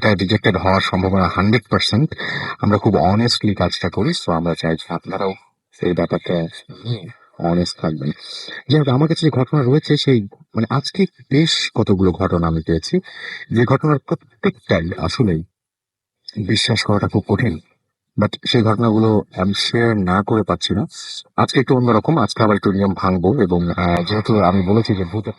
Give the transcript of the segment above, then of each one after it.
কাজটা রিজেক্টেড হওয়ার সম্ভাবনা 100%। আমরা খুব অনেস্টলি কাজটা করি, সো আমরা চাই যে আপনারাও সেই ব্যাপারটা নিয়ে অনেস্ট থাকবেন। যাই হোক, আমার কাছে যে ঘটনা রয়েছে সেই মানে আজকে বেশ কতগুলো ঘটনা আমি পেয়েছি, যে ঘটনার প্রত্যেকটাই আসলেই বিশ্বাস করাটা খুব কঠিন। বাট সেই ঘটনাগুলো আমি শেয়ার না করে পাচ্ছি না। আজকে একটু অন্যরকম, আজকে আবার একটু নিয়ম ভাঙবো এবং যেহেতু আমি বলেছি যে ভূতে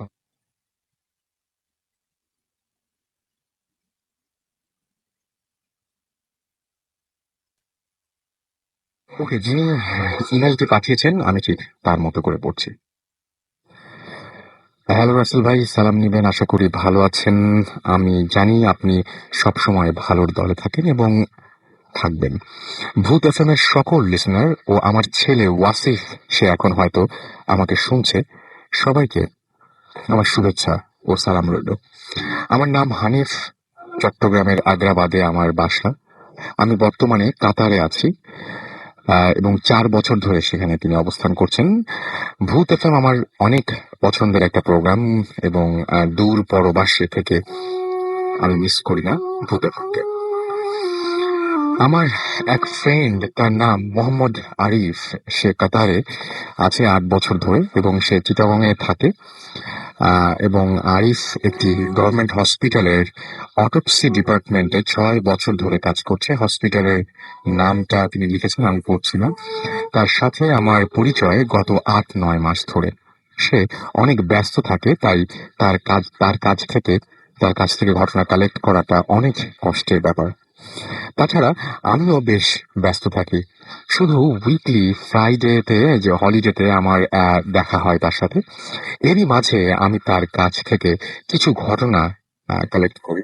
ওকে, যিনি ইমেলটি পাঠিয়েছেন আমি ঠিক তার মতো করে পড়ছি। হ্যালো রাসেল ভাই, সালাম নিবেন, আশা করি ভালো আছেন। আমি জানি আপনি সবসময় ভালোর দলে থাকেন এবং থাকবেন। ভূত এফএম এর সকল লিসনার ও আমার ছেলে ওয়াসিফ, সে এখন হয়তো আমাকে শুনছে, সবাইকে আমার শুভেচ্ছা ও সালাম রইল। আমার নাম হানিফ, চট্টগ্রামের আগ্রাবাদে আমার বাসা। আমি বর্তমানে কাতারে আছি এবং 4 বছর ধরে সেখানে তিনি অবস্থান করছেন। ভূত এফএম আমার অনেক পছন্দের একটা প্রোগ্রাম এবং দূর পরবাসে থেকে আমি মিস করি না ভূত এফএমকে। আমার এক ফ্রেন্ড, তার নাম মোহাম্মদ আরিফ, সে কাতারে আছে 8 বছর ধরে এবং সে চিটাগংয়ে থাকে। এবং আরিফ একটি গভর্নমেন্ট হসপিটালের অটোপসি ডিপার্টমেন্টে 6 বছর ধরে কাজ করছে। হসপিটালের নামটা তিনি লিখেছেন, আমি পড়ছি না। তার সাথে আমার পরিচয় গত 8-9 মাস ধরে। সে অনেক ব্যস্ত থাকে, তাই তার কাছ থেকে ঘটনা কালেক্ট করাটা অনেক কষ্টের ব্যাপার। তাছাড়া আমিও বেশ ব্যস্ত থাকি। শুধু উইকলি ফ্রাইডেতে, যে হলিডেতে আমার দেখা হয় তার সাথে। এরই মাঝে আমি তার কাছ থেকে কিছু ঘটনা কালেক্ট করি।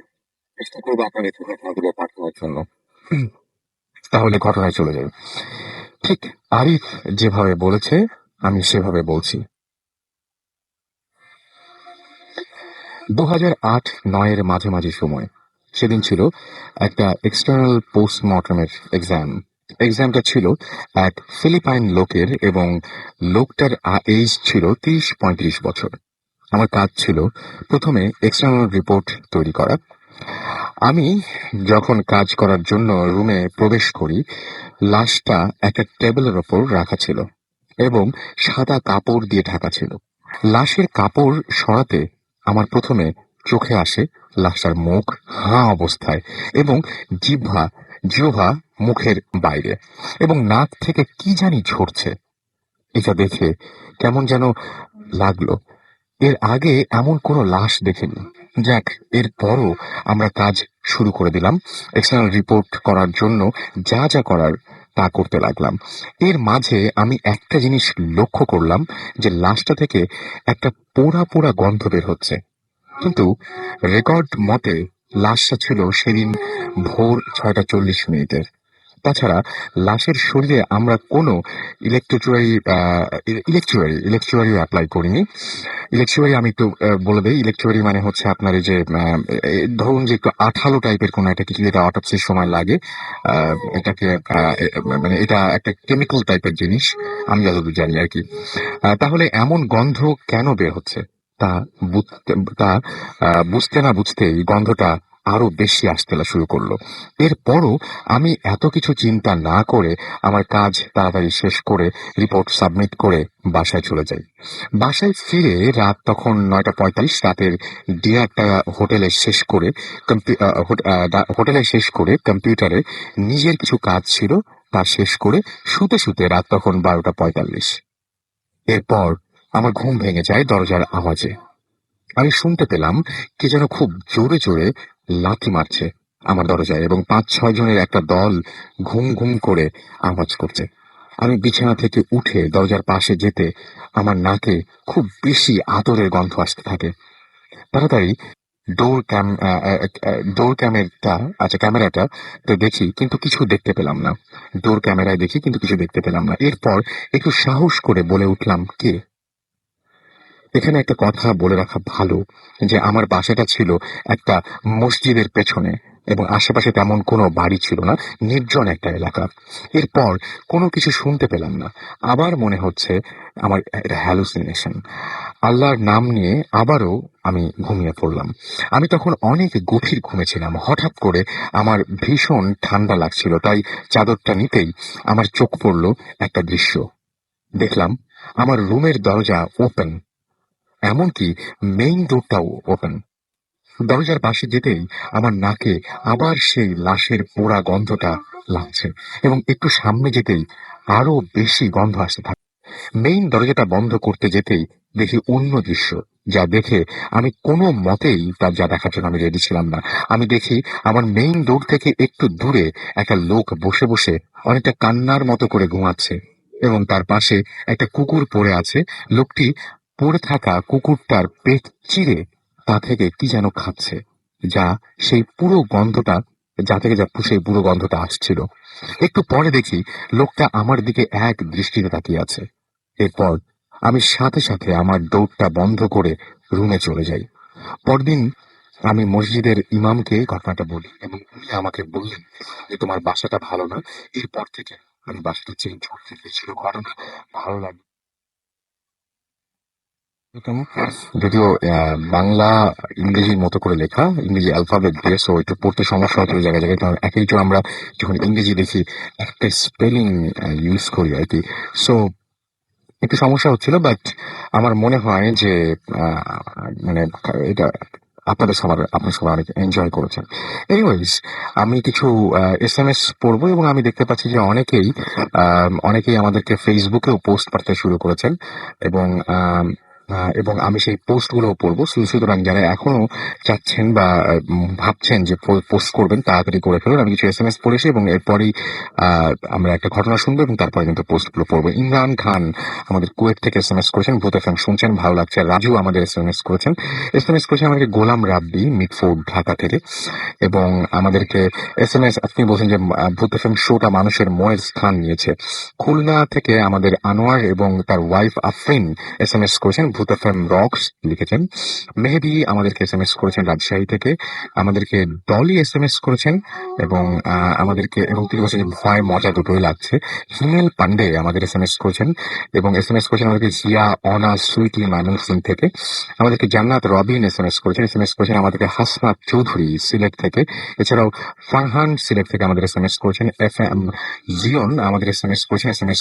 চেষ্টা করবো আপনার এই ঘটনাগুলো পাঠ করার জন্য। তাহলে ঘটনায় চলে যাই। ঠিক আরিফ যেভাবে বলেছে আমি সেভাবে বলছি। 2008-9-এর মাঝামাঝি সময়, সেদিন ছিল একটা এক্সটার্নাল পোস্টমর্টমের এক্সাম। এক্সামটা ছিল এক ফিলিপাইন লোকের এবং লোকটার এজ ছিল 30-35 বছর। আমার কাজ ছিল প্রথমে এক্সটার্নাল রিপোর্ট তৈরি করা। আমি যখন কাজ করার জন্য রুমে প্রবেশ করি, লাশটা একটা টেবিলের ওপর রাখা ছিল এবং সাদা কাপড় দিয়ে ঢাকা ছিল। লাশের কাপড় সরাতে আমার প্রথমে চোখে আসে লাশটার মুখ হাঁ অবস্থায় এবং জিহ্বা জিহ্বা মুখের বাইরে এবং নাক থেকে কি জানি ঝরছে। এটা দেখে কেমন যেন লাগলো। এর আগে এমন কোনো লাশ দেখিনি। যাক, এরপরও আমরা কাজ শুরু করে দিলাম। এক্সটার্নাল রিপোর্ট করার জন্য যা যা করার তা করতে লাগলাম। এর মাঝে আমি একটা জিনিস লক্ষ্য করলাম, যে লাশটা থেকে একটা পোড়া পোড়া গন্ধ বের হচ্ছে। কিন্তু রেকর্ড মতে লাশটা ছিল সেদিন ভোর 6টা 40 মিনিটের। তাছাড়া লাশের শরীরে আমরা কোনো ইলেকট্রোচুয়ারি ইলেকট্রুয়ারি অ্যাপ্লাই করিনি। ইলেকচুয়ারি আমি একটু বলে দেই। ইলেকচুয়ারি মানে হচ্ছে আপনার এই যে ধরুন যে একটু আঠালো টাইপের কোনো একটা কিছু, যেটা অটোপসির সময় লাগে। এটাকে মানে এটা একটা কেমিক্যাল টাইপের জিনিস, আমি যতদূর জানি আর কি। তাহলে এমন গন্ধ কেন বের হচ্ছে তা বুঝতে তা বুঝতে না বুঝতেই গন্ধটা আরো বেশি আসতে শুরু করলো। এরপরও আমি এত কিছু চিন্তা না করে আমার কাজ তাড়াতাড়ি শেষ করে রিপোর্ট সাবমিট করে বাসায় চলে যাই। বাসায় ফিরে রাত তখন 9টা 45। রাতের ডিনারটা হোটেলে শেষ করে কম্পিউটারে নিজের কিছু কাজ ছিল তা শেষ করে শুতে শুতে রাত তখন 12টা 45। এরপর আমার ঘুম ভেঙে যায় দরজার আওয়াজে। আমি শুনতে পেলাম কে যেন খুব জোরে জোরে লাথি মারছে আমার দরজায় এবং 5-6 জনের একটা দল ঘুম ঘুম করে আওয়াজ করছে। আমি বিছানা থেকে উঠে দরজার পাশে যেতে আমার নাকে খুব বেশি আতরের গন্ধ আসতে থাকে। তাড়াতাড়ি ডোর ক্যাম ডোর ক্যামেরাটা আচ্ছা ক্যামেরাটা তো দেখি, কিন্তু কিছু দেখতে পেলাম না। ডোর ক্যামেরায় দেখি কিন্তু কিছু দেখতে পেলাম না। এরপর একটু সাহস করে বলে উঠলাম, কে? এখানে একটা কথা বলে রাখা ভালো, যে আমার বাসাটা ছিল একটা মসজিদের পেছনে। এবং আশেপাশে তেমন কোনো বাড়ি ছিল না, নির্জন একটা এলাকা। এরপর কোনো কিছু শুনতে পেলাম না। আবার মনে হচ্ছে আমার এটা হ্যালুসিনেশন। আল্লাহর নাম নিয়ে আবারও আমি ঘুমিয়ে পড়লাম। আমি তখন অনেক গভীর ঘুমেছিলাম। হঠাৎ করে আমার ভীষণ ঠান্ডা লাগছিল, তাই চাদরটা নিতেই আমার চোখ পড়ল একটা দৃশ্য। দেখলাম আমার রুমের দরজা ওপেন, এমনকি মেইন ডোরটাও ওপেন। দরজার পাশে যেতেই আমার নাকে আবার সেই লাশের পোড়া গন্ধটা লাগছে, এবং একটু সামনে যেতেই আরো বেশি গন্ধ আসতে থাকে। মেইন দরজাটা বন্ধ করতে যেতেই দেখি অন্য দৃশ্য, যা দেখে আমি কোনো মতেই তার যা দেখার জন্য আমি রেডি ছিলাম না। আমি দেখি আমার মেইন ডোর থেকে একটু দূরে একটা লোক বসে বসে অনেকটা কান্নার মতো করে ঘুমাচ্ছে, এবং তার পাশে একটা কুকুর পড়ে আছে। লোকটি পড়ে থাকা কুকুরটার পেট চিরে তা থেকে কি যেন খাচ্ছে, যা সেই পুরো গন্ধটা, যা থেকে সেই পুরো গন্ধটা আসছিল। একটু পরে দেখি লোকটা আমার দিকে এক দৃষ্টিতে তাকিয়ে আছে। এরপর আমি সাথে সাথে আমার দৌড়টা বন্ধ করে রুমে চলে যাই। পরদিন আমি মসজিদের ইমামকে ঘটনাটা বলি, এবং উনি আমাকে বললেন যে তোমার বাসাটা ভালো না। এরপর থেকে আমি বাসাটা চেঞ্জ করতে গিয়েছিল। ঘটনা ভালো লাগে যদিও বাংলা ইংরেজির মতো করে লেখা, ইংরেজি অ্যালফাবেট দিয়ে, সো একটু পড়তে সমস্যা হতো ওই জায়গায় জায়গায়, কারণ এক একজন আমরা যখন ইংরেজি দেখি একটা স্পেলিং ইউজ করি আর কি। সো একটু সমস্যা হচ্ছিল, বাট আমার মনে হয় যে আহ, মানে এটা আপনার সবার অনেক এনজয় করেছেন। এনিওয়েজ, আমি কিছু SMS পড়বো, এবং আমি দেখতে পাচ্ছি যে অনেকেই আমাদেরকে ফেসবুকেও পোস্ট পাঠাতে শুরু করেছেন, এবং এবং আমি সেই পোস্টগুলো পড়বো। সুতরাং যারা এখনো চাচ্ছেন বা ভাবছেন যে পোস্ট করবেন, তাড়াতাড়ি করে ফেলুন। আমি কিছু SMS পড়েছি, এবং এরপরেই আমরা একটা ঘটনা শুনবো, এবং তারপরে কিন্তু পোস্টগুলো পড়বো। ইমরান খান আমাদের কুয়েত থেকে SMS করেছেন, ভূত FM শুনছেন, ভালো লাগছে। রাজু আমাদের SMS করেছেন আমাদেরকে গোলাম রাব্বি, মিটফোর্ড, ঢাকা থেকে। এবং আমাদেরকে আপনি বলছেন যে ভূত FM শোটা মানুষের মনের স্থান নিয়েছে। খুলনা থেকে আমাদের আনোয়ার এবং তার ওয়াইফ আফরিন SMS করেছেন, ভূত FM রক্স লিখেছেন। মেহেদি আমাদেরকে SMS করেছেন রাজশাহী থেকে। আমাদেরকে ডলি SMS করেছেন, এবং তিনি বলছেন যে ভয় মজা দুটোই লাগছে। হিমেল পান্ডে আমাদের SMS করেছেন, এবং SMS করেছেন আমাদেরকে জিয়া অনা সুইটি ময়মনসিং থেকে। আমাদেরকে জান্নাত রবিন SMS করেছেন আমাদেরকে হাসনাত চৌধুরী সিলেট থেকে। এছাড়াও ফারহান সিলেট থেকে আমাদের SMS করেছেন। FM জিয়ন আমাদের SMS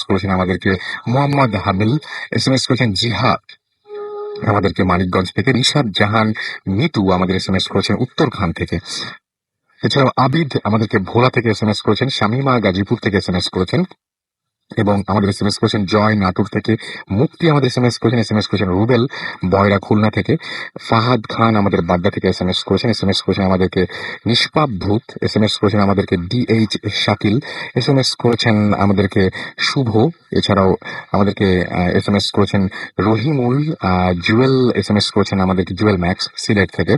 করেছেন আমাদেরকে মোহাম্মদ হাবিল। SMS করেছেন জিহাদ আমাদেরকে মানিকগঞ্জ থেকে। রিশাদ জাহান মিতু আমাদের SMS করেছেন উত্তরখান থেকে। এছাড়াও আবিদ আমাদেরকে ভোলা থেকে SMS করেছেন। শামিমা গাজীপুর থেকে SMS করেছেন, এবং আমাদের SMS করেছেন জয় নাটোর থেকে। মুক্তি আমাদের SMS করেছেন রুবেল বয়রা খুলনা থেকে। ফাহাদ খান আমাদের বাড্ডা থেকে SMS করেছেন আমাদেরকে নিষ্পাপ ভূত। SMS করেছেন আমাদেরকে DH শাকিল। SMS করেছেন আমাদেরকে শুভ। এছাড়াও আমাদেরকে SMS করেছেন রহিমুল। জুয়েল SMS করেছেন আমাদেরকে, জুয়েল ম্যাক্স সিলেট থেকে।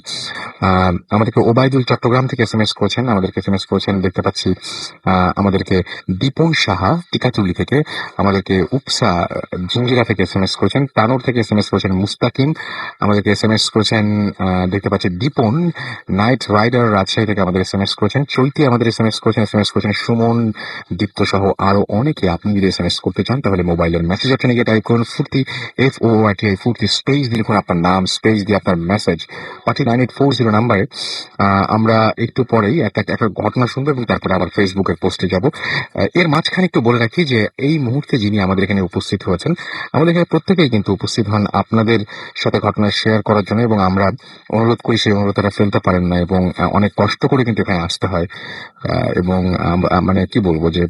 আমাদেরকে ওবায়দুল চট্টগ্রাম থেকে SMS করেছেন, আমাদেরকে SMS করেছেন দেখতে পাচ্ছি আমাদেরকে দীপন সাহা টিকাচুলি থেকে। আমাদেরকে উপসা জিঞ্জিরা থেকে SMS করেছেন। তানোর থেকে SMS করেছেন মুস্তাকিম। আমাদেরকে SMS করেছেন দেখতে পাচ্ছি দীপন নাইট রাইডার রাজশাহী থেকে আমাদের SMS করেছেন। চৈতি আমাদের SMS করেছেন সুমন দীপ্ত সহ আরো অনেকে। আপনি যদি SMS করতে চান তাহলে মোবাইলের মেসেজ অপশনে গিয়ে টাইপ করুন ফুর্তি, FORTI ফুর্তি, স্পেস দিয়ে লিখুন আপনার নাম, স্পেস দিয়ে আপনার মেসেজ পাঠিয়ে 9840 নাম্বারে। আমরা একটু পরেই একটা ঘটনা শুনবো, এবং তারপরে আবার ফেসবুকের পোস্টে যাব। এর মাঝখানে একটু বলে রাখি যে এই মুহূর্তে যিনি আমাদের এখানে উপস্থিত হয়েছেন, আমাদের এখানে প্রত্যেকেই কিন্তু উপস্থিত হন আপনাদের সাথে ঘটনা শেয়ার করার জন্য, এবং আমরা অনুরোধ করি সেই অনুরোধটা ফেলতে পারেন না, এবং অনেক কষ্ট করে কিন্তু এখানে আসতে হয়। এবং মানে কি বলবো যে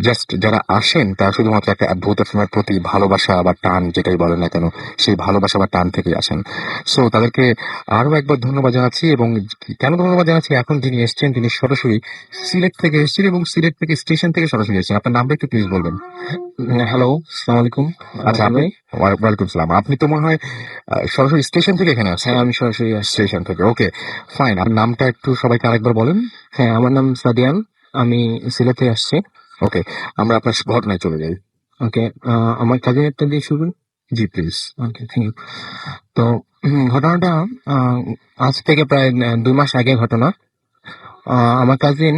জাস্ট যারা আসেন তারা শুধুমাত্র একটা ভূত ফিল্মের প্রতি ভালোবাসা বা টান, যেটাই বলেন না কেন, সেই ভালোবাসা বা টান থেকে আসেন। সো তাদেরকে আরো একবার ধন্যবাদ জানাচ্ছি। এবং কেন ধন্যবাদ জানাচ্ছি, এখন যিনি এসছেন তিনি সরাসরি সিলেট থেকে এসেছেন, এবং সিলেট থেকে স্টেশন থেকে সরাসরি এসেছেন। আপনার নামটা একটু প্লিজ বলবেন। হ্যালো, আসসালামু আলাইকুম। আচ্ছা, আপনি ওয়ালাইকুম সালাম। আপনি তো মনে হয় সরাসরি স্টেশন থেকে এখানে আসছেন। আমি সরাসরি স্টেশন থেকে। ওকে, ফাইন। আপনার নামটা একটু সবাইকে আরেকবার বলেন। হ্যাঁ, আমার নাম সাদিয়ান। আমি সিলেট থেকে আসছি। ওকে, আমরা আপনার ঘটনায় চলে যাই। ওকে, আমার কাজিনেরটা দিয়ে শুরু। জি প্লিজ। Okay, thank you. তো ঘটনাটা আজ থেকে প্রায় 2 মাস আগে ঘটনা। আমার কাজিন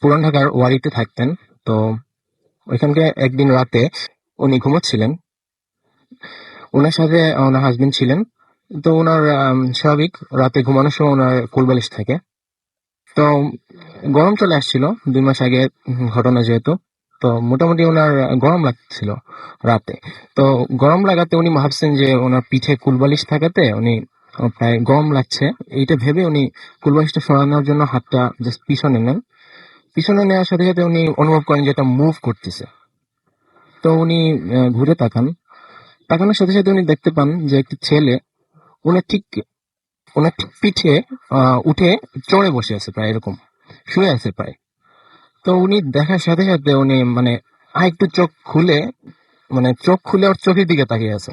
পুরান ঢাকার ওয়ারিতে থাকতেন। তো ওইখানকে একদিন রাতে উনি ঘুমোচ্ছিলেন, ওনার সাথে ওনার হাজবেন্ড ছিলেন। তো ওনার স্বাভাবিক রাতে ঘুমানোর সময় ওনার কোলবালিশ থাকে। তো গরম চলে আসছিল 2 মাস আগে ঘটনা যেহেতু। তো মোটামুটি ওনার গরম লাগছিল রাতে। তো গরম লাগাতে উনি ভাবছেন যে ওনার পিঠে কুলবালিশ থাকাতে উনি প্রায় গরম লাগছে, এইটা ভেবে উনি কুলবালিশটা সরানোর জন্য হাতটা জাস্ট পিছনে নেন। পিছনে নেওয়ার সাথে সাথে উনি অনুভব করেন যে এটা মুভ করতেছে। তো উনি ঘুরে তাকান। তাকানোর সাথে সাথে উনি দেখতে পান যে একটি ছেলে ওনার ঠিক ওনার ঠিক পিঠে উঠে চড়ে বসে আছে, প্রায় এরকম শুয়ে আছে প্রায়। তো উনি দেখার সাথে সাথে উনি মানে একটু চোখ খুলে, মানে চোখ খুলে ওর চোখের দিকে তাকিয়ে আছে।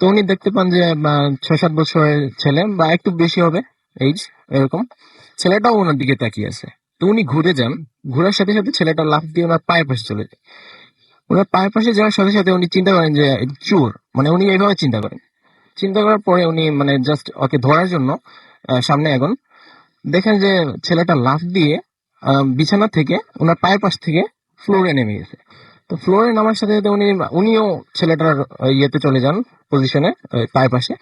তো উনি দেখতে পান যে 6-7 বছরের ছেলে বা একটু বেশি হবে এইজ, এরকম ছেলেটাও ওনার দিকে তাকিয়ে আছে। তো উনি ঘুরে যান, ঘুরার সাথে সাথে ছেলেটা লাফ দিয়ে ওনার পায়ের পাশে চলে যায়। ওনার পায়ের পাশে যাওয়ার সাথে সাথে উনি চিন্তা করেন যে চোর, মানে উনি এইভাবে চিন্তা করেন। চিন্তা করার পরে উনি মানে জাস্ট ওকে ধরার জন্য সামনে এগোন। দেখেন যে ছেলেটা লাফ দিয়ে বিছানা থেকে ওনার পায়ের পাশ থেকে ফ্লোরে নেমে গেছে। তো ফ্লোরে নামার সাথে সাথে উনিও ছেলেটার ইয়েতে চলে যান, পজিশনে, পায়ের পাশে,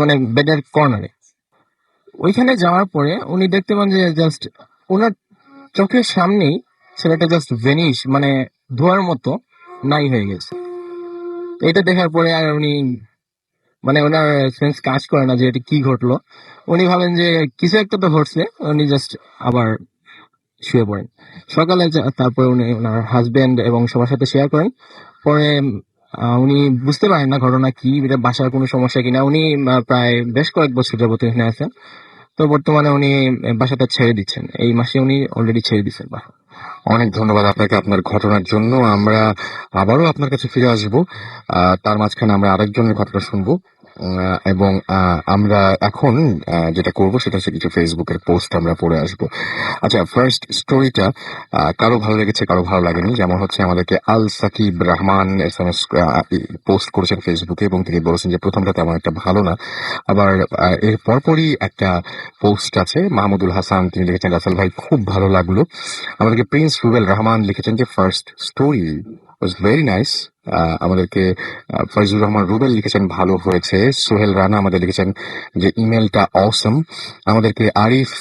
মানে বেডের কর্নারে। ওইখানে যাওয়ার পরে উনি দেখতে পান যে জাস্ট ওনার চোখের সামনেই ছেলেটা জাস্ট ভেনিশ, মানে ধোয়ার মতো নাই হয়ে গেছে। তো এটা দেখার পরে আর উনি মানে ওনার সেন্স কাজ করে না যে এটা কি ঘটলো। উনি ভাবেন যে কিছু একটা তো ঘটছে, উনি জাস্ট আবার শুয়ে পড়েন। সকালে তারপরে উনি ওনার হাজবেন্ড এবং সবার সাথে শেয়ার করেন। পরে উনি বুঝতে পারেন না ঘটনা কি, এটা বাসার কোনো সমস্যা কিনা। উনি প্রায় বেশ কয়েক বছর যাবত এখানে আছেন। তো বর্তমানে উনি বাসাটা ছেড়ে দিচ্ছেন, এই মাসে উনি অলরেডি ছেড়ে দিচ্ছেন বাসা। অনেক ধন্যবাদ আপনাকে আপনার ঘটনার জন্য। আমরা আবারও আপনার কাছে ফিরে আসব। তার মাঝখানে আমরা আরেকজনের ঘটনা শুনবো। এবং আমরা এখন যেটা করব সেটা হচ্ছে কিছু ফেসবুকের পোস্ট আমরা পড়ে আসব। আচ্ছা, ফার্স্ট স্টোরিটা কারো ভালো লেগেছে, কারো ভালো লাগেনি। যেমন হচ্ছে আমাদেরকে আল সাকিব রহমান এসএমএস পোস্ট করেছেন ফেসবুকে এবং তিনি বলেছেন যে প্রথমটা তেমন একটা ভালো না। আবার এর পরপরই একটা পোস্ট আছে মাহমুদুল হাসান, তিনি লিখেছেন রাসেল ভাই খুব ভালো লাগলো। আমাদেরকে প্রিন্স রুবেল রহমান লিখেছেন যে first story was very nice. আমাদেরকে ফয়জুর রহমান রুবেল লিখেছেন ভালো হয়েছে। সোহেল রানা আমাদের লিখেছেন যে ইমেলটা অসম। আমাদেরকে আরিফ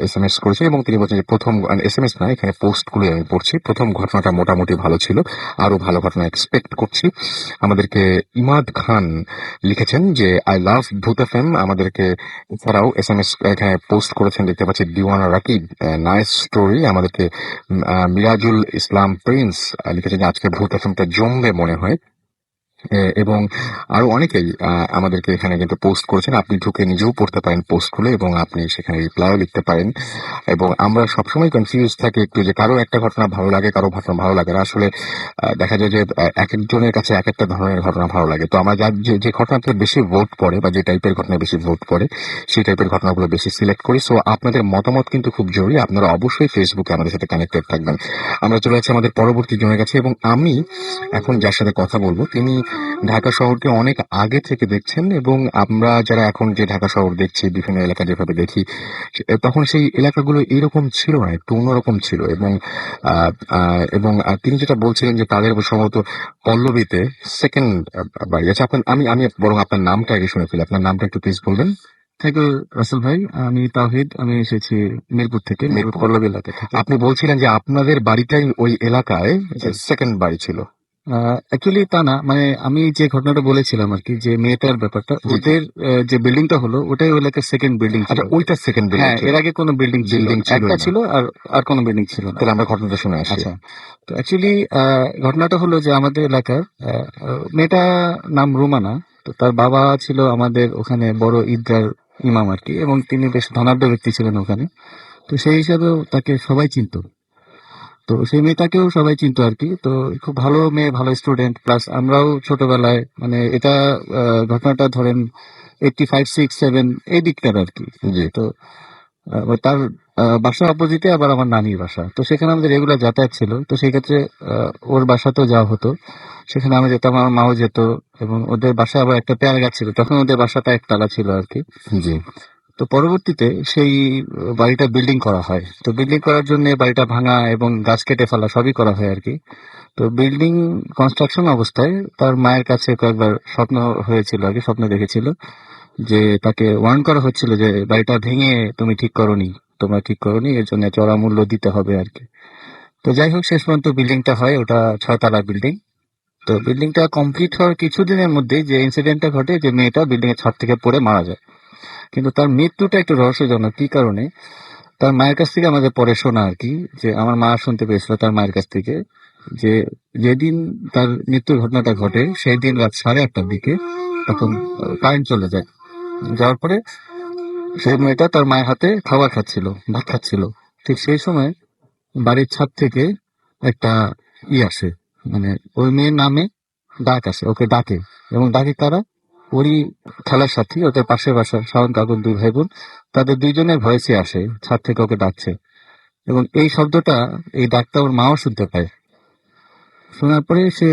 এসএমএস করেছে এবং তিনি বলছেন যে প্রথম এসএমএস না, এখানে পোস্টগুলো আমি পড়ছি। প্রথম ঘটনাটা মোটামুটি ভালো ছিল, আরো ভালো ঘটনা এক্সপেক্ট করছি। আমাদেরকে ইমাদ খান লিখেছেন যে আই লাভ ভূত এফএম। আমাদেরকে এছাড়াও এসএমএস এখানে পোস্ট করেছেন দেখতে পাচ্ছি দিওয়ানা রাকিব, নাইস স্টোরি। আমাদেরকে মিরাজুল ইসলাম প্রিন্স লিখেছেন যে আজকে ভূত এফএমটা জমবে মনে হয়। এবং আরো অনেকেই আমাদেরকে এখানে কিন্তু পোস্ট করেছেন। আপনি ঢুকে নিজেও পড়তে পারেন পোস্টগুলো এবং আপনি সেখানে রিপ্লাইও লিখতে পারেন। এবং আমরা সবসময় কনফিউজ থাকি একটু যে কারো একটা ঘটনা ভালো লাগে, কারো ঘটনা ভালো লাগে না। আসলে দেখা যায় যে এক একজনের কাছে এক একটা ধরনের ঘটনা ভালো লাগে। তো আমরা যার যে ঘটনাতে বেশি ভোট পড়ে বা যে টাইপের ঘটনা বেশি ভোট পড়ে সেই টাইপের ঘটনাগুলো বেশি সিলেক্ট করি। সো আপনাদের মতামত কিন্তু খুব জরুরি। আপনারা অবশ্যই ফেসবুকে আমাদের সাথে কানেক্টেড থাকবেন। আমরা চলে যাচ্ছি আমাদের পরবর্তী জনের কাছে এবং আমি এখন যার সাথে কথা বলবো তিনি ঢাকা শহরকে অনেক আগে থেকে দেখছেন এবং আমরা যারা এখন যে ঢাকা শহর দেখছি বিভিন্ন এলাকা যেভাবে দেখি তখন সেই এলাকাগুলো এরকম ছিল না, একটু অন্যরকম ছিল। এবং তিনি যেটা বলছিলেন যে তাদের সম্ভবত পল্লবীতে সেকেন্ড বাড়ি আছে। আপনার আমি বরং আপনার নামটা আগে শুনে ফেলি। আপনার নামটা একটু প্লিজ বলবেন। থ্যাংক ইউ রাসেল ভাই, আমি তাওহিদ, আমি এসেছি মিরপুর থেকে, মিরপুর পল্লবী এলাকা থেকে। আপনি বলছিলেন যে আপনাদের বাড়িটাই ওই এলাকায় সেকেন্ড বাড়ি ছিল। অ্যাকচুয়ালি তা না, মানে আমি যে ঘটনাটা বলেছিলাম আর কি, যে মেয়েটার ব্যাপারটা, জি। ওদের যে বিল্ডিংটা হলো ওটাই ওই এলাকার সেকেন্ড বিল্ডিং ছিল। আচ্ছা, ওইটা সেকেন্ড বিল্ডিং হ্যাঁ, এর আগে কোনো বিল্ডিং Building ছিল একটা না। ছিল, আর কোনো বিল্ডিং ছিল না। তাহলে আমরা ঘটনাটা শুনে আসি। আচ্ছা, তো অ্যাকচুয়ালি ঘটনাটা হলো যে আমাদের এলাকার মেয়েটা নাম রুমানা। তো তার বাবা ছিল আমাদের ওখানে বড় ঈদগার ইমাম আর কি, এবং তিনি বেশ ধনাঢ্য ব্যক্তি ছিলেন ওখানে। তো সেই হিসাবেও তাকে সবাই চিনতো। তো সেই মেয়েটাকেও সবাই চিনতো আর কি। তো খুব ভালো মেয়ে, ভালো স্টুডেন্ট। প্লাস আমরাও ছোটবেলায়, মানে এটা ঘটনাটা ধরেন 85, 6, 7 এই দিকটার আর কি। জি। তো তার বাসার অপোজিটে আবার আমার নানির বাসা। তো সেখানে আমাদের রেগুলার যাতায়াত ছিল। তো সেই ক্ষেত্রে ওর বাসাতেও যাওয়া হতো। সেখানে আমি যেতাম, আমার মাও যেত। এবং ওদের বাসায় আবার একটা পেয়ারা গাছ ছিল, তখন ওদের বাসাটা একতলা ছিল আর কি। জি। তো পরবর্তীতে সেই বাড়িটা বিল্ডিং করা হয়। তো বিল্ডিং করার জন্য বাড়িটা ভাঙা এবং গাছ কেটে ফেলা সবই করা হয় আর কি। তো বিল্ডিং কনস্ট্রাকশন অবস্থায় তার মায়ের কাছে কয়েকবার স্বপ্ন হয়েছিল আর কি, স্বপ্ন দেখেছিল যে তাকে ওয়ার্ন করা হচ্ছিল যে বাড়িটা ভেঙে তুমি ঠিক করোনি, এর জন্য চড়া মূল্য দিতে হবে আর কি। তো যাই হোক, শেষ পর্যন্ত বিল্ডিংটা হয়, ওটা 6 তলা বিল্ডিং। তো বিল্ডিংটা কমপ্লিট হওয়ার কিছুদিনের মধ্যেই যে ইনসিডেন্টটা ঘটে, যে মেয়েটা বিল্ডিং এর ছাদ থেকে পড়ে মারা যায়। কিন্তু তার মৃত্যুটা একটু রহস্যজনক, কি কারণে তার মায়ের কাছ থেকে আমাদের পরে শোনা আর কি, যে আমার মা শুনতে পেয়েছিল তার মায়ের কাছ থেকে যে যেদিন তার মৃত্যুর ঘটনাটা ঘটে সেই দিন রাত 8:30টার দিকে তখন কারেন্ট চলে যায়। যাওয়ার পরে সেই মেয়েটা তার মায়ের হাতে খাবার খাচ্ছিল, ভাত খাচ্ছিল। ঠিক সেই সময় বাড়ির ছাদ থেকে একটা আসে, মানে ওই মেয়ের নামে ডাক আসে, ওকে ডাকে। এবং ডাকে কারা? ওরই খেলার সাথী, ওদের পাশের বাসার শাওন কাকুর 2 ভাই বোন, তাদের 2জনের ভয়েসে আসে ছাদ থেকে ওকে ডাকছে। এবং এই শব্দটা, এই ডাকটা ওর মাও শুনতে পায়। শোনার পরে সে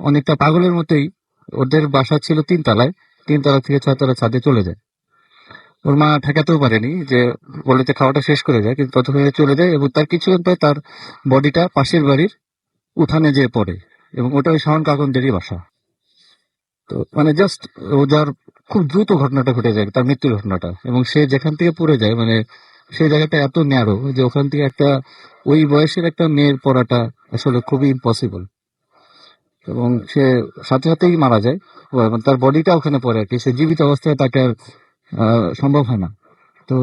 অনেকটা পাগলের মতোই, ওদের বাসা ছিল 3 তলায়, 3 তলা থেকে 6 তলা ছাদে চলে যায়। ওর মা ঠেকাতেও পারেনি, যে বলে যে খাওয়াটা শেষ করে যায়, কিন্তু ততক্ষণে চলে যায়। এবং তার কিছুক্ষণ পরে তার বডিটা পাশের বাড়ির উঠানে যেয়ে পড়ে, এবং ওটা ওই শাওন কাকুদেরই বাসা। তো মানে জাস্ট ও যার খুব দ্রুত ঘটনাটা ঘটে যায়, তার মৃত্যুর ঘটনাটা। এবং সে যেখান থেকে পড়ে যায়, মানে সেই জায়গাটা এত ন্যারো যে ওখান থেকে একটা ওই বয়সের একটা মেয়ের পড়াটা আসলে খুবই ইম্পসিবল। এবং সে সাথে সাথেই মারা যায়। এবং তার বডিটা ওখানে পড়ে আর কি, সে জীবিত অবস্থায় তাকে আর সম্ভব হয় না। তো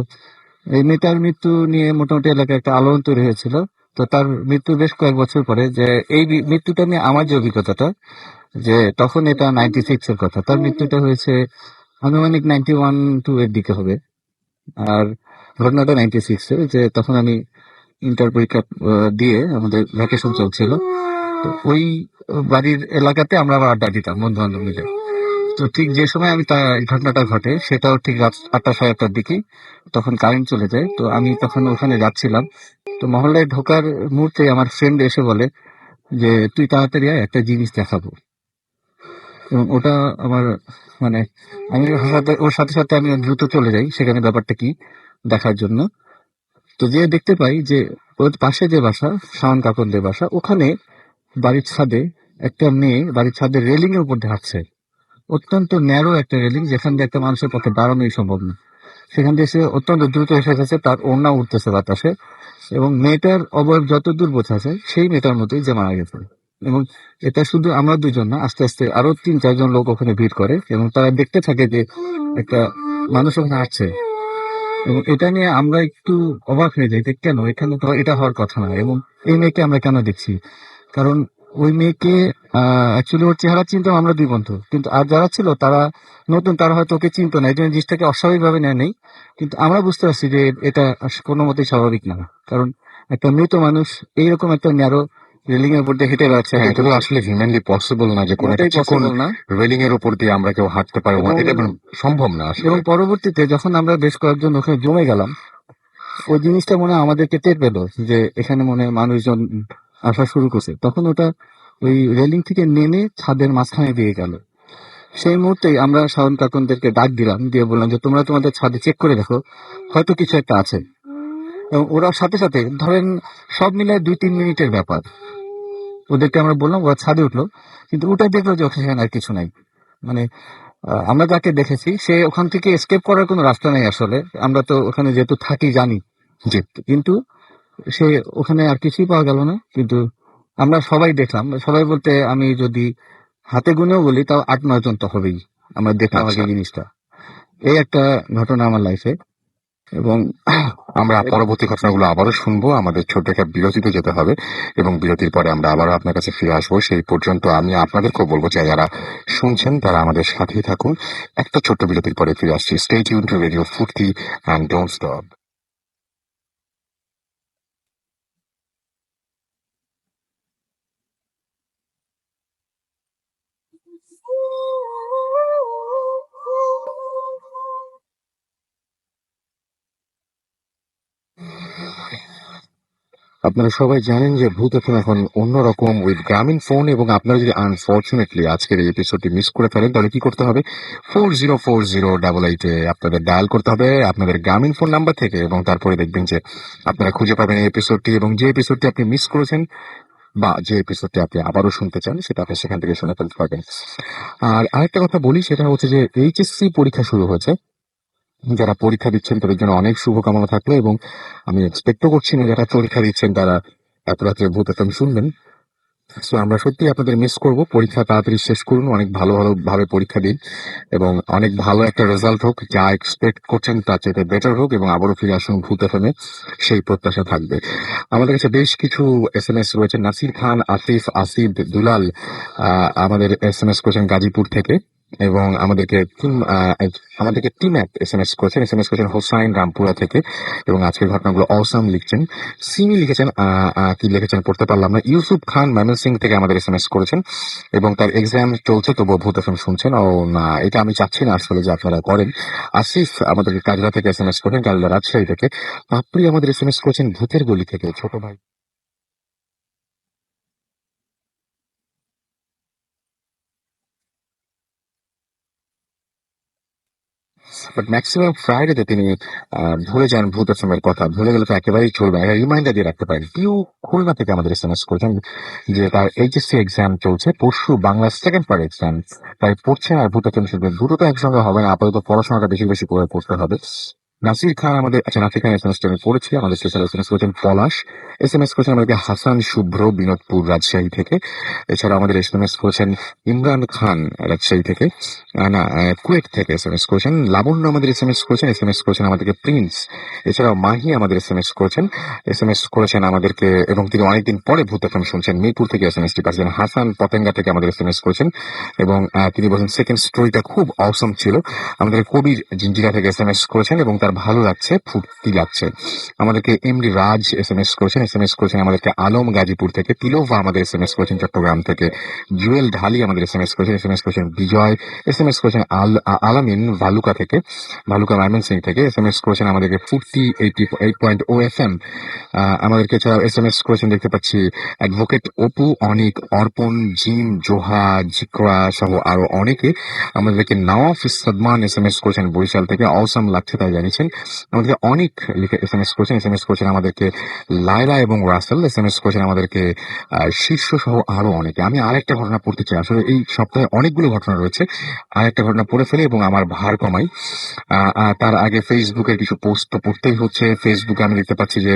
এই মেয়েটার মৃত্যু নিয়ে মোটামুটি এলাকায় একটা আলোড়ন তৈরি হয়েছিল। তো তার মৃত্যুর বেশ কয়েক বছর পরে, যে এই মৃত্যুটা নিয়ে আমার যে অভিজ্ঞতাটা, যে তখন এটা 96 এর কথা, তার মৃত্যুটা হয়েছে আনুমানিক 91-2 এর দিকে হবে। আর ঘটনাটা 96-এ, যে তখন আমি ইন্টার পরীক্ষা দিয়ে আমাদের ভ্যাকেশন চলছিল। তো ওই বাড়ির এলাকাতে আমরা আবার আড্ডা দিতাম বন্ধু বান্ধব মিলে। তো ঠিক যে সময় আমি তার এই ঘটনাটা ঘটে, সেটাও ঠিক রাত 8টা 8:30টার দিকে, তখন কারেন্ট চলে যায়। তো আমি তখন ওখানে যাচ্ছিলাম। তো মহল্লায় ঢোকার মুহূর্তে আমার ফ্রেন্ড এসে বলে যে তুই তাড়াতাড়ি আয়, একটা জিনিস দেখাবো। এবং ওটা আমার, মানে আমি ওর সাথে সাথে আমি দ্রুত চলে যাই সেখানে ব্যাপারটা কি দেখার জন্য। তো যে দেখতে পাই যে ওর পাশে যে বাসা, শাওন কাকুদের বাসা, ওখানে বাড়ির ছাদে একটা মেয়ে বাড়ির ছাদের রেলিং এর উপর দিয়ে হাঁটছে। অত্যন্ত ন্যারো একটা রেলিং, যেখান দিয়ে একটা মানুষের পক্ষে দাঁড়ানোই সম্ভব না। সেখান দিয়ে সে অত্যন্ত দ্রুত এসে গেছে, তার ওড়না উঠতেছে বাতাসে। এবং মেয়েটার অবয়ব যত দূর বোঝা যায় সেই মেয়েটার মতোই যে মারা গেছে। এবং এটা শুধু আমরা 2জন না, আস্তে আস্তে আরো 3-4 জন লোক ওখানে ভিড় করে, এবং তারা দেখতে থাকে যে একটা মানুষ ওখানে আসছে। এবং এটা নিয়ে আমরা একটু অবাক হয়ে যাই যে কেন এখানে তো এটা হওয়ার কথা না, এবং এই মেয়েকে আমরা কেন দেখছি। কারণ ওই মেয়েকে অ্যাকচুয়ালি ওর চেহারা চিনতাম আমরা 2 বন্ধু, কিন্তু আর যারা ছিল তারা নতুন, তারা হয়তো ওকে চিনতো না, এই জন্য জিনিসটাকে অস্বাভাবিক ভাবে নেয় নেই। কিন্তু আমরা বুঝতে পারছি যে এটা কোনো মতেই স্বাভাবিক না। কারণ একটা মৃত মানুষ এইরকম একটা ন্যারো রেলিং এর উপর দিয়ে হেঁটে বেড়াচ্ছে, হ্যাঁ, এটা তো আসলে হিউম্যানলি পসিবল না যে কোনো একটা মোটেই চিকন পসিবল না। রেলিং এর উপর দিয়ে আমরা কেউ হাঁটতে পারবো, এবং এটা কোনো সম্ভব না এবং আসলে। পরবর্তীতে যখন আমরা বেশ কয়েকজন ওখানে জমে গেলাম, ওই জিনিসটা মনে হয় আমাদেরকে টের পেলো যে এখানে মনে হয় মানুষজন আসা শুরু করছে। তখন ওটা ওই রেলিং থেকে নেমে ছাদের মাঝখানে দিয়ে গেল। সেই মুহূর্তেই আমরা শাওন কাকুনদেরকে ডাক দিলাম, দিয়ে বললাম যে তোমরা তোমাদের ছাদে চেক করে দেখো, হয়তো কিছু একটা আছে। এবং ওরা সাথে সাথে, ধরেন সব মিলে 2-3 মিনিটের ব্যাপার, ওদেরকে আমরা বললাম, ওরা ছাদে উঠলো। কিন্তু ওটা দেখলো যে ওখানে আর কিছু নাই। মানে আমরা যাকে দেখেছি সে ওখান থেকে এসকেপ করার কোনো রাস্তা নেই আসলে। আমরা তো ওখানে যেহেতু থাকি জানি যে, কিন্তু সে ওখানে আর কিছুই পাওয়া গেল না। কিন্তু আমরা সবাই দেখলাম, সবাই বলতে আমি যদি হাতে গুনেও বলি তাও 8-9 জন তো হবেই, আমরা দেখলাম আর কি আচ্ছা, জিনিসটা। এই একটা ঘটনা আমার লাইফে। এবং আমরা পরবর্তী ঘটনাগুলো আবারও শুনবো। আমাদের ছোট্ট একটা বিরতিতে যেতে হবে, এবং বিরতির পরে আমরা আবারও আপনার কাছে ফিরে আসবো। সেই পর্যন্ত আমি আপনাদেরকেও বলবো যে যারা শুনছেন তারা আমাদের সাথেই থাকুন। একটা ছোট্ট বিরতির পরে ফিরে আসছি। স্টে টিউন টু রেডিও ফুর্তি অ্যান্ড ডোন্ট স্টপ। আপনারা সবাই জানেন যে ভূত এফএম এখন অন্যরকম উইথ গ্রামীণ ফোন, এবং আপনারা যদি আনফরচুনেটলি আজকের এই এপিসোডটি মিস করে ফেলেন তাহলে কি করতে হবে, 404088 আপনাদের ডায়াল করতে হবে আপনাদের গ্রামীণ ফোন নাম্বার থেকে, এবং তারপরে দেখবেন যে আপনারা খুঁজে পাবেন এই এপিসোডটি, এবং যে এপিসোডটি আপনি মিস করেছেন বা যে এপিসোডটি আপনি আবারও শুনতে চান সেটা আপনি সেখান থেকে শুনে ফেলতে পারবেন। আর আরেকটা কথা বলি, সেটা হচ্ছে যে এইচএসসি পরীক্ষা শুরু হয়েছে। যারা পরীক্ষা দিচ্ছেন তাদের জন্য অনেক শুভকামনা থাকলো, এবং আমি এক্সপেক্টও করছি না যারা পরীক্ষা দিচ্ছেন তারা এত রাত্রে ভূত এফএম শুনবেন। সো আমরা সত্যি আপনাদের মিস করব। পরীক্ষা তাড়াতাড়ি শেষ করুন, অনেক ভালো ভালো ভাবে পরীক্ষা দিন, এবং অনেক ভালো একটা রেজাল্ট হোক, যা এক্সপেক্ট করছেন তার চাইতে বেটার হোক, এবং আবারও ফিরে আসুন ভূত এফএমে, সেই প্রত্যাশা থাকবে। আমাদের কাছে বেশ কিছু এসএমএস রয়েছে। নাসির খান, আতিফ, আসিফ, দুলাল আমাদের এসএমএস করেছেন গাজীপুর থেকে, এবং আমাদেরকে টিম এক এসএমএস করেছেন হোসাইন রামপুরা থেকে, এবং আজকের ঘটনাগুলো অসাম লিখছেন। সিমি লিখেছেন, কি লিখেছেন পড়তে পারলাম না। ইউসুফ খান ময়মনসিং থেকে আমাদের এসএমএস করেছেন, এবং তার এক্সাম চলছে তবুও ভূত এফএম শুনছেন। ও না, এটা আমি চাচ্ছি না আসলে যে আপনারা করেন। আসিফ আমাদেরকে কাজলা থেকে এসএমএস করেন, কাজলা রাজশাহী থেকে। পাপড়ি আমাদের এসএমএস করেছেন ভূতের গলি থেকে, ছোট ভাই। বাট ম্যাক্সিমাম ফ্রাইডেতে তিনি ভুলে যান ভূত এফএমের কথা। ভুলে গেলে তো একেবারেই চলবে না, রিমাইন্ডার দিয়ে রাখতে পারেন। পিউ খুলনা থেকে আমাদের এসএমএস করেছেন যে তার এইচএসসি এক্সাম চলছে, পরশু বাংলা সেকেন্ড পার্ট এক্সাম, তাই পড়ছেন আর ভূত এফএম শুনবেন। দুটো তো একসঙ্গে হবে না, আপাতত পড়াশোনাটা বেশি বেশি করে করতে হবে। নাসির খান আমাদের, আচ্ছা নাসির খান এসএমএসটা আমি পড়েছি। আমাদের স্পেশাল এসএমএস করেছেন পলাশ, এসএমএস করেছেন আমাদেরকে হাসান শুভ্র বিনোদপুর রাজশাহী থেকে। এছাড়া আমাদের এসএমএস করেছেন ইমরান খান রাজশাহী থেকে, না কুয়েট থেকে এসএমএস করেছেন। লাবণ্য আমাদের এসএমএস করেছেন আমাদেরকে প্রিন্স। এছাড়াও মাহি আমাদের এসএমএস করেছেন আমাদেরকে, এবং তিনি অনেকদিন পরে ভূত এফএম শুনছেন, মিরপুর থেকে এসএমএসটি পাচ্ছেন। হাসান পতেঙ্গা থেকে আমাদের এসএমএস করেছেন, এবং তিনি বলছেন সেকেন্ড স্টোরিটা খুব অসম ছিল। আমাদের কবির জিঞ্জিরা থেকে এসএমএস করেছেন, এবং তার ভালো লাগছে, ফুর্তি লাগছে। আমাদেরকে এমডি রাজ এসএমএস করেছেন আমাদেরকে আলম গাজীপুর থেকে। তিলোভা আমাদের এসএমএস করেছেন চট্টগ্রাম থেকে। জুয়েল ঢালি আমাদের এসএমএস করেছেন বিজয়। এসএমএস করেছেন আলামিন ভালুকা থেকে, ভালুকা ময়মনসিং থেকে। এসএমএস করেছেন আমাদেরকে ফুর্তি 88.0 এফএম। আমাদেরকে এছাড়াও এসএমএস করেছেন দেখতে পাচ্ছি অ্যাডভোকেট অপু, অনিক, অর্পণ, জিম, জোহা, জিক্রা সহ আরো অনেকে। আমাদেরকে নওয়াফ সাদমান এসএমএস করেছেন বরিশাল থেকে, অসাম লাগছে তাই জানিয়েছেন। আমাদেরকে অনেক লিখে এসএমএস করেছেন আমাদেরকে লায়লা এবং রাসেল। এসএমএস করেছেন আমাদেরকে শীর্ষ সহ আরো অনেকে। আমি আরেকটা ঘটনা পড়তে চাই, আসলে এই সপ্তাহে অনেকগুলো ঘটনা রয়েছে। আরেকটা ঘটনা পড়ে ফেলি এবং আমার ভার কমাই। তার আগে ফেসবুকের কিছু পোস্ট তো পড়তেই হচ্ছে। ফেসবুকে আমি দেখতে পাচ্ছি যে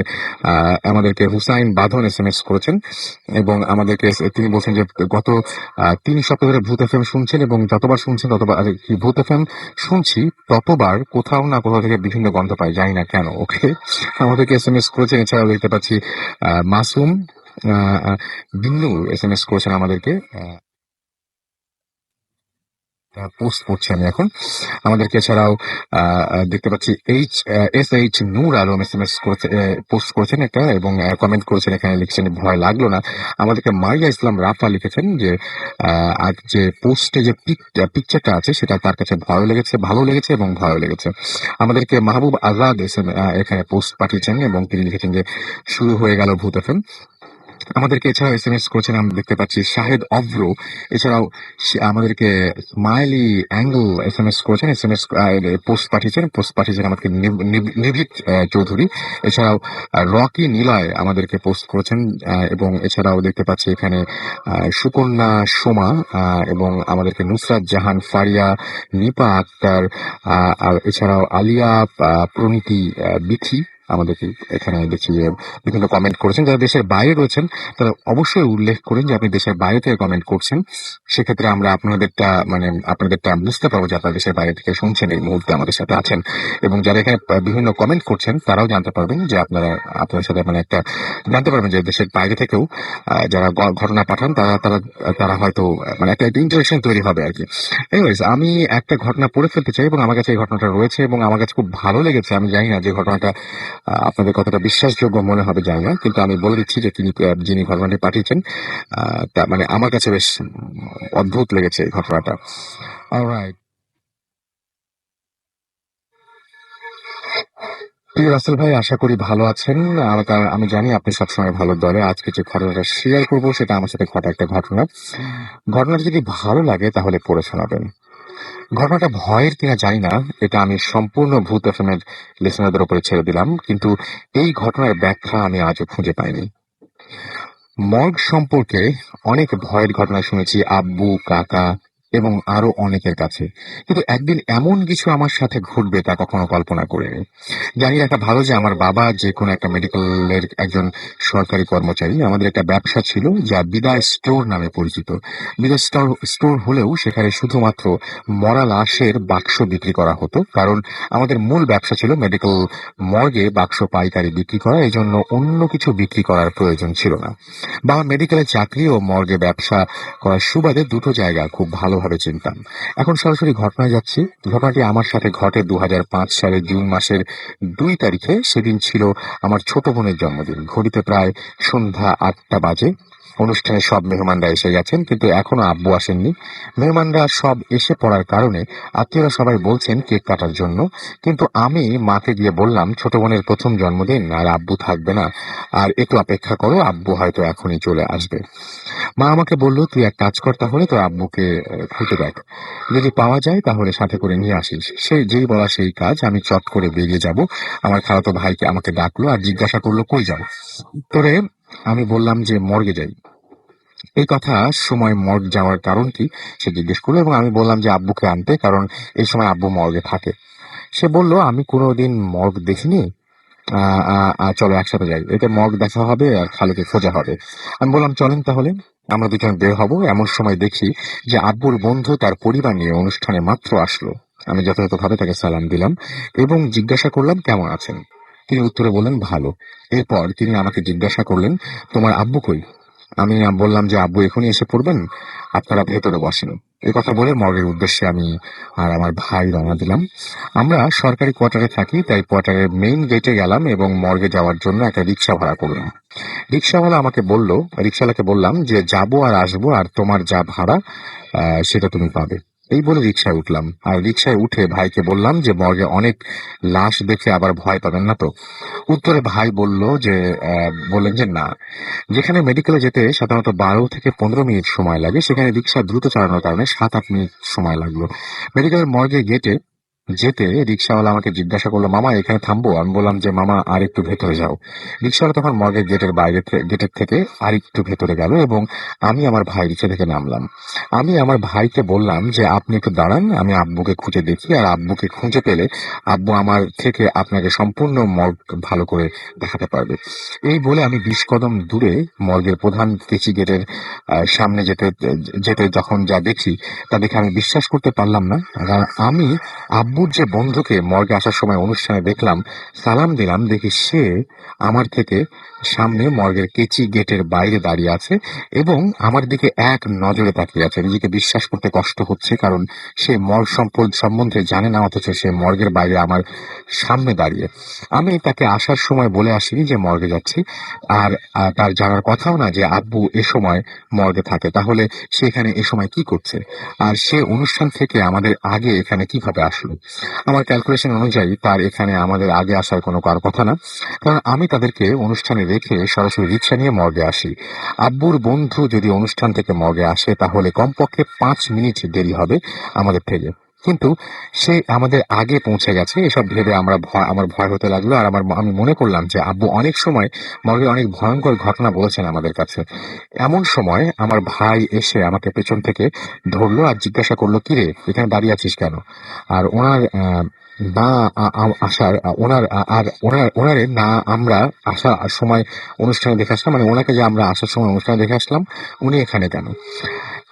আমাদেরকে হুসাইন বাঁধন এসএমএস করেছেন, এবং আমাদেরকে তিনি বলছেন যে গত 3 সপ্তাহ ধরে ভূত এফএম শুনছেন, এবং যতবার শুনছেন ততবার কি ভূত এফএম শুনছি ততবার কোথাও না কোথাও থেকে বিভিন্ন গন্ধ পাই, জানি না কেন। ওকে, আমাদেরকে এসএমএস করেছেন। এছাড়াও দেখতে পাচ্ছি মাসুম, বিন্নু এসএমএস করেছেন আমাদেরকে। পোস্ট করছি আমি এখন। আমাদেরকে এছাড়াও দেখতে পাচ্ছি SH নূর আলম এসএমএস করেছে, পোস্ট করেছেন একটা, এবং কমেন্ট করেছেন, এখানে লিখছেন ভয় লাগলো না। আমাদেরকে মারিয়া ইসলাম রাফা লিখেছেন যে আর যে পোস্টে যে পিকচারটা আছে সেটা তার কাছে ভালো লেগেছে এবং ভয় লেগেছে। আমাদেরকে মাহবুব আজাদ এখানে পোস্ট পাঠিয়েছেন, এবং তিনি লিখেছেন যে শুরু হয়ে গেল ভূত এফএম। আমাদেরকে এছাড়াও এসএমএস করেছেন, আমি দেখতে পাচ্ছি শাহেদ অভ্র। এছাড়াও আমাদেরকে স্মাইলি অ্যাঙ্গেল এসএমএস করেছেন, পোস্ট পাঠিয়েছেন আমাদেরকে নিভিত চৌধুরী। এছাড়াও রকি নিলয় আমাদেরকে পোস্ট করেছেন, এবং এছাড়াও দেখতে পাচ্ছি এখানে সুকন্যা সোমা, এবং আমাদেরকে নুসরাত জাহান ফারিয়া, নিপা আক্তার, আর এছাড়াও আলিয়া, প্রণীতি, বিথি আমাদেরকে এখানে দেখছি যে বিভিন্ন কমেন্ট করেছেন। যারা দেশের বাইরে রয়েছেন তারা অবশ্যই উল্লেখ করেন যে আপনি দেশের বাইরে থেকে কমেন্ট করছেন। সেক্ষেত্রে আমরা আপনাদেরটা বুঝতে পারবো যে আপনারা দেশের বাইরে থেকে শুনছেন, এই মুহূর্তে আমাদের সাথে আছেন। এবং যারা এখানে বিভিন্ন কমেন্ট করছেন তারাও জানতে পারবেন যে আপনাদের সাথে একটা জানতে পারবেন যে দেশের বাইরে থেকেও যারা ঘটনা পাঠান তারা তারা তারা হয়তো একটা ইন্টারেকশন তৈরি হবে আর কি। এনিওয়েজ, আমি একটা ঘটনা পড়ে ফেলতে চাই, এবং আমার কাছে এই ঘটনাটা রয়েছে এবং আমার কাছে খুব ভালো লেগেছে। আমি জানি না যে ঘটনাটা আপনাদের কতটা বিশ্বাসযোগ্য মনে হবে জানি না, কিন্তু আমি বলে দিচ্ছি যে যিনি ঘটনাটি পাঠিয়েছেন, তা আমার কাছে বেশ অদ্ভুত লেগেছে এই ঘটনাটা। অলরাইট, প্রিয় রাসেল ভাই, আশা করি ভালো আছেন। আমি জানি আপনি সবসময় ভালোর দলে। আজকে যে ঘটনাটা শেয়ার করবো সেটা আমার সাথে ঘটা একটা ঘটনা। ঘটনাটা যদি ভালো লাগে তাহলে পড়ে শোনাবেন। ঘটনাটা ভয়ের কিনা জানি না, এটা আমি সম্পূর্ণ ভূত এফএমের লিসনারদের উপরে ছেড়ে দিলাম, কিন্তু এই ঘটনার ব্যাখ্যা আমি আজও খুঁজে পাইনি। মর্গ সম্পর্কে অনেক ভয়ের ঘটনা শুনেছি আব্বু, কাকা এবং আরো অনেকের কাছে, কিন্তু একদিন এমন কিছু আমার সাথে ঘটবে তা কখনো কল্পনা করিনি। জানি রাখা ভালো যে আমার বাবা যে কোনো একটা মেডিকেলের একজন সরকারি কর্মচারী। আমাদের একটা ব্যবসা ছিল যা বিদায় স্টোর নামে পরিচিত। বিদায় স্টোর হলেও সেখানে শুধুমাত্র মরা লাশের বাক্স বিক্রি করা হতো, কারণ আমাদের মূল ব্যবসা ছিল মেডিকেল মর্গে বাক্স পাইকারি বিক্রি করা, এই জন্য অন্য কিছু বিক্রি করার প্রয়োজন ছিল না। বাবা মেডিকেলে চাকরি ও মর্গে ব্যবসা করার সুবাদে দুটো জায়গা খুব ভালোভাবে চিনতাম। এখন সরাসরি ঘটনায় যাচ্ছি। ঘটনাটি আমার সাথে ঘটে 2005 সালের জুন মাসের 2 তারিখে। সেদিন ছিল আমার ছোট বোনের জন্মদিন। ঘড়িতে প্রায় সন্ধ্যা 8টা বাজে। অনুষ্ঠানে সব মেহমানরা এসে গেছেন, কিন্তু এখনো আব্বু আসেননি। মেহমানরা সব এসে পড়ার কারণে আত্মীয়রা সবাই বলছেন কেক কাটার জন্য, কিন্তু আমি মাকে গিয়ে বললাম ছোট বোনের প্রথম জন্মদিন আর আব্বু থাকবে না, আর একটু অপেক্ষা করো, আব্বু হয়তো এখনই চলে আসবে। মা আমাকে বলল, তুই এক কাজ কর, তাহলে তোর আব্বুকে খুঁজে দেখ, যদি পাওয়া যায় তাহলে সাথে করে নিয়ে আসিস। সে যেই বলা সেই কাজ। আমি চট করে বেরিয়ে যাব। আমার খালাতো ভাইকে আমাকে ডাকলো আর জিজ্ঞাসা করলো, কই যাও? তোরে আমি বললাম যে মর্গে যাই। এই কথা সময় মর্গ যাওয়ার কারণ কি সে জিজ্ঞেস করলো, এবং আমি বললাম যে আব্বুকে আনতে, কারণ এই সময় আব্বু মর্গে থাকে। সে বলল, আমি কোনোদিন মর্গ দেখিনি। চলো একসাথে যাই, এতে মগ দেখা হবে আর খালুকে খোঁজা হবে। আমি বললাম, চলেন তাহলে। আমরা দুজন বের হব। এমন সময় দেখি যে আব্বুর বন্ধু তার পরিবার নিয়ে অনুষ্ঠানে মাত্র আসলো। আমি যথাযথভাবে তাকে সালাম দিলাম এবং জিজ্ঞাসা করলাম, কেমন আছেন? তিনি উত্তরে বললেন, ভালো। এরপর তিনি আমাকে জিজ্ঞাসা করলেন, তোমার আব্বু কই? আমি বললাম যে আব্বু এখনই এসে পড়বেন, আপনারা ভেতরে বসেন। এই কথা বলে মর্গের উদ্দেশ্যে আমি আর আমার ভাই রওনা দিলাম। আমরা সরকারি কোয়ার্টারে থাকি, তাই কোয়ার্টারের মেইন গেটে গেলাম এবং মর্গে যাওয়ার জন্য একটা রিক্সা ভাড়া করলাম। রিক্সাওয়ালাকে বললাম যে যাবো আর আসবো, আর তোমার যা ভাড়া সেটা তুমি পাবে। এই বলে রিক্সায় উঠলাম, আর রিক্সায় উঠে ভাইকে বললাম যে মর্গে অনেক লাশ দেখে আবার ভয় পাবেন না তো? উত্তরে ভাই বললেন যে না, যেখানে মেডিকেলে যেতে সাধারণত 12 থেকে 15 মিনিট সময় লাগে, সেখানে রিক্সা দ্রুত চালানোর কারণে 7-8 মিনিট সময় লাগলো। মেডিকেলের মর্গে গেটে যেতে রিক্সাওয়ালা আমাকে জিজ্ঞাসা করলো, মামা এখানে থামবো? আমি বললাম যে মামা আর একটু ভেতরে যাও। রিক্সাওয়ালা তখন মর্গের গেটের থেকে আর একটু ভেতরে গেল এবং আমি আমার ভাই রিক্সা থেকে নামলাম। আমি আমার ভাইকে বললাম যে আপনি একটু দাঁড়ান, আমি আব্বুকে খুঁজে দেখি, আর আব্বুকে খুঁজে পেলে আব্বু আমার থেকে আপনাকে সম্পূর্ণ মর্গ ভালো করে দেখাতে পারবে। এই বলে আমি 20 কদম দূরে মর্গের প্রধান কেচি গেটের সামনে যেতে যেতে যখন যা দেখি তা দেখে আমি বিশ্বাস করতে পারলাম না। কারণ আমি আব্বুর যে বন্ধুকে মর্গে আসার সময় অনুষ্ঠানে দেখলাম, সালাম দিলাম, দেখি সে আমার থেকে সামনে মর্গের কেচি গেটের বাইরে দাঁড়িয়ে আছে এবং আমার দিকে এক নজরে তাকিয়ে আছে। নিজেকে বিশ্বাস করতে কষ্ট হচ্ছে, কারণ সে মর্গ সম্বন্ধে জানে না, অথচ সে মর্গের বাইরে আমার সামনে দাঁড়িয়ে। আমি তাকে আসার সময় বলে আসিনি যে মর্গে যাচ্ছি, আর তার জানার কথাও না যে আব্বু এ সময় মর্গে থাকে। তাহলে সে এখানে এ সময় কি করছে, আর সে অনুষ্ঠান থেকে আমাদের আগে এখানে কিভাবে আসলো? আমার ক্যালকুলেশন অনুযায়ী তার এখানে আমাদের আগে আসার কোনো কথা না, কারণ আমি তাদেরকে অনুষ্ঠানে রেখে সরাসরি রিক্সা নিয়ে মর্গে আসি। আব্বুর বন্ধু যদি অনুষ্ঠান থেকে মর্গে আসে তাহলে কমপক্ষে 5 মিনিট দেরি হবে আমাদের থেকে, কিন্তু সে আমাদের আগে পৌঁছে গেছে। এসব ভেবে আমার ভয় হতে লাগলো, আর আমি মনে করলাম যে আব্বু অনেক সময় মর্গে অনেক ভয়ঙ্কর ঘটনা বলেছেন আমাদের কাছে। এমন সময় আমার ভাই এসে আমাকে পেছন থেকে ধরলো আর জিজ্ঞাসা করলো, কিরে এখানে দাঁড়িয়ে আছিস কেন? আর ওনার না আসার ওনার আর ওনার ওনারে না আমরা আসার সময় অনুষ্ঠানে দেখে আসলাম, মানে ওনাকে যে আমরা আসার সময় অনুষ্ঠানে দেখে আসলাম, উনি এখানে কেন?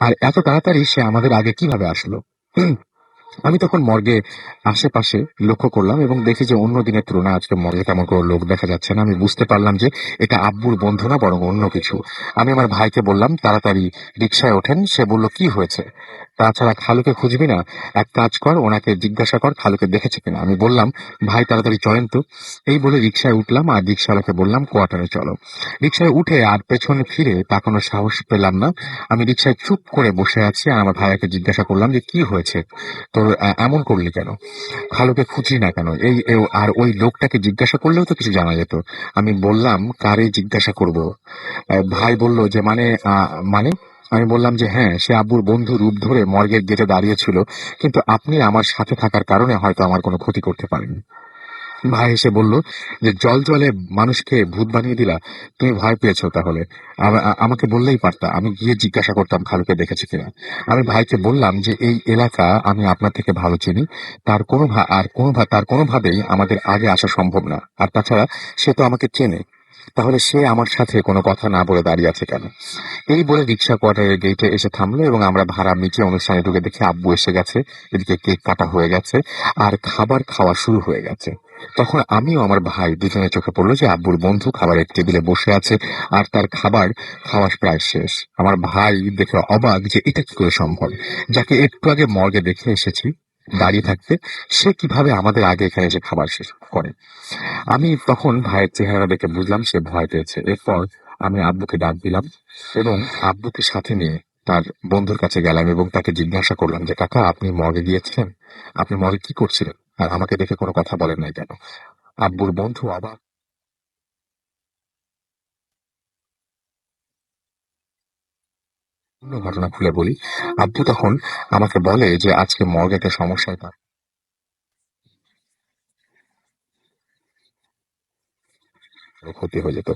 আর এত তাড়াতাড়ি সে আমাদের আগে কিভাবে আসলো? আমি তখন মর্গে আশেপাশে লক্ষ্য করলাম এবং দেখি যে অন্য দিনের তুলনায় আজকে মর্গে তেমন কোনো লোক দেখা যাচ্ছে না। আমি বুঝতে পারলাম যে এটা আব্বুর বন্ধু না, বরং অন্য কিছু। আমি আমার ভাইকে বললাম, তাড়াতাড়ি রিক্সায় ওঠেন। সে বলল, কি হয়েছে? তাছাড়া খালুকে খুঁজবি না? এক কাজ কর, ওনাকে জিজ্ঞাসা কর খালুকে দেখেছে কিনা। আমি বললাম, ভাই তাড়াতাড়ি চলেন তো। এই বলে রিক্সায় উঠলাম আর রিক্সাওয়ালাকে বললাম, কোয়ার্টারে চলো। রিক্সায় উঠে আর পেছনে ফিরে তাকানোর সাহস পেলাম না। আমি রিক্সায় চুপ করে বসে আছি আর আমার ভাইয়াকে জিজ্ঞাসা করলাম যে কি হয়েছে, তোর তোর এমন করলি কেন? খালুকে খুঁজলি না কেন? আর ওই লোকটাকে জিজ্ঞাসা করলেও তো কিছু জানা যেত। আমি বললাম, কারে জিজ্ঞাসা করব? ভাই বলল যে মানে আমি বললাম যে হ্যাঁ, সে আব্বুর বন্ধু রূপ ধরে মর্গের গেটে দাঁড়িয়েছিল, কিন্তু আপনি আমার সাথে থাকার কারণে হয়তো আমার কোনো ক্ষতি করতে পারেননি। ভাই এসে বলল যে জল জলে মানুষকে ভূত বানিয়ে দিলা, তুমি ভয় পেয়েছো তাহলে? আমাকে বললেই পারতা, আমি গিয়ে জিজ্ঞাসা করতাম খালুকে দেখেছে কিনা। আমি ভাইকে বললাম যে এই এলাকা আমি আপনার থেকে ভালো চিনি, তার কোনোভাবেই আমাদের আগে আসা সম্ভব না। আর তাছাড়া সে তো আমাকে চেনে, তাহলে সে আমার সাথে কোনো কথা না বলে দাঁড়িয়ে আছে কেন? এই বলে রিক্সা কোয়ার্টারের গেটে এসে থামলো এবং আমরা ভাড়া মিটিয়ে অনুষ্ঠানে ঢুকে দেখি আব্বু এসে গেছে, এদিকে কেক কাটা হয়ে গেছে আর খাবার খাওয়া শুরু হয়ে গেছে। তখন আমিও আমার ভাই দুজনের চোখে পড়লো যে আব্বুর বন্ধু খাবারের টেবিলে বসে আছে আর তার খাবার খাওয়া প্রায় শেষ। আমার ভাই দেখে অবাক যে এটা কি করে সম্ভব, যাকে একটু আগে মর্গে দেখে এসেছি দাঁড়িয়ে থাকতে, সে কিভাবে আমাদের আগে এখানে এসে খাবার শেষ করে। আমি তখন ভাইয়ের চেহারা দেখে বুঝলাম সে ভয় পেয়েছে। এরপর আমি আব্বুকে ডাক দিলাম এবং আব্বুকে সাথে নিয়ে তার বন্ধুর কাছে গেলাম এবং তাকে জিজ্ঞাসা করলাম যে কাকা, আপনি মর্গে গিয়েছিলেন? আপনি মর্গে কি করছিলেন আর আমাকে দেখে কোনো কথা বলেন নাই কেন? আব্বুর বন্ধু অবাক। অন্য ঘটনা খুলে বলি। আব্বু তখন আমাকে বলে যে আজকে মর্গে একটা সমস্যায় ক্ষতি হয়ে যেত।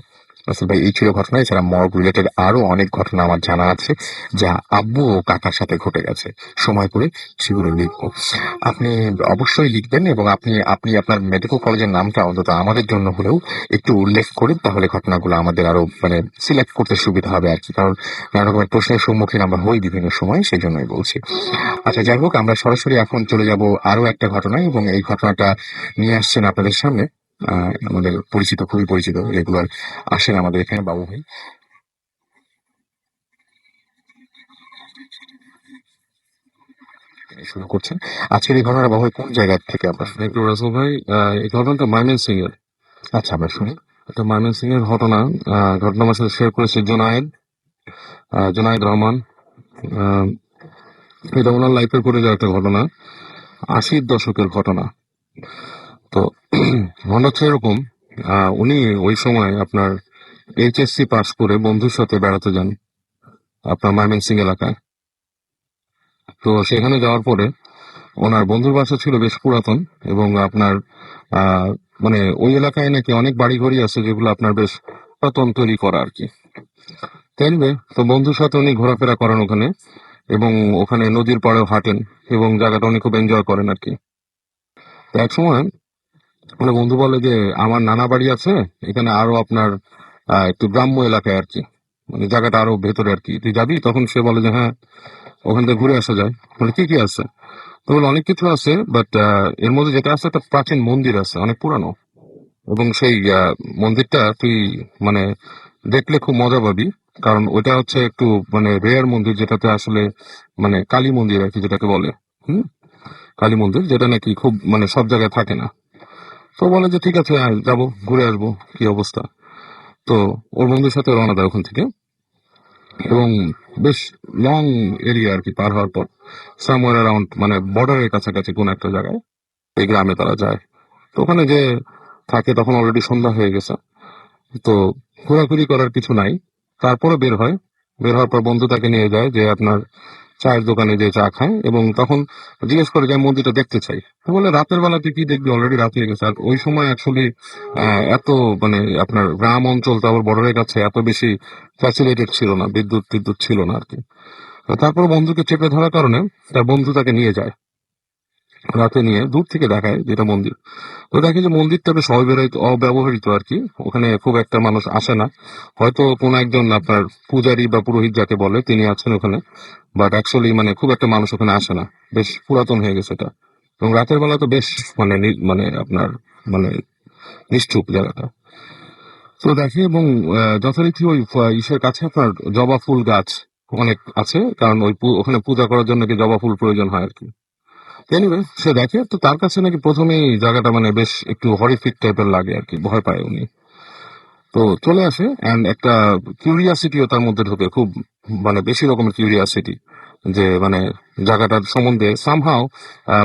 রাসেল ভাই, এই ছিল ঘটনা। এছাড়া মর্গ রিলেটেড আরো অনেক ঘটনা আমার জানা আছে যা আব্বু ও কাকার সাথে ঘটে গেছে। সময় করে সেগুলো লিখবো। আপনি অবশ্যই লিখবেন এবং আপনি আপনি আপনার মেডিকেল কলেজের নামটা অন্তত আমাদের জন্য হলেও একটু উল্লেখ করেন, তাহলে ঘটনাগুলো আমাদের আরো মানে সিলেক্ট করতে সুবিধা হবে আর কি। কারণ নানা রকমের প্রশ্নের সম্মুখীন আমরা হই বিভিন্ন সময়, সেই জন্যই বলছি। আচ্ছা, যাই হোক, আমরা সরাসরি এখন চলে যাব আরো একটা ঘটনায় এবং এই ঘটনাটা নিয়ে আসছেন আপনাদের সামনে আমাদের পরিচিত, খুবই পরিচিত, রেগুলার আসেন আমাদের এখানে, বাবু ভাই। তিনি শুরু করছেন। আজকের এই ঘটনাটা বাবু ভাই কোন জায়গা থেকে আমরা শুনি? একটু রাসেল ভাই, এই ঘটনাটা ময়মনসিং এর। আচ্ছা, আমরা শুনি। একটা ময়মনসিং এর ঘটনা। ঘটনা আমার সাথে শেয়ার করেছে জোনায়েদ রহমান। আহ, এটা ওনার লাইফের করে যাওয়া একটা ঘটনা, 80-র দশকের ঘটনা। তো ঘটনা হচ্ছে এরকম, উনি ওই সময় আপনার এইচএসসি পাস করে বন্ধুর সাথে বেড়াতে যান আপনার ময়মনসিং এলাকায়। তো সেখানে যাওয়ার পরে ওনার বন্ধুর বাসা ছিল বেশ পুরাতন এবং আপনার আহ মানে ওই এলাকায় নাকি অনেক বাড়ি ঘড়ি আছে যেগুলো আপনার বেশ পুরাতন তৈরি করা আর কি। এনিওয়ে, তো বন্ধুর সাথে উনি ঘোরাফেরা করেন ওখানে এবং ওখানে নদীর পাড়েও হাঁটেন এবং জায়গাটা উনি খুব এনজয় করেন আর কি। তো এক সময় মানে বন্ধু বলে যে আমার নানা বাড়ি আছে এখানে আরো আপনার একটু গ্রাম্য এলাকায় আর কি, মানে জায়গাটা আরো ভেতরে আর কি, তুই যাবি? তখন সে বলে যে হ্যাঁ, ওখান থেকে ঘুরে আসা যায়। বলে কি কি আছে? তো বলে অনেক কিছু আছে, বাট এর মধ্যে যেটা আছে একটা প্রাচীন মন্দির আছে, অনেক পুরানো, এবং সেই মন্দিরটা তুই মানে দেখলে খুব মজা পাবি। কারণ ওইটা হচ্ছে একটু মানে রেয়ার মন্দির, যেটাতে আসলে মানে কালী মন্দির আর কি, যেটাকে বলে হুম কালী মন্দির, যেটা নাকি খুব মানে সব জায়গায় থাকে না। তো বলে যে ঠিক আছে, যাবো, ঘুরে আসবো, কি অবস্থা। তো ওর বন্ধুর সাথে রওনা দেয় ওখান থেকে এবং বেশ লং এরিয়া আর কি পার হওয়ার পর সামওয়ার অ্যারাউন্ড মানে বর্ডারের কাছাকাছি কোন একটা জায়গায় এই গ্রামে তারা যায়। তো ওখানে যে থাকে তখন অলরেডি সন্ধ্যা হয়ে গেছে। তো ঘোরাঘুরি করার কিছু নাই, তারপরে বের হয়। বের হওয়ার পর বন্ধু তাকে নিয়ে যায় যে আপনার চায়ের দোকানে যে চা খায় এবং তখন জিজ্ঞেস করে যে আমি মন্দিরটা দেখতে চাই। তো বলে রাতের বেলা তুই কি দেখবি, অলরেডি রাত হয়ে গেছে। আর ওই সময় অ্যাকচুয়ালি এত মানে আপনার গ্রাম অঞ্চল, তারপর বর্ডারের কাছে এত বেশি ফ্যাসিলিটেড ছিল না, বিদ্যুৎ টিদ্যুৎ ছিল না আর কি। তো তারপর বন্ধুকে চেপে ধরার কারণে তার বন্ধু তাকে নিয়ে যায়, রাতে নিয়ে দূর থেকে দেখায় যেটা মন্দির। তো দেখে যে মন্দিরটা বেশ অব্যবহৃত আর কি, ওখানে খুব একটা মানুষ আসে না। হয়তো কোনো একজন আপনার পূজারী বা পুরোহিত যাকে বলে তিনি আছেন ওখানে, বাট অ্যাকচুয়ালি মানে খুব একটা মানুষ ওখানে আসে না, বেশ পুরাতন হয়ে গেছে এটা। এবং রাতের বেলা তো বেশ মানে মানে আপনার মানে নিশ্চুপ জায়গাটা। তো দেখে এবং যথারীতি ওই ইসের কাছে আপনার জবা ফুল গাছ অনেক আছে, কারণ ওই ওখানে পূজা করার জন্য কি জবা ফুল প্রয়োজন হয় আর কি। এনিওয়ে, সে দেখে তো তার কাছে নাকি প্রথমেই জায়গাটা মানে বেশ একটু হরিফিক টাইপের লাগে আর কি, ভয় পায় উনি। তো চলে আসে, অ্যান্ড একটা কিউরিয়াসিটিও তার মধ্যে ঢোকে, খুব মানে বেশি রকমের কিউরিয়াসিটি, যে মানে জায়গাটার সম্বন্ধে সামহাও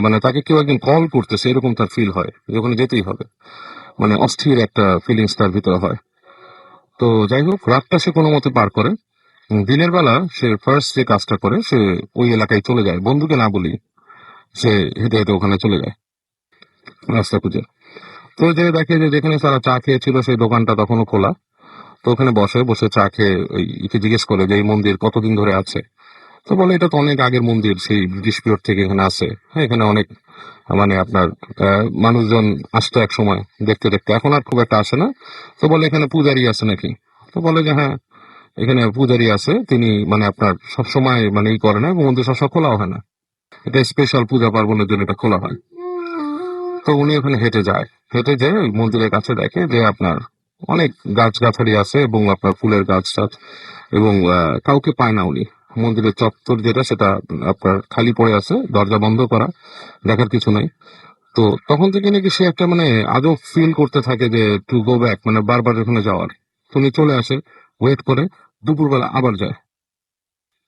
মানে তাকে কেউ একদিন কল করতেছে এরকম তার ফিল হয়, যে ওখানে যেতেই হবে। মানে অস্থির একটা ফিলিংস তার ভিতরে হয়। তো যাই হোক, রাতটা সে কোনো মতে পার করে। দিনের বেলা সে ফার্স্ট যে কাজটা করে, সে ওই এলাকায় চলে যায়, বন্ধুকে না বলি সে হেঁটে হেঁটে ওখানে চলে যায় রাস্তা খুঁজে। তো যে দেখে যে যেখানে তারা চা খেয়েছিল সেই দোকানটা তখনও খোলা। তো ওখানে বসে বসে চা খেয়ে ওই একে জিজ্ঞেস করে যে এই মন্দির কতদিন ধরে আছে। তো বলে এটা তো অনেক আগের মন্দির, সেই ব্রিটিশ পিরিয়ড থেকে এখানে আছে। হ্যাঁ, এখানে অনেক মানে আপনার মানুষজন আসতো এক সময় দেখতে দেখতে, এখন আর খুব একটা আসে না। তো বলে এখানে পূজারি আছে নাকি। তো বলে যে হ্যাঁ, এখানে পূজারি আছে, তিনি মানে আপনার সবসময় মানে ই করে না, এবং মন্দির সবসময় খোলাও হয় না, এটা স্পেশাল পূজা পার্বণের জন্য এটা খোলা হয়। তো উনি ওখানে হেঁটে যায়, হেঁটে যেয়ে ওই মন্দিরের কাছে দেখে যে আপনার অনেক গাছগাছালি আছে এবং আপনার ফুলের গাছ টাছ, এবং কাউকে পায় না উনি। মন্দিরের চত্বর যেটা সেটা আপনার খালি পড়ে আছে, দরজা বন্ধ করা, দেখার কিছু নাই। তো তখন থেকে নাকি সে একটা মানে আজও ফিল করতে থাকে যে টু গো ব্যাক, মানে বারবার ওখানে যাওয়ার। তো উনি চলে আসে, ওয়েট করে, দুপুরবেলা আবার যায়।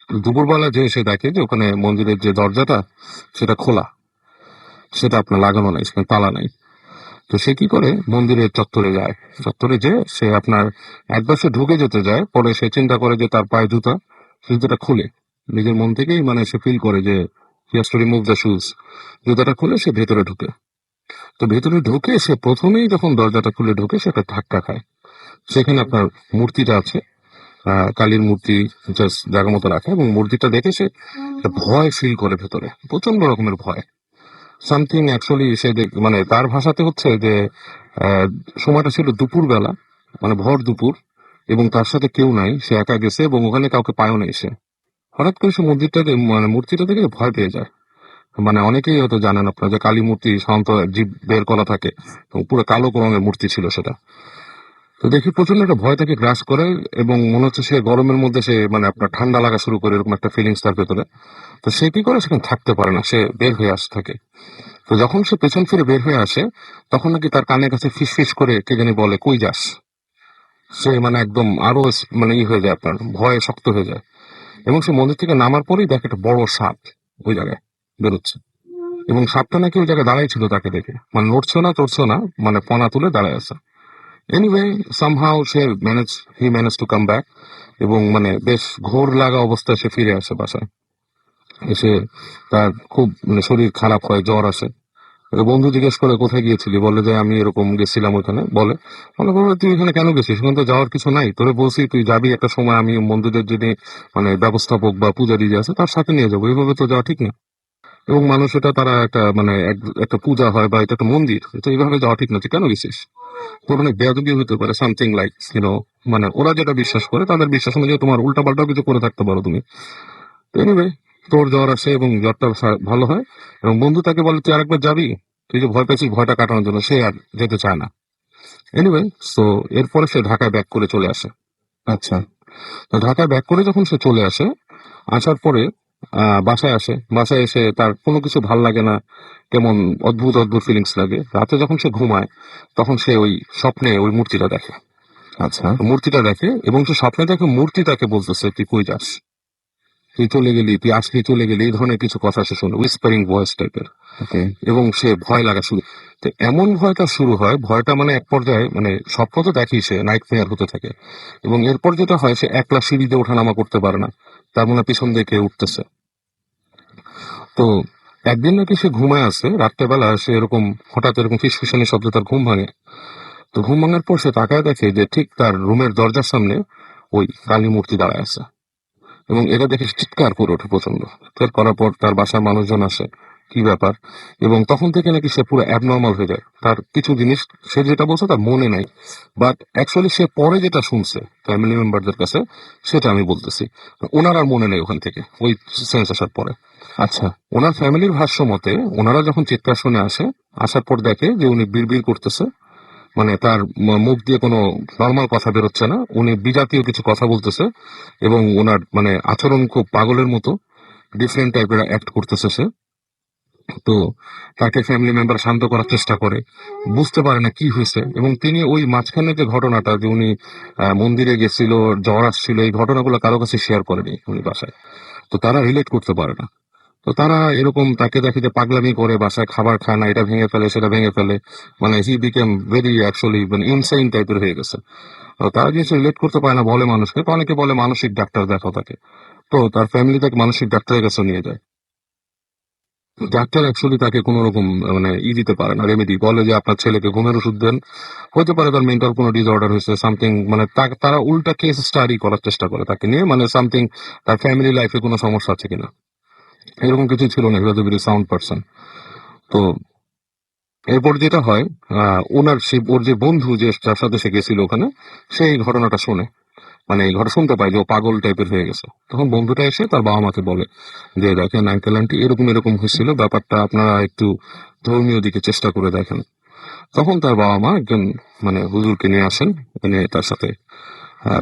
দুপুরবেলা যে সে দেখে যে ওখানে মন্দিরের যে দরজাটা সেটা খোলা, সেটা আপনার লাগানো নাই, সেখানে তালা নাই। তো সে কি করে মন্দিরের চত্বরে যায়, চত্বরে যে সে আপনার একবার সে ঢুকে যেতে যায়, পরে সে চিন্তা করে যে তার পায়ে জুতা, সে জুতাটা খুলে নিজের মন থেকেই মানে সে ফিল করে যে he has to remove the shoes. জুতাটা খুলে সে ভেতরে ঢুকে। তো ভেতরে ঢুকে সে প্রথমেই যখন দরজাটা খুলে ঢুকে সেটা ধাক্কা খায়। সেখানে আপনার মূর্তিটা আছে, কালীর মূর্তি, জাস্ট জায়গা মতো রাখে, এবং মূর্তিটা দেখে সে একটা ভয় ফিল করে ভেতরে, প্রচন্ড রকমের ভয়। সামথিং অ্যাকচুয়ালি সে মানে তার ভাষাতে হচ্ছে যে আহ, সময়টা ছিল দুপুর বেলা, মানে ভর দুপুর, এবং তার সাথে কেউ নাই, সে একা গেছে এবং ওখানে কাউকে পায়ও নাই সে। হঠাৎ করে সে মন্দিরটাকে মানে মূর্তিটা দেখে ভয় পেয়ে যায়। মানে অনেকেই হয়তো জানেন আপনারা যে কালী মূর্তি সাধারণত জীব বের করা থাকে, এবং পুরো কালো রঙের মূর্তি ছিল সেটা। তো দেখি প্রচন্ড একটা ভয় তাকে গ্রাস করে, এবং মনে হচ্ছে সে গরমের মধ্যে সে মানে আপনার ঠান্ডা লাগা শুরু করে, এরকম একটা ফিলিংস তার ভেতরে। তো সে কি করে, সেখানে থাকতে পারে না, সে বের হয়ে আসতে থাকে। তো যখন সে পেছন ফিরে বের হয়ে আসে, তখন নাকি তার কানের কাছে ফিস ফিস করে কে জানি বলে কই যাস। সে মানে একদম আরো মানে ই হয়ে যায়, আপনার ভয়ে শক্ত হয়ে যায়। এবং সে মন্দির থেকে নামার পরেই দেখে একটা বড় সাপ ওই জায়গায় বেরোচ্ছে, এবং সাপটা নাকি ওই জায়গায় দাঁড়াই ছিল তাকে দেখে, মানে নড়ছেও না চড়ছেও না, মানে পনা তুলে দাঁড়ায় আছে। এনিওয়ে, সামহাও সে ম্যানেজ টু কাম ব্যাক, এবং মানে বেশ ঘোর লাগা অবস্থায় সে ফিরে আসে বাসায়। এসে তার খুব মানে শরীর খারাপ হয়, জ্বর আসে। তো বন্ধু জিজ্ঞেস করে কোথায় গিয়েছিলি, বলে যে আমি এরকম গেছিলাম ওখানে। বলে বলে বলে, তুই এখানে কেন গেছিস, সেখানে তো যাওয়ার কিছু নাই, তোরে বলছি তুই যাবি একটা সময়, আমি মন্দিরের যিনি মানে ব্যবস্থাপক বা পূজারি যে আছে তার সাথে নিয়ে যাবো, এইভাবে তো যাওয়া ঠিক না। এবং মানুষ এটা তারা একটা মানে একটা পূজা হয় বা এটা একটা মন্দির, এটা এইভাবে যাওয়া ঠিক না, তুই কেন গেছিস। তো মানে বেয়াদবি হতে পারে, সামথিং লাইক মানে ওরা যেটা বিশ্বাস করে তাদের বিশ্বাস অনুযায়ী তোমার উল্টা পাল্টাও কিছু করে থাকতে পারো তুমি। এনিওয়ে, তোর জ্বর আসে এবং জ্বরটা ভালো হয়, এবং বন্ধু তাকে বলে তুই আরেকবার যাবি, তুই যে ভয় পেয়েছিস ভয়টা কাটানোর জন্য, সে আর যেতে চায় না। এনিওয়ে, সো এরপরে সে ঢাকায় ব্যাক করে চলে আসে। আচ্ছা। তো ঢাকায় ব্যাক করে যখন সে চলে আসে, আসার পরে বাসায় আসে, বাসায় এসে তার কোনো কিছু ভাল লাগে না, কেমন অদ্ভুত অদ্ভুত ফিলিংস লাগে। রাতে যখন সে ঘুমায়, তখন সে ওই স্বপ্নে ওই মূর্তিটা দেখে। আচ্ছা। মূর্তিটা দেখে এবং সে স্বপ্নে দেখে মূর্তি তাকে বলতেছে তুই কই যাস, তুই চলে গেলি, তুই আজকে চলে গেলি, এই ধরনের কিছু কথা সে শুনে, উইসপারিং ভয়েস টাইপের। ওকে। এবং সে ভয় লাগা শুরু। তো এমন ভয়টা শুরু হয়, ভয়টা মানে এক পর্যায়ে মানে স্বপ্ন তো দেখি সে নাইট মেয়ার হতে থাকে, এবং এরপর যেটা হয় সে একলা সিঁড়িতে ওঠানামা করতে পারে না, তার মনে হয় পিছন দিকে উঠতেছে। তো একদিন নাকি সে ঘুমায় আছে, রাত্রেবেলা সে এরকম হঠাৎ এরকম ফিসফিসানি শব্দ, তার ঘুম ভাঙে। তো ঘুম ভাঙার পর সে তাকায় দেখে যে ঠিক তার রুমের দরজার সামনে ওই কালী মূর্তি দাঁড়ায় আছে, এবং এটা দেখে সে চিৎকার করে ওঠে প্রচন্ড। চিৎকার করার পর তার বাসার মানুষজন আসে, কি ব্যাপার। এবং তখন থেকে নাকি সে পুরো অ্যাবনর্মাল হয়ে যায়, তার কিছু জিনিস সে যেটা বলছে তার মনে নাই, বাট অ্যাকচুয়ালি সে পরে যেটা শুনছে ফ্যামিলি মেম্বারদের কাছে সেটা আমি বলতেছি। ওনার আর মনে নেই ওখান থেকে, ওই সেন্স আসার পরে। আচ্ছা। ওনার ফ্যামিলির ভাষ্য মতে ওনারা যখন চিৎকার শুনে আসে, আসার পর দেখে যে উনি বিড়বিড় করতেছে, মানে তার মুখ দিয়ে কোনো নর্মাল কথা বেরোচ্ছে না, উনি বিজাতীয় কিছু কথা বলতেছে, এবং ওনার মানে আচরণ খুব পাগলের মতো, ডিফারেন্ট টাইপের অ্যাক্ট করতেছে সে। তো তাকে ফ্যামিলি মেম্বার শান্ত করার চেষ্টা করে, বুঝতে পারে না কি হয়েছে, এবং তিনি ওই মাঝখানে যে ঘটনাটা যে উনি মন্দিরে গেছিল, জ্বর আসছিল, এই ঘটনাগুলো কারো কাছে শেয়ার করেনি উনি বাসায়। তো তারা রিলেট করতে পারে না। তো তারা এরকম তাকে দেখে যে পাগলামি করে, বাসায় খাবার খায় না, এটা ভেঙে ফেলে সেটা ভেঙে ফেলে, মানে হি বিকেম ভেরি অ্যাকচুয়ালি মানে ইনসাইন টাইপের হয়ে গেছে। তো তারা জিনিস রিলেট করতে পারে না, বলে মানুষকে, তো অনেকে বলে মানসিক ডাক্তার দেখো তাকে। তো তার ফ্যামিলি তাকে মানসিক ডাক্তারের কাছে নিয়ে যায়। ডাক্তার অ্যাকচুয়ালি তাকে কোনো রকম মানে দিতে পারে না, রেমেডি। বলে যে আপনার ছেলেকে ঘুমের ওষুধ দেন, হতে পারে তার মেন্টাল কোনো ডিসঅর্ডার হয়েছে সামথিং, মানে তারা উল্টা কেস স্টাডি করার চেষ্টা করে তাকে নিয়ে, মানে সামথিং তার ফ্যামিলি লাইফে কোনো সমস্যা আছে কিনা। এরকম কিছু ছিল না, হি ওয়াজ এ ভেরি সাউন্ড পারসন। তো এরপর যেটা হয়, ওর যে বন্ধু যে যার সাথে সে গেছিল ওখানে, সেই ঘটনাটা শোনে, মানে এই ঘটনা শুনতে পায় যে ও পাগল টাইপের হয়ে গেছে। তখন বন্ধুটা এসে তার বাবা মাকে বলে যে দেখেন আঙ্কেল আন্টি এরকম এরকম হয়েছিল, ব্যাপারটা আপনারা একটু ধর্মীয় দিকে চেষ্টা করে দেখেন। তখন তার বাবা মা একজন মানে হুজুরকে নিয়ে আসেন, এনে তার সাথে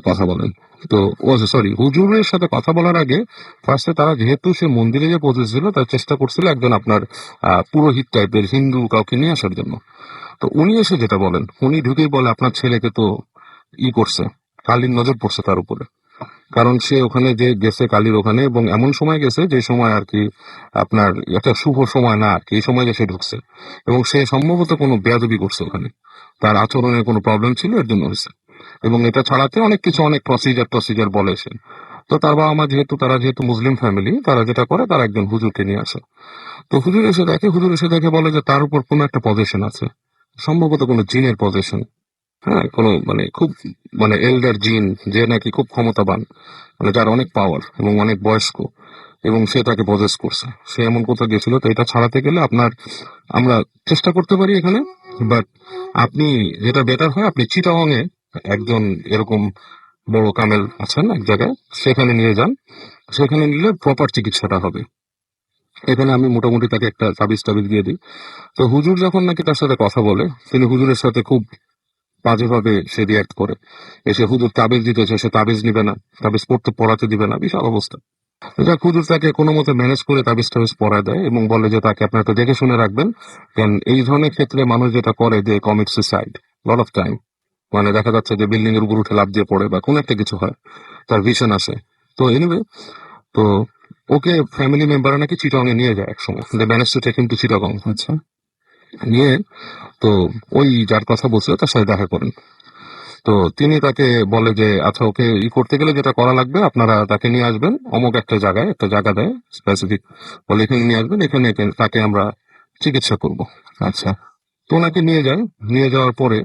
কথা বলেন। তো ও সরি, হুজুরের সাথে কথা বলার আগে ফার্স্টে তারা, যেহেতু সে মন্দিরে যে পৌঁছেছিল, তার চেষ্টা করছিল একজন আপনার পুরোহিত টাইপের হিন্দু কাউকে নিয়ে আসার জন্য। তো উনি এসে যেটা বলেন, উনি ঢুকেই বলে আপনার ছেলেকে তো করছে, কালীর নজর পড়ছে তার উপরে। কারণ সে ওখানে যে গেছে কালীর ওখানে, এবং এমন সময় গেছে যে সময় আর কি আপনার একটা শুভ সময় না আর কি, এই সময় সে ঢুকছে, এবং সে সম্ভবত কোনো বেয়াদবি করছে ওখানে, তার আচরণের কোনো প্রবলেম ছিল, এর জন্য হয়েছে। এবং এটা ছাড়াতে অনেক কিছু, অনেক প্রসিজার বলে সে। তো তার বাবা মা যেহেতু মুসলিম ফ্যামিলি, তারা যেটা করে তারা একজন হুজুরকে নিয়ে আসে। তো হুজুর এসে দেখে বলে যে তার উপর কোনো একটা পজিশন আছে, সম্ভবত কোনো জিনের পজিশন। হ্যাঁ, কোনো মানে খুব মানে এল্ডার জিন, যে নাকি খুব ক্ষমতাবান, মানে যার অনেক পাওয়ার এবং অনেক বয়স্ক, এবং সে তাকে পজেস করছে। সে এমন কোথাও গেছিল। তো এটা ছাড়াতে গেলে আমরা চেষ্টা করতে পারি এখানে, বাট আপনি যেটা বেটার হয়, আপনি চিটাগং এ একজন এরকম বড় কামেল আছেন এক জায়গায়, সেখানে নিয়ে যান। সেখানে নিলে প্রপার চিকিৎসাটা হবে। এখানে আমি মোটামুটি তাকে একটা তাবিজ দিয়ে দিই। তো হুজুর যখন নাকি তার সাথে কথা বলে, তিনি হুজুরের সাথে খুব বাজেভাবে সে রিয়াক্ট করে। এসে হুজুর তাবিজ দিতেছে, সে তাবিজ নিবে না, তাবিজ পড়াতে দিবে না, বিশাল অবস্থা। যাক, হুজুর তাকে কোনো মতে ম্যানেজ করে তাবিজ টাবিজ পড়ায় দেয়, এবং বলে যে তাকে আপনারা তো দেখে শুনে রাখবেন, কারণ এই ধরনের ক্ষেত্রে মানুষ যেটা করে যে commit suicide lot of time, মানে দেখা যাচ্ছে যে বিল্ডিং এর উপর উঠে লাফ দিয়ে পড়ে বা কোনো একটা কিছু হয়, তার ভিশন আসে। তো এনিওয়ে, তো ওকে ফ্যামিলি মেম্বাররা নাকি চিটং এ নিয়ে যায় একসময়, they manage to take him to Chittagong. আচ্ছা। নিয়ে তো ওই যার কথা বলছিল তার সাথে দেখা করেন। তো তিনি তাকে বলে যে আচ্ছা, ওকে করতে গেলে যেটা করা লাগবে, আপনারা তাকে নিয়ে আসবেন অমুক একটা জায়গা দেয় স্পেসিফিক, বলে এখানে নিয়ে আসবেন, এখানে তাকে আমরা চিকিৎসা করব। আচ্ছা। তো ওনাকে নিয়ে যায়। নিয়ে যাওয়ার পরে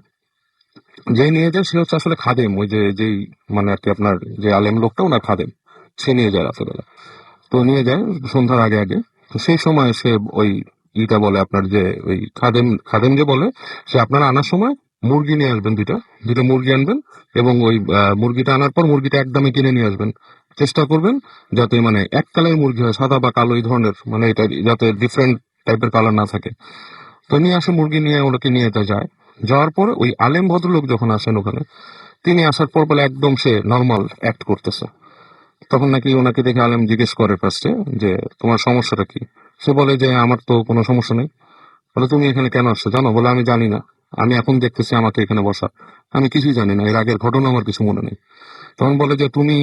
নিয়ে যায় সে হচ্ছে আসলে খাদেম, ওই যেই মানে আর কি আপনার যে আলেম লোকটা, ওনার খাদেম। সে নিয়ে যায় রাতের বেলা। তো নিয়ে যায় সন্ধ্যার আগে আগে। তো সেই সময় সে ওই বলে আপনার যে ওই খাদেম যে বলে, সে আপনারা আনার সময় মুরগি নিয়ে আসবেন, দুইটা দুইটা মুরগি আনবেন, এবং ওই মুরগিটা আনার পর মুরগিটা একদমই কিনে নিয়ে আসবেন। চেষ্টা করবেন যাতে মানে এক কালারের মুরগি হয়, সাদা বা কালো এই ধরনের, মানে এটা যাতে ডিফারেন্ট টাইপের কালার না থাকে। তো নিয়ে আসে মুরগি, নিয়ে ওনাকে নিয়ে এটা যায়। যাওয়ার পরে ওই আলেম ভদ্রলোক যখন আসেন ওখানে, তিনি আসার পর বলে একদম সে নর্মাল অ্যাক্ট করতেছে। তখন নাকি ওনাকে দেখে আলেম জিজ্ঞেস করে ফার্স্টে যে তোমার সমস্যাটা কি। সে বলে যে আমার তো কোনো সমস্যা নেই। বলে তুমি এখানে কেন আসছো জানো? বলে আমি জানি না, আমি এখন দেখতেছি আমাকে এখানে বসা, আমি কিছুই জানি না, এর আগের ঘটনা আমার কিছু মনে নেই। তখন বলে যে তুমি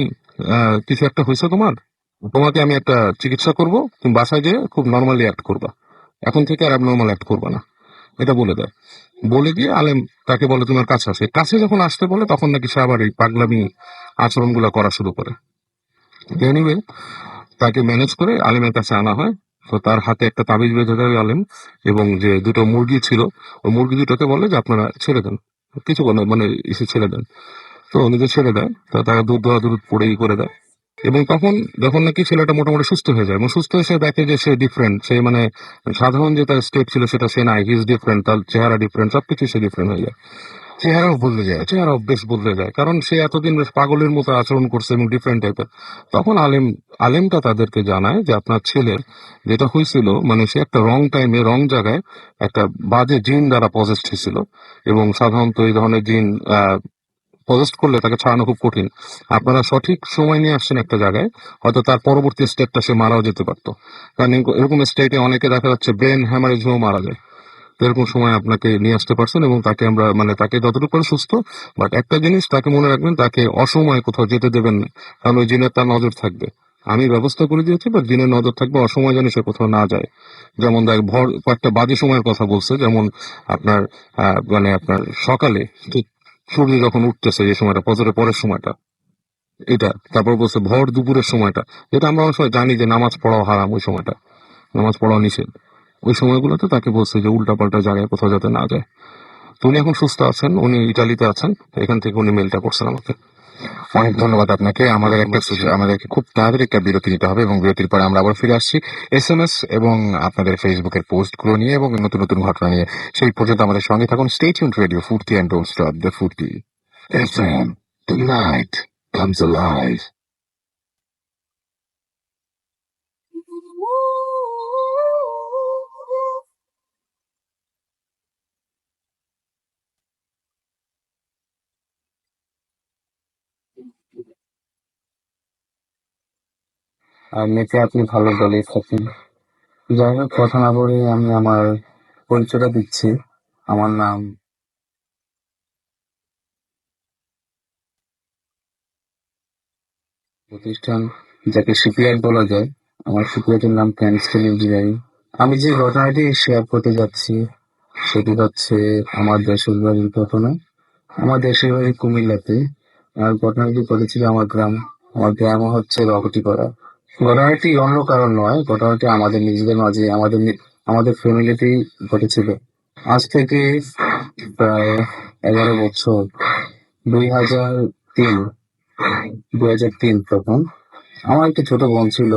কিছু একটা হয়েছে তোমার, তোমাকে আমি একটা চিকিৎসা করব, তুমি বাসায় যেয়ে খুব নর্মালি অ্যাক্ট করবা, এখন থেকে আর নর্মাল অ্যাক্ট করবা না, এটা বলে দেয়। বলে দিয়ে আলেম তাকে বলে তোমার কাছে আসে। কাছে যখন আসতে বলে, তখন নাকি সে আবার এই পাগলামি আচরণগুলো করা শুরু করে। এনিওয়ে, তাকে ম্যানেজ করে আলেমের কাছে আনা হয়। তো তার হাতে একটা তাবিজ বেঁধে দেয় আলেম, এবং যে দুটো মুরগি ছিল, ওই মুরগি দুটোকে বলে যে আপনারা ছেড়ে দেন, কিছু বলে মানে এসে ছেড়ে দেন। তো উনি যে ছেড়ে দেয়, তো তারা দুধ দেওয়া দুধ পড়েই করে দেয়। এবং তখন যখন নাকি ছেলেটা মোটামুটি সুস্থ হয়ে যায়, এবং সুস্থ হয়ে সে দেখে যে সে ডিফারেন্ট, সে মানে সাধারণ যে তার স্টেট ছিল সেটা সে নাই, হিজ ডিফারেন্ট, তার চেহারা ডিফারেন্ট, সবকিছু সে ডিফারেন্ট হয়ে যায়। চেহারাও বদলে যায়। চেহারাও বেশ বদলে যায়, কারণ সে এতদিন বেশ পাগলের মতো আচরণ করছে এবং ডিফারেন্ট টাইপের। তখন আলেমটা তাদেরকে জানায় যে আপনার ছেলের যেটা হয়েছিল, মানে সে একটা রং টাইমে রং জায়গায় একটা বাজে জিন দ্বারা পজেস্ট হয়েছিল, এবং সাধারণত এই ধরনের জিন পজেস্ট করলে তাকে ছাড়ানো খুব কঠিন। আপনারা সঠিক সময় নিয়ে আসছেন একটা জায়গায়, হয়তো তার পরবর্তী স্টেপটা সে মারাও যেতে পারতো। কারণ এরকম স্টেটে অনেকে দেখা যাচ্ছে ব্রেন হ্যামারেজ হয়েও মারা যায়। তো এরকম সময় আপনাকে নিয়ে আসতে পারছেন, এবং তাকে আমরা মানে তাকে যতটুকু পারে সুস্থ, বাট একটা জিনিস তাকে মনে রাখবেন, তাকে অসময়ে কোথাও যেতে দেবেন না, কারণ ওই জিনের তার নজর থাকবে। আমি ব্যবস্থা করে দিয়েছি, বা দিনের নজর থাকবে অসময় যেন সে কোথাও না যায়। যেমন দেখ, ভর কয়েকটা বাজে সময়ের কথা বলছে, যেমন আপনার মানে আপনার সকালে ঠিক সূর্য যখন উঠতেছে যে সময়টা, ফজরের পরের সময়টা, এটা। তারপর বলছে ভর দুপুরের সময়টা, যেটা আমরা অনেক সময় জানি যে নামাজ পড়াও হারাম ওই সময়টা, নামাজ পড়াও নিষেধ। ওই সময়গুলোতে তাকে বলছে যে উল্টাপাল্টা জায়গায় কোথাও যাতে না যায়। তো উনি এখন সুস্থ আছেন, উনি ইটালিতে আছেন, এখান থেকে উনি মেলটা করছেন আমাকে। অনেক ধন্যবাদ আপনাকে। আমাদেরকে খুব তাড়াতাড়ি একটা বিরতি নিতে হবে এবং বিরতির পরে আমরা আবার ফিরে আসছি SMS এবং আপনাদের ফেসবুকের পোস্টগুলো নিয়ে এবং নতুন নতুন ঘটনা নিয়ে। সেই পর্যন্ত আমাদের সঙ্গে থাকুন। স্টে টিউনড রেডিও ফুর্তি অ্যান্ড ডোন্ট স্টপ দ্য ফুর্তি FM. The night comes alive. এমনিতে আপনি ভালো বলেই থাকেন। যাই হোক, কথা না বলে আমি আমার পরিচয়টা দিচ্ছি। আমার নাম প্রতিষ্ঠান, যাকে শিপইয়ার্ড বলা যায়। আমার শিপইয়ার্ডের নাম ক্যানস্টেল ইঞ্জিনিয়ারিং। আমি যে ঘটনাটি শেয়ার করতে যাচ্ছি সেটি হচ্ছে আমার দেশের বাড়ির ঘটনা। আমার দেশের বাড়ি কুমিল্লাতে। আর ঘটনাটি ঘটেছিল আমার গ্রাম হচ্ছে রঘুটিপাড়া। ঘটনাটি অন্য কারণ নয়, ঘটনাটি আমাদের নিজেদের মাঝে, আমাদের ফ্যামিলিতেই ঘটেছিল। আজ থেকে প্রায় 11 বছর, 2003 2003 তখন আমার একটা ছোট বোন ছিল,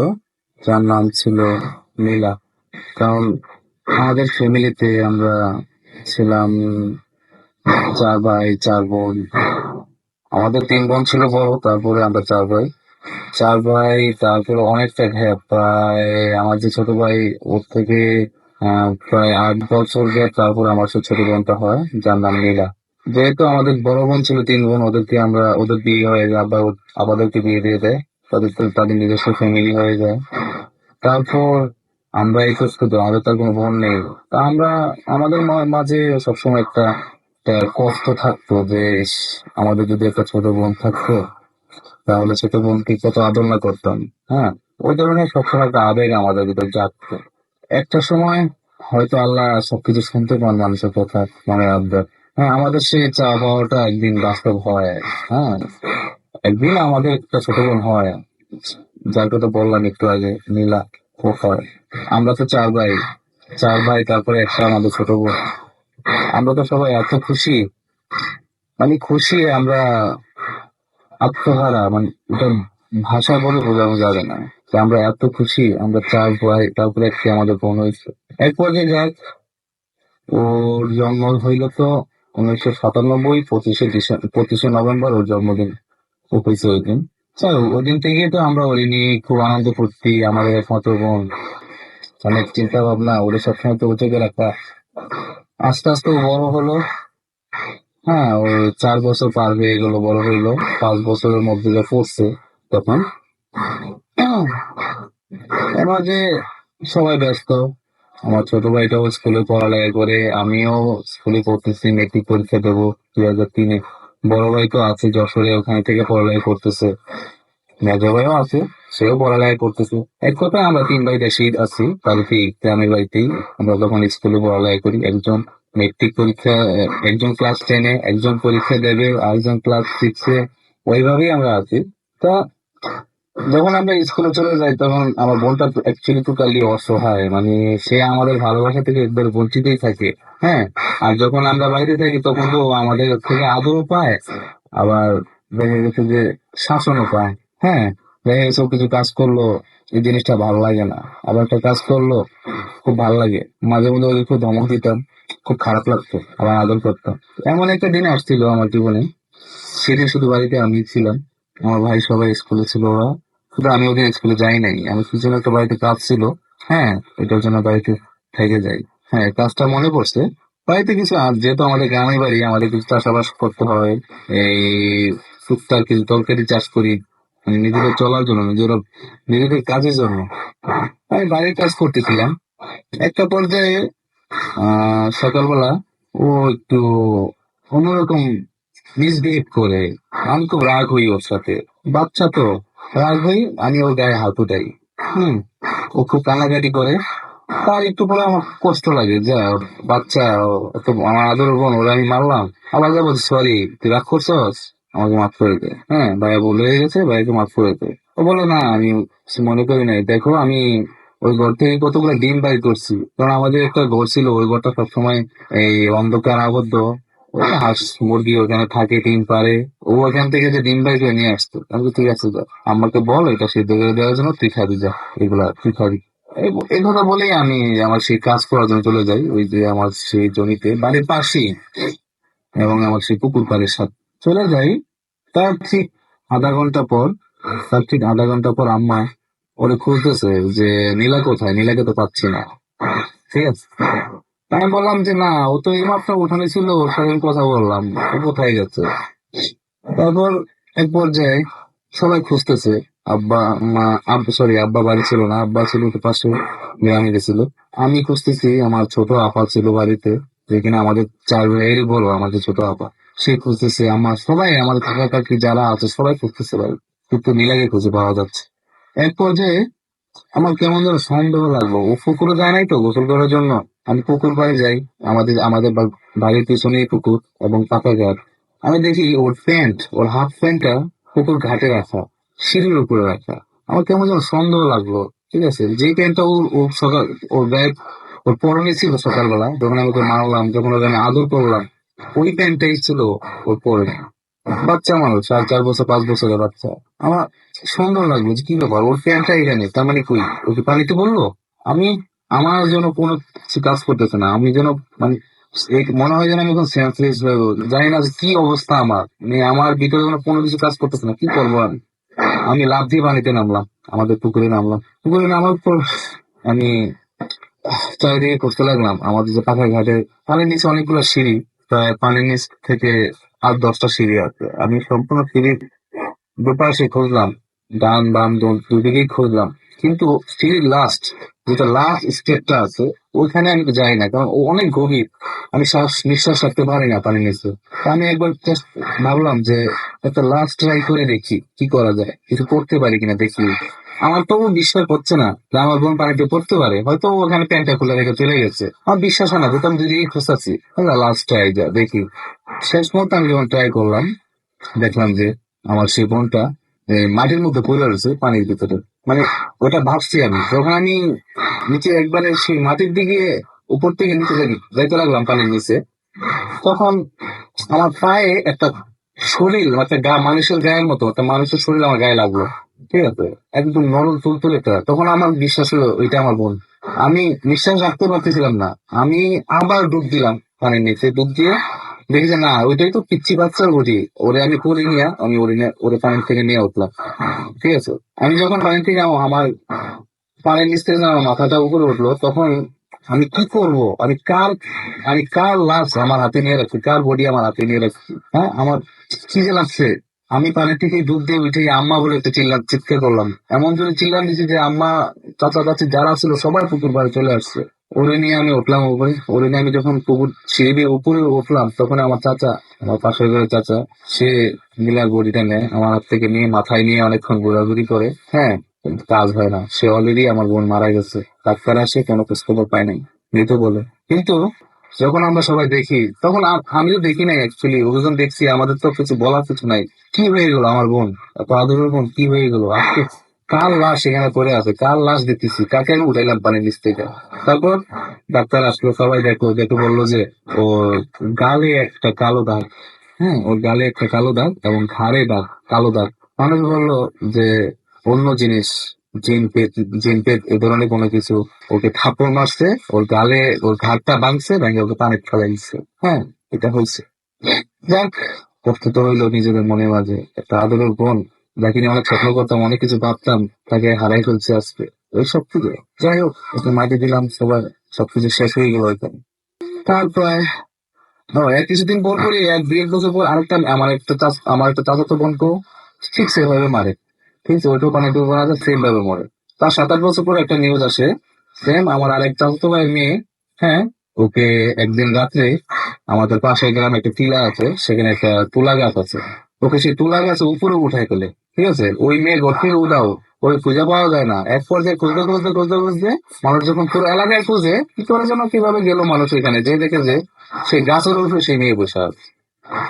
যার নাম ছিল নীলা। কারণ আমাদের ফ্যামিলিতে আমরা ছিলাম 4 ভাই 4 বোন। আমাদের 3 বোন ছিল বড়, তারপরে আমরা 4 ভাই। 4 ভাই, তারপরে অনেকটা গ্যাপ, প্রায় আমার যে ছোট ভাই ওর থেকে প্রায় 8 বছর গ্যাপ, তারপর আমার সে ছোট বোনটা হয়, যার নাম নীলা। যেহেতু আমাদের বড় বোন ছিল 3 বোন, ওদের বিয়ে হয়ে যায়, আবাদেরকে বিয়ে দিয়ে দেয়। তাদের নিজস্ব ফ্যামিলি হয়ে যায়। তারপর আমরা ইতস্তত, আমাদের তার কোনো বোন নেই। তা আমাদের মাঝে সবসময় একটা কষ্ট থাকতো যে ইস, আমাদের যদি একটা ছোট বোন থাকতো তাহলে ছোট বোনকে কত আদর না করতাম। হ্যাঁ, ওই ধরনের সবসময় একটা আবেগ আমাদের ভিতর জাগতো। একটা সময় হয়তো আল্লাহ সবকিছু শুনতে পান মানুষের কথা, মানে আবদার। হ্যাঁ, আমাদের সেই চা পাওয়াটা একদিন বাস্তব হয়। হ্যাঁ, একদিন আমাদের একটা ছোট বোন হয়, যার কথা বললাম একটু আগে, নীলা। ও হয়। আমরা তো 4 ভাই, 4 ভাই, তারপরে একটা আমাদের ছোট বোন। আমরা তো সবাই এত খুশি, মানে খুশি, আমরা আত্মহারা, মানে এটা ভাষা বলে বোঝানো যাবে না যে আমরা এত খুশি। আমরা 4 ভাই, তারপরে একটি আমাদের বোন হয়েছে। এক পর্যায়ে যাক, ওর জন্ম হইল তো 1997, 25শে নভেম্বর ওর জন্মদিন। ও হয়েছে ওই দিন। ওই দিন থেকে তো আমরা ওই নিয়ে খুব আনন্দ করছি, আমাদের একমাত্র বোন, অনেক চিন্তা ভাবনা, ওদের সবসময় তো উঠে রাখা। আস্তে আস্তে ও বড় হলো। হ্যাঁ, ও 4 বছর পার হয়ে গেল, বড় হইলো। 5 বছরের মধ্যে যে পড়ছে তখন, এর মাঝে সবাই ব্যস্ত। আমার ছোট ভাইটাও স্কুলে পড়ালেখা করে, আমিও স্কুলে পড়তেছি, মেট্রিক পরীক্ষা দেবো 2003-এ। বড় ভাই তো আছে যশোরে, ওখানে থেকে পড়ালেখা করতেছে। মেজো ভাইও আছে, সেও পড়ালেখা করতেছে। এক কথায় আমরা 3 ভাই দেশেই আছি, বাড়িতেই, গ্রামের বাড়িতেই। আমরা তখন স্কুলে পড়ালেখা করি। একজন মেট্রিক পরীক্ষা, একজন ক্লাস 10-এ, একজন পরীক্ষা দেবে, আরেকজন ক্লাস 6-এ। ওইভাবেই আমরা আছি। তা যখন আমরা স্কুলে চলে যাই তখন আমার বোনটা অ্যাকচুয়ালি টোটালি অসহায়, মানে সে আমাদের ভালোবাসা থেকে একবার বঞ্চিতই থাকে। হ্যাঁ, আর যখন আমরা বাইরে থাকি তখন তো আমাদের থেকে আদরও পায়, আবার দেখা গেছে যে শাসনও পায়। হ্যাঁ, দেখা গেছে ও কিছু কাজ করলো, এই জিনিসটা ভালো লাগে না, আবার একটা কাজ করলো খুব ভালো লাগে। মাঝে মধ্যে ওদের খুব ধমক দিতাম, খুব খারাপ লাগতো, আবার আদর করতাম। এমন একটা দিন আসছিল আমার জীবনে, সেদিন শুধু বাড়িতে আমি ছিলাম, আমার ভাই সবাই স্কুলে ছিল, ওরা শুধু আমি ওদের স্কুলে যাই নাই। আমি কি জন্য একটা বাড়িতে কাজ ছিল, হ্যাঁ, এটার জন্য বাড়িতে থেকে যাই। হ্যাঁ, কাজটা মনে পড়ছে। বাড়িতে কিছু, আর যেহেতু আমাদের গ্রামের বাড়ি, আমাদের কিছু চাষাবাস করতে হয়। এই টুকটাক কিছু তরকারি চাষ করি, মানে নিজেদের চলার জন্য, নিজেদের কাজের জন্য। আমি বাড়ির কাজ করতেছিলাম। একটা পর্যায়ে সকালবেলা ও একটু অন্যরকম মিসবিহেভ করে। আমি খুব রাগ হই ওর সাথে, বাচ্চা তো, রাগ হই, আমি ওর গায়ে হাত উঠাই। হুম, ও খুব কান্নাকাটি করে। তার একটু পরে আমার কষ্ট লাগে যে বাচ্চা, ও তো আমার আদরের বোন, ওরা আমি মারলাম। আবার যা বলছি সরি, তুই রাগ করছস, আমাকে মাফ করে দে। হ্যাঁ, ভাইয়া ভুল হয়ে গেছে, ভাইয়াকে মাফ করে দে। ও বলে না, আমি কিছু মনে করি নাই, দেখো আমি ওই ঘর থেকে কতগুলো ডিম বাইর করছি, কারণ আমাদের একটা ঘর ছিল, ওই ঘরটা সবসময় এই অন্ধকার আবদ্ধ। ওই হাঁস মুরগি ওখানে থাকে, ডিম পারে। ও ওখান থেকে যে ডিম বাইর করে নিয়ে আসতো। আমি বলি, ঠিক আছে যা, আমাকে বল এটা সিদ্ধ করে দেওয়ার জন্য, তুই খাবি যা, এগুলা তুই খাবি। এই কথা বলেই আমি আমার সেই কাজ করার জন্য চলে যাই, ওই যে আমার সেই জমিতে বাড়ির পাশেই, এবং আমার সেই পুকুর পাড়ের সাথে চলে যাই। তার ঠিক আধা ঘন্টা পর তার ঠিক আধা ঘন্টা পর আম্মা ওরে খুঁজতেছে যে নীলা কোথায়, নীলাকে তো পাচ্ছি না। ঠিক আছে, তাই আমি বললাম যে না, ও তো এইমাত্র উঠানে ছিল, ওর সাথে আমি কথা বললাম, ও কোথায় গেছে। তারপর এক পর্যায়ে সবাই খুঁজতেছে। আব্বা মা আব্বা সরি আব্বা বাড়ি ছিল না, আব্বা ছিল একটু পাশে গ্রামে গেছিল। আমি খুঁজতেছি, আমার ছোট আপা ছিল বাড়িতে, যেখানে আমাদের চার ভাইয়েরই বড় আমাদের ছোট আপা। সে খুঁজতেছে, আমার সবাই, আমাদের কাকা কাকি যারা আছে সবাই খুঁজতেছে বাড়ি, কিন্তু নীলাকে খুঁজে পাওয়া যাচ্ছে। এক পর্যায়ে আমার কেমন যেন সন্দেহ লাগলো, ও পুকুরে যায় নাই তো গোসল করার জন্য। আমি পুকুর পাড়ে যাই, আমাদের আমাদের বাড়ির পিছনেই পুকুর এবং পাকা ঘাট। আমি দেখি ওর হাফ প্যান্টটা পুকুর ঘাটে রাখা, সিঁড়ির উপরে রাখা। আমার কেমন যেন সন্দেহ লাগলো। ঠিক আছে, যে প্যান্টটা ও সকাল ওর গায়ে ওর পরনে ছিল সকালবেলা, যখন আমি ওকে মারলাম, যখন ওকে আমি আদর করলাম, ওই প্যান্টটাই ছিল ওর পরনে। বাচ্চা মানুষ, 4 4 বছর 5 বছরের বাচ্চা। আমার সুন্দর লাগলো যে কি ব্যাপার, ওর প্যান্টটা এখানে, তার মানে কই, ও কি পানিতে বললো। আমি আমার জন্য কোনো কিছু কাজ করতেছে না, আমি যেন মানে মনে হয় যেন আমি এখন সেন্সলেস হয়ে গেছি। জানি না যে কি অবস্থা আমার, মানে আমার ভিতরে যেন কোনো কিছু কাজ করতেছে না, কি করবো আমি। আমি লাফ দিয়ে পানিতে নামলাম, আমাদের পুকুরে নামলাম। পুকুরে নামার পর আমি চারিদিকে করতে লাগলাম, আমাদের যে পাখা ঘাটে পানির নিচে অনেকগুলো সিঁড়ি, প্রায় পানির নিচ থেকে 8 10টা সিঁড়ি আছে। আমি সম্পূর্ণ সিঁড়ির দুপাশে খুঁজলাম, ডান বাম দুদিকেই খুঁজলাম, কিন্তু সিঁড়ির যেটা লাস্ট স্টেপটা আছে, ওইখানে আমি যাই না, কারণ ও অনেক গভীর। আমি নিঃশ্বাস রাখতে পারি না পানির নিচে। তা আমি একবার just ভাবলাম যে একটা লাস্ট ট্রাই করে দেখি কি করা যায়, কিছু করতে পারি কিনা দেখি। আমার তো বিশ্বাস হচ্ছে না যে আমার বোন পানিতে পড়তে পারে, হয়তো ও ওখানে প্যান্টটা খুলে রেখে চলে গেছে। আমার বিশ্বাস হয় না, যেহেতু আমি দুদিকে খোঁজাচ্ছি, লাস্ট ট্রাই যা দেখি। শেষ মুহূর্তে আমি যখন ট্রাই করলাম, দেখলাম যে আমার সেই বোনটা মাটির মধ্যে পড়ে রয়েছে পানির ভিতরে। মানে ওটা ভাবছি আমি, যখন আমি নিচে একবারে সেই মাটির দিকে উপর থেকে নিচে যাইতে লাগলাম পানির নিচে, তখন আমার পায়ে একটা শরীর, একটা মানুষের গায়ের মতো একটা মানুষের শরীর আমার গায়ে লাগলো। ঠিক আছে, একদম নরম তুলতুলে একটা। তখন আমার বিশ্বাস হলো ওইটা আমার বোন। আমি নিঃশ্বাস রাখতে পারতেছিলাম না। আমি আবার ডুব দিলাম পানির নিচে, ডুব দিয়ে দেখি যে না, ওইটাই তো পিচ্ছি বাচ্চার বডি। ওরে আমি করে নিয়ে আমি ওরে পানির থেকে নিয়ে উঠলাম। ঠিক আছে, আমি যখন পানি থেকে আমার পানির নিচ থেকে যখন আমার মাথাটা উপরে উঠলো, তখন আমি কি করব, আমি কার লাশ আমার হাতে নিয়ে রাখছি, কার বডি আমার হাতে নিয়ে রাখছি। হ্যাঁ, আমার কি যে লাগছে। আমি পানি থেকে ডুব দিয়ে উঠে আম্মা বলে একটা চিৎকার করলাম, এমন জন্য চিল্লান দিচ্ছি যে আম্মা চাচা চাচি যারা ছিল সবাই পুকুর পাড়ে চলে আসছে। ওরে নিয়ে আমি উঠলাম উপরে, ওরে নিয়ে আমি যখন পুকুর সিঁড়ি দিয়ে উপরে উঠলাম, তখন আমার চাচা, আমার পাশের ঘরের চাচা, সে নীলার বডিটা নেয় আমার হাত থেকে, নিয়ে মাথায় নিয়ে অনেকক্ষণ ঘোরাঘুরি করে। হ্যাঁ, কিন্তু কাজ হয় না, সে অলরেডি আমার বোন মারা গেছে। ডাক্তার আসে, কোনো খোঁজ খবর পায় নাই, মৃত বলে। কিন্তু যখন আমরা সবাই দেখি, তখন আমি তো দেখি নাই অ্যাকচুয়ালি, ওজন দেখছি, আমাদের তো কিছু বলার কিছু নাই। কি হয়ে গেল আমার বোন, এত আদরের বোন, কি হয়ে গেল আজকে। কার লাশ এখানে পড়ে আছে, কার লাশ দেখতেছি, কাকে আমি উঠাইলাম পানির নিচ থেকে। তারপর ডাক্তার আসলো, সবাই দেখলো, দেখে বললো যে ওর গালে একটা কালো দাগ। হ্যাঁ, ওর গালে একটা কালো দাগ এবং ঘাড়ে কালো দাগ। মানুষ বললো যে অন্য জিনিস, জিন পেট এ ধরনের কোনো কিছু ওকে থাপ্পড় মারছে, ওর গালে ওর ঘাড়টা ভাঙছে, ভেঙে ওকে পানি ফেলাই দিচ্ছে। হ্যাঁ, এটা হয়েছে। যাক, কষ্ট তো হইলো নিজেদের মনে মাঝে, একটা আদরের বোন যাকে নিয়ে অনেক স্বপ্ন করতাম, অনেক কিছু ভাবতাম, তাকে হারাই ফেলছে আজকে। ওই সব কিছু যাই হোক, ওকে মাটি দিলাম, সবার সবকিছু শেষ হয়ে গেল ওইখানে। তারপর এর কিছুদিন পর পরই, 1 2 বছর পর আরেকটা আমার একটা চাচাতো বোনকেও ঠিক সেভাবে মারে। ঠিক আছে, ওইটাও পানি ডুবে মারা যায়, সেম ভাবে মরে। তার 7 8 বছর পর একটা নিউজ আসে, সেম আমার আরেক চাচাতো ভাইয়ের মেয়ে। হ্যাঁ, ওকে একদিন রাত্রে আমাদের পাশের গ্রামে একটা টিলা আছে, সেখানে একটা তুলা গাছ আছে, ওকে সেই তুলা গাছে উপরে উঠায় ফেলে। ঠিক আছে, ওই মেয়ে ঘর থেকে উঠাও, ওই খুঁজে পাওয়া যায় না। এক পর্যায়ে খুঁজতে খুঁজতে খুঁজতে খুঁজতে মানুষ যখন পুরো এলাকায় খুঁজে কি করে যেন কিভাবে গেল মানুষ এখানে, যে দেখে যে সেই গাছের উপরে সেই মেয়ে বসে আছে,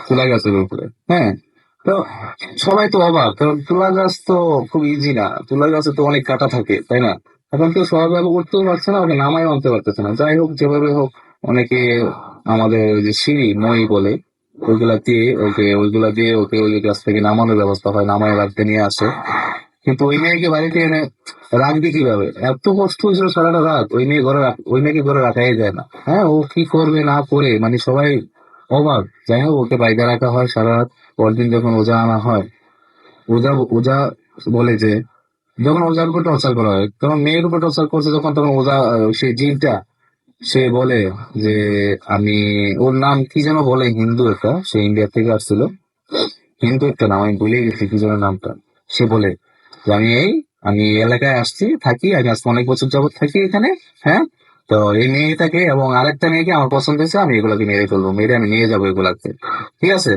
তুলা গাছের উপরে। হ্যাঁ, তো সবাই তো অবাক, কারণ তুলা গাছ তো খুব ইজি না, তুলা গাছে তো অনেক কাটা থাকে, তাই না? এখন কেউ সহজভাবে উঠতেও পারছে না, ওকে নামাই আনতে পারতেছে না। যাই হোক, যেভাবে হোক অনেকে আমাদের ওই যে সিঁড়ি মই বলে ওইগুলা দিয়ে ওকে ওই গাছ থেকে নামানোর ব্যবস্থা হয়, নামায় বাড়িতে নিয়ে আসে। কিন্তু ওই মেয়েকে বাড়িতে এনে রাখবে কিভাবে? এত কষ্ট হয়েছিল সারাটা রাত, ওই মেয়েকে ঘরে রাখাই যায় না। হ্যাঁ, ও কি করবে না করে মানে সবাই অবাক। যাই হোক, ওকে বাইরে রাখা হয় সারা রাত। পরদিন যখন ওজা আনা হয়, ওজা ওজা বলে যে, যখন ওজার উপর টর্চার করা হয়, তখন মেয়ের উপর টর্চার করছে যখন, তখন ওজা সেই জিনটা সে বলে যে, আমি, ওর নাম কি যেন বলে, হিন্দু একটা, সে ইন্ডিয়া থেকে আসছিল, হিন্দু একটা নাম, আমি ভুলে গেছি কি যেন নামটা। সে বলে যে, আমি এই এলাকায় আসছি, থাকি, আমি আজকে অনেক বছর যাবত থাকি এখানে। হ্যাঁ, তো এই মেয়েটাকে এবং আরেকটা মেয়েকে আমার পছন্দ হয়েছে, আমি এগুলাকে মেরে ফেলবো, মেরে আমি নিয়ে যাবো এগুলাকে। ঠিক আছে,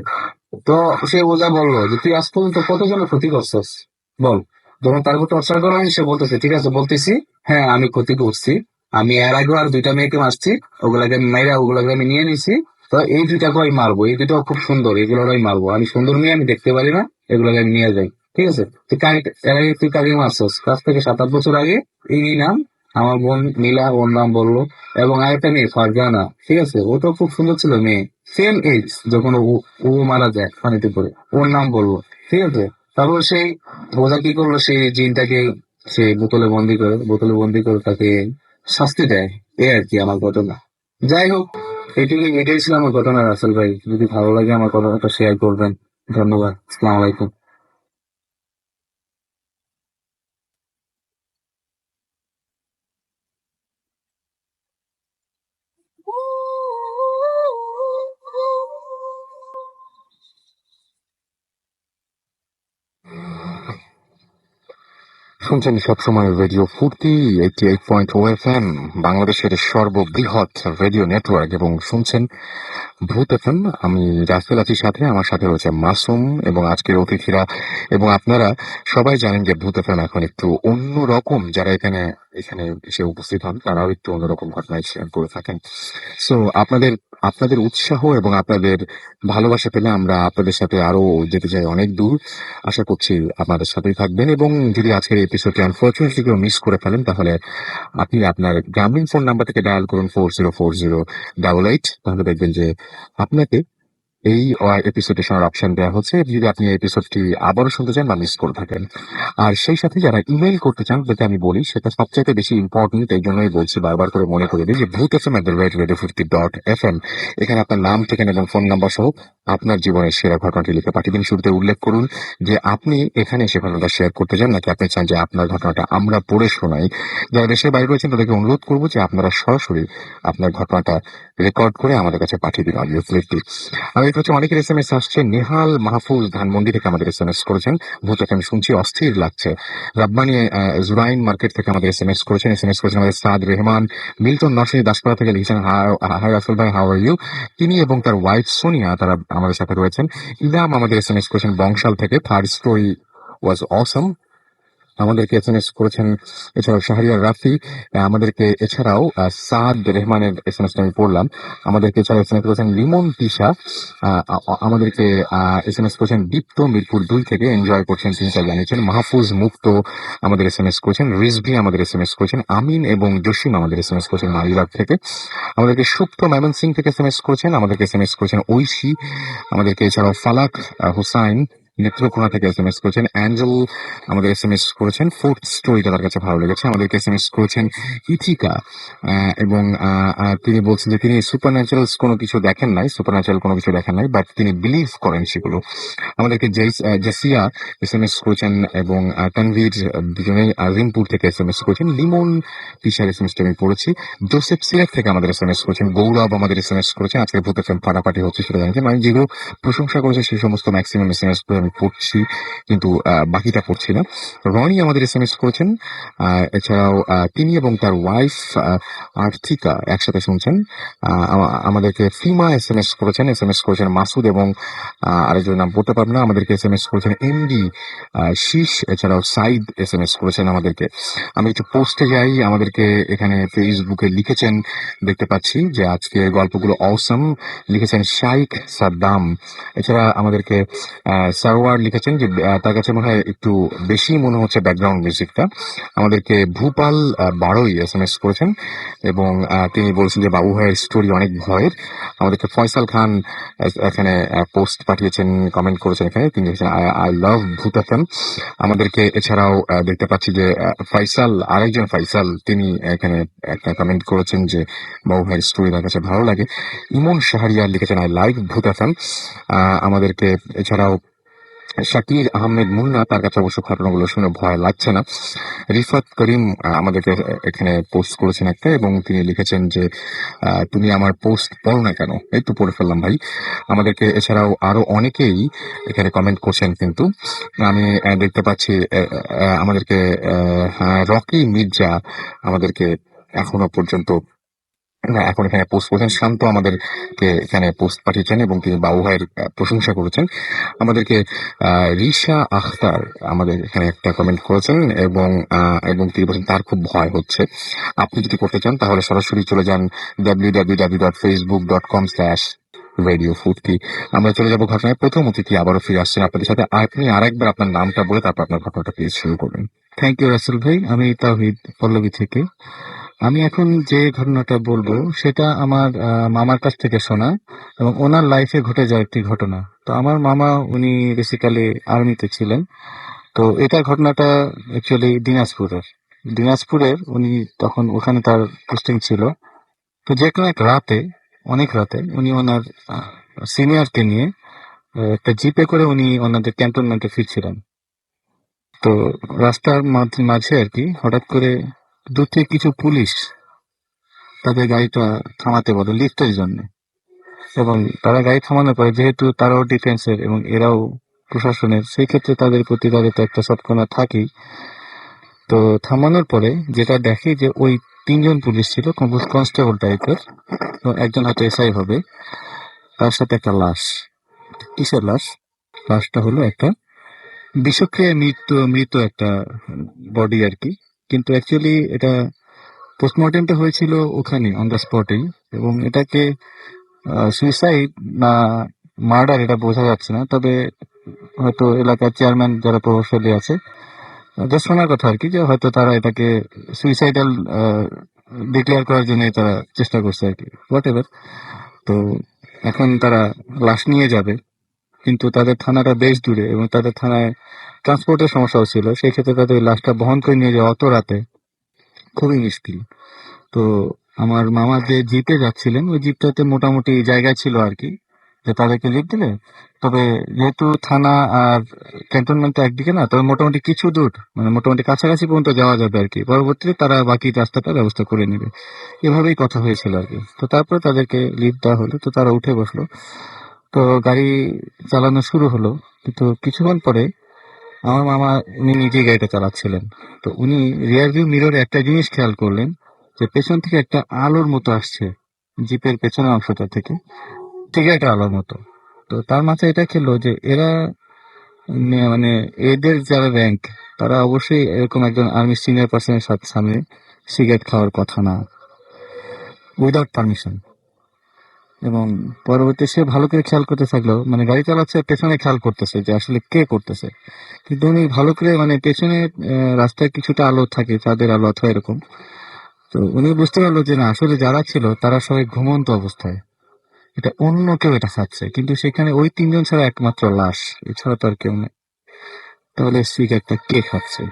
তো সে ওজা বললো যে, তুই আজ পর্যন্ত কতজনের ক্ষতি করছিস বল। যখন তার উপর টর্চার করা হয়, সে বলতেছে, ঠিক আছে বলতেছি, হ্যাঁ আমি ক্ষতি করছি, আমি এর আগেও আর দুইটা মেয়েকে মারছি, ওগুলাকে আমি মাইরা ওগুলাকে আমি নিয়ে নিছি। তো এই দুইটাকে আমি মারবো, এই দুইটাও খুব সুন্দর, এগুলোর আমি মারবো, আমি সুন্দর মেয়ে, আমি দেখতে পারি না, এগুলোকে আমি নিয়ে যাই। ঠিক আছে, এর আগে তুই কাকে মারছস? কাছ থেকে 7-8 বছর আগে এই নাম, আমার বোন নীলা, ওর নাম বললো, এবং আরেকটা মেয়ে ফারজানা। ঠিক আছে, ওটাও খুব সুন্দর ছিল মেয়ে, সেম এজ যখন ও মারা যায় পানিতে পড়ে, ওর নাম বললো। ঠিক আছে, তারপর সেই ওরা কি করলো, সেই জিনটাকে সে বোতলে বন্দি করে তাকে শাস্তি দেয়। এই আর কি আমার ঘটনা। যাই হোক, এটাই ছিল আমার ঘটনা। রাসেল ভাই, যদি ভালো লাগে আমার ঘটনাটা শেয়ার করবেন। ধন্যবাদ, আসসালামু আলাইকুম। শুনছেন সবসময় রেডিও ফুর্তি 88.0 FM, বাংলাদেশের সর্ববৃহৎ রেডিও নেটওয়ার্ক, এবং শুনছেন ভূত এফএম। আমি রাসেল আছি সাথে, আমার সাথে রয়েছে মাসুম এবং আজকের অতিথিরা। এবং আপনারা সবাই জানেন যে ভূত এফএম এখন একটু অন্যরকম, যারা এখানে এখানে এসে উপস্থিত হন তারাও একটু অন্যরকম ঘটনায় শেয়ার করে থাকেন। সো আপনাদের আপনাদের উৎসাহ এবং আপনাদের ভালোবাসা পেলে আমরা আপনাদের সাথে আরো যেতে চাই অনেক দূর। আশা করছি আপনাদের সাথেই থাকবেন, এবং যদি আজকের এপিসোডটি আনফরচুনেটলি কেউ মিস করে ফেলেন, তাহলে আপনি আপনার গ্রামীণ ফোন নাম্বার থেকে ডায়াল করুন 404088। তাহলে দেখবেন যে আপনাকে এই এপিসোডে শোনার অপশন দেওয়া হচ্ছে, যদি আপনি এই এপিসোডটি আবারও শুনতে চান বা মিস করে থাকেন। আর সেই সাথে যারা ইমেল করতে চান, যাতে আমি বলি সেটা সবচাইতে বেশি ইম্পর্টেন্ট, এই জন্যই বলছি, বারবার করে মনে করে দিই যে ভূত FM@radiofurti.fm, এখানে আপনার নাম, ঠিকানা এবং ফোন নাম্বার সহ আপনার জীবনের সেরা ঘটনাটি লিখে পাঠিয়ে দিন। শুরুতে উল্লেখ করুন যে আপনি এখানে এসে ঘটনাটা শেয়ার করতে চান, নাকি আপনি চান যে আপনার ঘটনাটা আমরা পড়ে শোনাই। যারা দেশের বাইরে রয়েছেন তাদেরকে অনুরোধ করবো যে আপনারা সরাসরি আপনার ঘটনাটা রেকর্ড করে আমাদের কাছে পাঠিয়ে দিন অডিও ক্লিপটি। আর এটা হচ্ছে অনেকের SMS আসছে। নেহাল মাহফুজ ধানমন্ডি থেকে আমাদের SMS করেছেন, ভূত FM শুনছি অস্থির লাগছে। রাব্বানি জুরাইন মার্কেট থেকে আমাদের SMS করেছেন আমাদের সাদ রেহমান। মিল্টন নরসিংদী দাসপাড়া থেকে লিখেছেন, হাই রাসেল ভাই, হাউ আর ইউ। তিনি এবং তার ওয়াইফ সোনিয়া তারা আমাদের সাথে রয়েছেন। ইলাম আমাদের SMS করেছেন বংশাল থেকে, থার্ড স্টোরি ওয়াজ অসম। আমাদেরকে SMS করেছেন এছাড়াও শাহরিয়ার রাফি। এছাড়াও সাদ রেহমানের SMS আমি পড়লাম। আমাদেরকে এছাড়াও SMS করেছেন লিমন তিশা। আমাদেরকে SMS করেছেন দীপ্ত মিরপুর 2 থেকে, এনজয় করছেন তিনি, তা জানিয়েছেন। মাহফুজ মুক্ত আমাদের SMS করেছেন। রিজভি আমাদের SMS করেছেন। আমিন এবং জসিম আমাদের SMS করেছেন মালিবাগ থেকে। আমাদেরকে সুপ্ত মেমন সিং থেকে SMS করেছেন। আমাদেরকে SMS করেছেন ঐশী। আমাদেরকে এছাড়াও ফালাক হুসাইন নেত্রকোনা থেকে SMS করেছেন। অ্যাঞ্জেল আমাদের SMS করেছেন ফোর্থ স্টোরিটা তার কাছে ভালো লেগেছে। আমাদেরকে SMS করেছেন ইথিকা, এবং তিনি বলছেন যে তিনি সুপার ন্যাচারাল কোনো কিছু দেখেন নাই, বাট তিনি বিলিভ করেন সেগুলো। আমাদেরকে জেসিয়া SMS করেছেন, এবং তানভীর, দুজনেই আজিমপুর থেকে SMS করেছেন। লিমন তিশার SMS আমি পড়েছি। জোসেফ সিলেট থেকে আমাদের SMS করেছেন। গৌরব আমাদের SMS করেছেন। আজকে ভূত FM ফাটাফাটি হচ্ছে সেটা জানিয়েছেন, মানে যেগুলো প্রশংসা করেছে সেই সমস্ত ম্যাক্সিমাম SMS আমি পড়ছি, কিন্তু বাকিটা পড়ছি না। রনি আমাদের এসএমএস করেছেন। এছাড়াও তিনি এবং তার ওয়াইফ আর্থিকা একসাথে শুনছেন। আমাদেরকে ফিমা এসএমএস করেছেন মাসুদ, এবং আরেকজনের নাম বলতে পারবো না, আমাদেরকে এসএমএস করেছেন এমডি শীষ। এছাড়াও সাইদ এসএমএস করেছেন আমাদেরকে। আমি একটু পোস্টে যাই, আমাদেরকে এখানে ফেসবুকে লিখেছেন, দেখতে পাচ্ছি যে আজকে গল্পগুলো অসম, লিখেছেন শাইখ সাদ্দাম। এছাড়া আমাদেরকে সারওয়ার লিখেছেন যে তার কাছে মনে হয় একটু বেশি মনে হচ্ছে ব্যাকগ্রাউন্ড মিউজিকটা। আমাদেরকে ভূপাল বারোই এসএমএস করেছেন, এবং তিনি বলছেন যে বাবু ভাইয়ের স্টোরি অনেক ভয়ের। আমাদেরকে ফয়সাল খান এখানে পোস্ট পাঠিয়েছেন, কমেন্ট করেছেন এখানে, তিনি লিখেছেন আই লাভ ভূত এফএম। আমাদেরকে এছাড়াও দেখতে পাচ্ছি যে আরেকজন ফাইসাল, তিনি এখানে একটা কমেন্ট করেছেন যে বাবু ভাইয়ের স্টোরি তার কাছে ভালো লাগে। ইমন শাহরিয়ার লিখেছেন আই লাইক ভূত এফএম। আমাদেরকে এছাড়াও শাকির আহমেদ মুন্না, তার কাছে অবশ্য ঘটনাগুলো শুনে ভয় লাগছে না। রিফাত করিম আমাদেরকে এখানে পোস্ট করেছেন একটা, এবং তিনি লিখেছেন যে তুমি আমার পোস্ট পড়ো না কেন, এই তো পড়ে ফেললাম ভাই। আমাদেরকে এছাড়াও আরো অনেকেই এখানে কমেন্ট করছেন, কিন্তু আমি দেখতে পাচ্ছি আমাদেরকে রকি মির্জা আমাদেরকে এখনো পর্যন্ত এখন এখানে পোস্ট করেছেন। শান্ত আমাদেরকে এখানে পোস্ট পাঠিয়েছেন এবং তিনি বাবু ভাইয়ের প্রশংসা করেছেন। আমাদেরকে রিশা আখতার আমাদের এখানে একটা কমেন্ট করেছেন, এবং তিনি বলেছেন তার খুব ভয় হচ্ছে। আপনি যদি করতে চান তাহলে সরাসরি চলে যান www.facebook.com/রেডিও ফুটকি। আমরা চলে যাবো ঘটনায়। প্রথম অতিথি আবারও ফিরে আসছেন আপনাদের সাথে। আপনি আরেকবার আপনার নামটা বলে তারপর আপনার ঘটনাটা প্লিজ শুরু করবেন। থ্যাংক ইউ রাসেল ভাই। আমি তাওহিদ পল্লবী থেকে। আমি এখন যে ঘটনাটা বলবো সেটা আমার মামার কাছ থেকে শোনা, এবং ওনার লাইফে ঘটে যাওয়া একটি ঘটনা। তো আমার মামা উনি বেসিক্যালি আর্মিতে ছিলেন। তো এটা ঘটনাটা অ্যাকচুয়ালি দিনাজপুরের উনি তখন ওখানে তার পোস্টিং ছিল। তো যে কোনো এক রাতে, অনেক রাতে, উনি ওনার সিনিয়রকে নিয়ে একটা জিপে করে উনি ওনাদের ক্যান্টনমেন্টে ফিরছিলেন। তো রাস্তার মাঝে আর কি হঠাৎ করে দূর থেকে কিছু পুলিশ তাদের গাড়িটা থামাতে বলে লিফটের জন্য, এবং তারা গাড়ি থামানোর পরে যেহেতু তারাও ডিফেন্সের এবং এরাও প্রশাসনের, সেই ক্ষেত্রে তাদের প্রতি তাদের তো একটা সটকনা থাকেই। তো থামানোর পরে যেটা দেখে যে ওই তিনজন পুলিশ ছিল, কনস্টেবল টাইপের, একজন হয়তো এসআই হবে, তার সাথে একটা লাশ। কিসের লাশ? লাশটা হলো একটা বিষক্রিয়ায় মৃত একটা বডি আর কি। কিন্তু অ্যাকচুয়ালি এটা পোস্টমর্টেমটা হয়েছিল ওখানে অন দ্য স্পটেই, এবং এটাকে সুইসাইড না মার্ডার এটা বোঝা যাচ্ছে না। তবে হয়তো এলাকার চেয়ারম্যান যারা প্রভাবশালী আছে, যা শোনার কথা আর কি, যে হয়তো তারা এটাকে সুইসাইডাল ডিক্লেয়ার করার জন্য তারা চেষ্টা করছে আর কি, হোয়াট এভার। তো এখন তারা লাশ নিয়ে যাবে, কিন্তু তাদের থানাটা বেশ দূরে এবং তাদের থানায় ট্রান্সপোর্টের সমস্যাও ছিল। সেই ক্ষেত্রে তাদের লাশটা বহন করে নিয়ে যাওয়া অত রাতে খুবই মুশকিল। তো আমার মামা যে জিপে যাচ্ছিলেন, ওই জিপটাতে মোটামুটি জায়গা ছিল আর কি, যে তাদেরকে লিফট দিলে। তবে যেহেতু থানা আর ক্যান্টনমেন্ট একদিকে না, তবে মোটামুটি কিছু দূর, মানে মোটামুটি কাছাকাছি পর্যন্ত যাওয়া যাবে আর কি। পরবর্তীতে তারা বাকি রাস্তাটা ব্যবস্থা করে নেবে, এভাবেই কথা হয়েছিল আর কি। তো তারপরে তাদেরকে লিফট দেওয়া হলো, তো তারা উঠে বসলো। তো গাড়ি চালানো শুরু হলো, কিন্তু কিছুক্ষণ পরে আমার মামা উনি নিজেই গাড়িটা চালাচ্ছিলেন। তো উনি রিয়ার ভিউ মিররে একটা জিনিস খেয়াল করলেন, যে পেছন থেকে একটা আলোর মতো আসছে জিপের পেছনের অংশটা থেকে, ঠিক একটা আলোর মতো। তো তার মাথায় এটা খেললো যে এরা মানে এদের যারা র্যাঙ্ক, তারা অবশ্যই এরকম একজন আর্মি সিনিয়র পার্সনের সামনে সিগারেট খাওয়ার কথা না, উইদাউট পারমিশন। এবং পরবর্তী সে ভালো করে খেয়াল করতে থাকলো, মানে গাড়ি চালাচ্ছে পেছনে খেয়াল করতেছে যে আসলে কে করতেছে। কিন্তু উনি ভালো করে, মানে পেছনে রাস্তায় কিছুটা আলো থাকে, চাঁদের আলো অথবা এরকম। তো উনি বুঝতে পারলো যে না, আসলে যারা ছিল তারা সবাই ঘুমন্ত অবস্থায়, এটা অন্য কেউ এটা খাচ্ছে, কিন্তু সেখানে ওই তিনজন ছাড়া একমাত্র লাশ, এছাড়া তো আর কেউ নেই। তাহলে সিগারেটটা কে খাচ্ছে?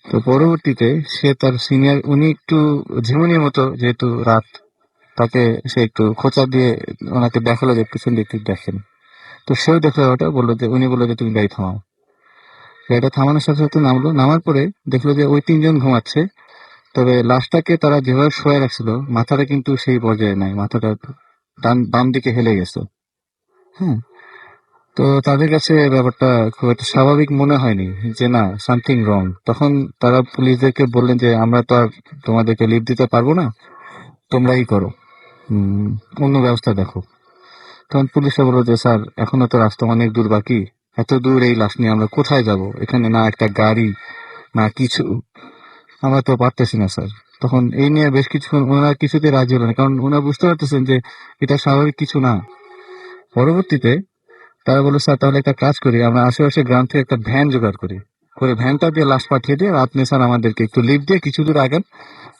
তো পরবর্তীতে সে তার সিনিয়র, উনি একটু ঝিমুনির মতো, যেহেতু রাত, তাকে সে একটু খোঁচা দিয়ে ওনাকে দেখালো যে পিছন দিকে দেখেন। তো সেও দেখলো ওটা, উনি বললো যে তুমি গাড়ি থামাও। গাড়িটা থামানোর সাথে সাথে নামলো। নামার পরে দেখলো যে ওই তিনজন ঘুমাচ্ছে, তবে লাশটাকে তারা যেভাবে শোয়া রাখছিল, মাথাটা কিন্তু সেই পর্যায়ে নাই, মাথাটা বাম দিকে হেলে গেছে। হ্যাঁ। তো তাদের কাছে ব্যাপারটা খুব একটা স্বাভাবিক মনে হয়নি, যে না, সামথিং রং। তখন তারা পুলিশদেরকে বললেন যে আমরা তো আর তোমাদেরকে লিভ দিতে পারবো না, তোমরাই করো, উম, অন্য ব্যবস্থা দেখো। তখন পুলিশরা বললো যে স্যার, এখনো তো রাস্তা অনেক দূর বাকি, এত দূর এই লাশ নিয়ে আমরা কোথায় যাব? এখানে না একটা গাড়ি, না কিছু, আমরা তো পারতেছি না স্যার। তখন এই নিয়ে বেশ কিছুক্ষণ ওনারা কিছুতে রাজি হলেন, কারণ ওনারা বুঝতে পারতেছেন যে এটা স্বাভাবিক কিছু না। পরবর্তীতে তারা বললো স্যার, তাহলে একটা কাজ করি, আমরা আশেপাশে গ্রাম থেকে একটা ভ্যান জোগাড় করি, করে ভ্যানটা দিয়ে লাশ পাঠিয়ে দিয়ে আর আপনি স্যার আমাদেরকে একটু লিফট দিয়ে কিছু দূর আগান,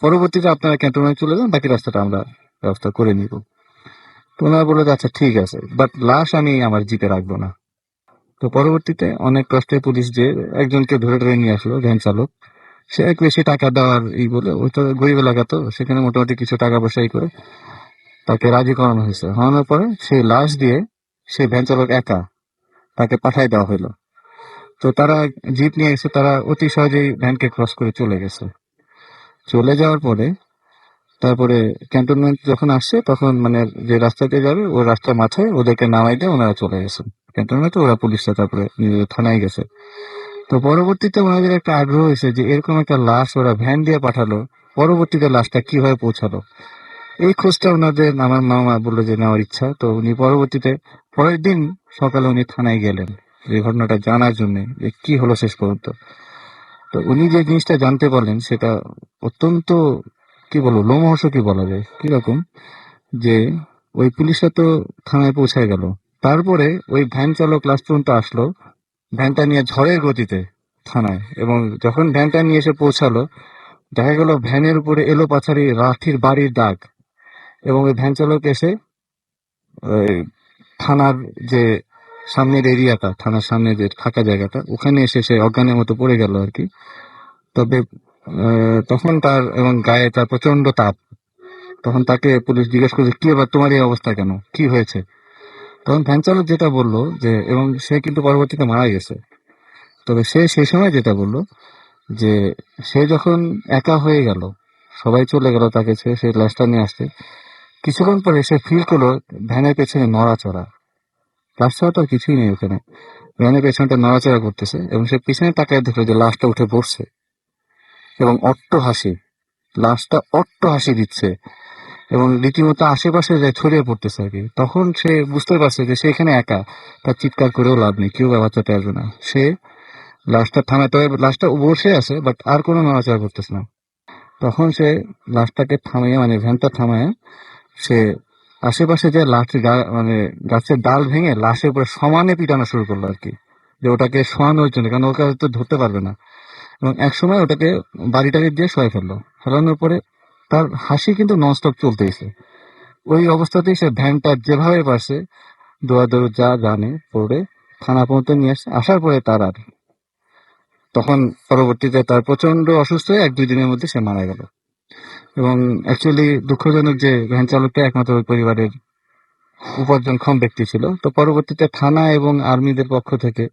পরবর্তীতে আপনারা ক্যান্টনমেন্টে চলে যান, বাকি রাস্তাটা আমরা ব্যবস্থা করে নিব। তো ওনারা বললো যে আচ্ছা ঠিক আছে, বাট লাশ আমি আমার জিপে রাখবো না। তো পরবর্তীতে অনেক কষ্টে পুলিশ যে একজনকে ধরে ধরে নিয়ে আসলো, ভ্যান চালক। সে এক বেশি টাকা দেওয়ার বলে, ওই তো গরিব এলাকা, তো সেখানে মোটামুটি কিছু টাকা পয়সা করে তাকে রাজি করানো হয়েছে। হওয়ানোর পরে সেই লাশ দিয়ে সেই ভ্যান চালক একা তাকে পাঠায় দেওয়া হলো। তো তারা জিপ নিয়ে এসে তারা অতি সহজেই ভ্যানকে ক্রস করে চলে গেছে। চলে যাওয়ার পরে তারপরে ক্যান্টনমেন্ট যখন আসছে, তখন মানে যে রাস্তা দিয়ে যাবে ওই রাস্তার মাথায় ওদেরকে নামাই দিয়ে ওনারা চলে গেছেন ক্যান্টনমেন্টে। ওরা পুলিশরা তারপরে নিজেদের থানায় গেছে। তো পরবর্তীতে ওনাদের একটা আগ্রহ হয়েছে যে এরকম একটা লাশ ওরা ভ্যান দিয়ে পাঠালো, পরবর্তীতে লাশটা কিভাবে পৌঁছালো, এই খোঁজটা ওনাদের আমার মামা বললো যে নেওয়ার ইচ্ছা। তো উনি পরবর্তীতে পরের দিন সকালে উনি থানায় গেলেন এই ঘটনাটা জানার জন্য, যে কি হলো শেষ পর্যন্ত। তো উনি যে জিনিসটা জানতে পারলেন সেটা অত্যন্ত, কি বলবো, লোমহর্ষকই বলা যায়। কিরকম, যে ওই পুলিশরা তো থানায় পৌঁছায় গেল, তারপরে ওই ভ্যান চালক লাস্ট পর্যন্ত আসলো ভ্যানটা নিয়ে ঝড়ের গতিতে থানায়, এবং যখন ভ্যানটা নিয়ে এসে পৌঁছালো দেখা গেল ভ্যানের উপরে এলো পাথারি লাঠির বাড়ির দাগ, এবং ওই ভ্যান চালক এসে ওই থানার যে সামনের এরিয়াটা, থানার সামনে যে ফাঁকা জায়গাটা, ওখানে এসে সে অজ্ঞানের মতো পড়ে গেল আর কি। তবে তখন তার এবং গায়ে তার প্রচন্ড তাপ। তখন তাকে পুলিশ জিজ্ঞেস করছে, কি এবার তোমার এই অবস্থা কেন, কি হয়েছে? তখন ভ্যান চালক যেটা বললো যে, এবং সে কিন্তু পরবর্তীতে মারা গেছে, তবে সে সেই সময় যেটা বললো যে সে যখন একা হয়ে গেল, সবাই চলে গেল তাকে ছেড়ে, সেই লাশটা নিয়ে আসতে কিছুক্ষণ পরে সে ফিল করলো ভ্যানের পেছনে নড়াচড়া। লাশ ছাড়া তো আর কিছুই নেই ওখানে, ভ্যানের পেছনটা নড়াচড়া করতেছে, এবং সে পিছনে তাকায় দেখলো যে লাশটা উঠে পড়ছে এবং অট্ট হাসি, লাশটা অট্ট হাসি দিচ্ছে এবং রীতিমতো আশেপাশে যায় ছড়িয়ে পড়তেছে আর কি। তখন সে বুঝতে পারছে যে সে এখানে একা, তার চিৎকার করেও লাভ নেই, কেউ বাঁচাতে আসবে না। সে লাশটা থামায়, তবে লাশটা বসে আছে বাট আর কোনো নড়াচড়া করতেছে না। তখন সে লাশটাকে থামিয়ে, মানে ভ্যানটা থামায়, সে আশেপাশে যে মানে গাছের ডাল ভেঙে লাশের উপরে সমানে পিটানো শুরু করলো আর কি, যে ওটাকে শোয়ানোর জন্য, কারণ ওকে হয়তো ধরতে পারবে না। এবং একসময় ওটাকে বাড়িটাকে দিয়ে শোয়াই ফেললো। ফেলানোর পরে তার হাসি কিন্তু ননস্টপ চলতেইছে। ওই অবস্থাতেই সে ভ্যানটা যেভাবে পারছে দৌড়াদৌড় যা জানে পড়ে থানা পর্যন্ত নিয়ে আসে। আসার পরে তার আর, তখন পরবর্তীতে তার প্রচন্ড অসুস্থ হয়ে 1-2 দিনের মধ্যে সে মারা গেল। এবং অ্যাকচুয়ালি দুঃখজনক যে ভ্যান চালকটা একমাত্র ওই পরিবারের উপার্জনক্ষম ব্যক্তি ছিল। তো পরবর্তীতে থানা এবং আর্মিদের পক্ষ থেকে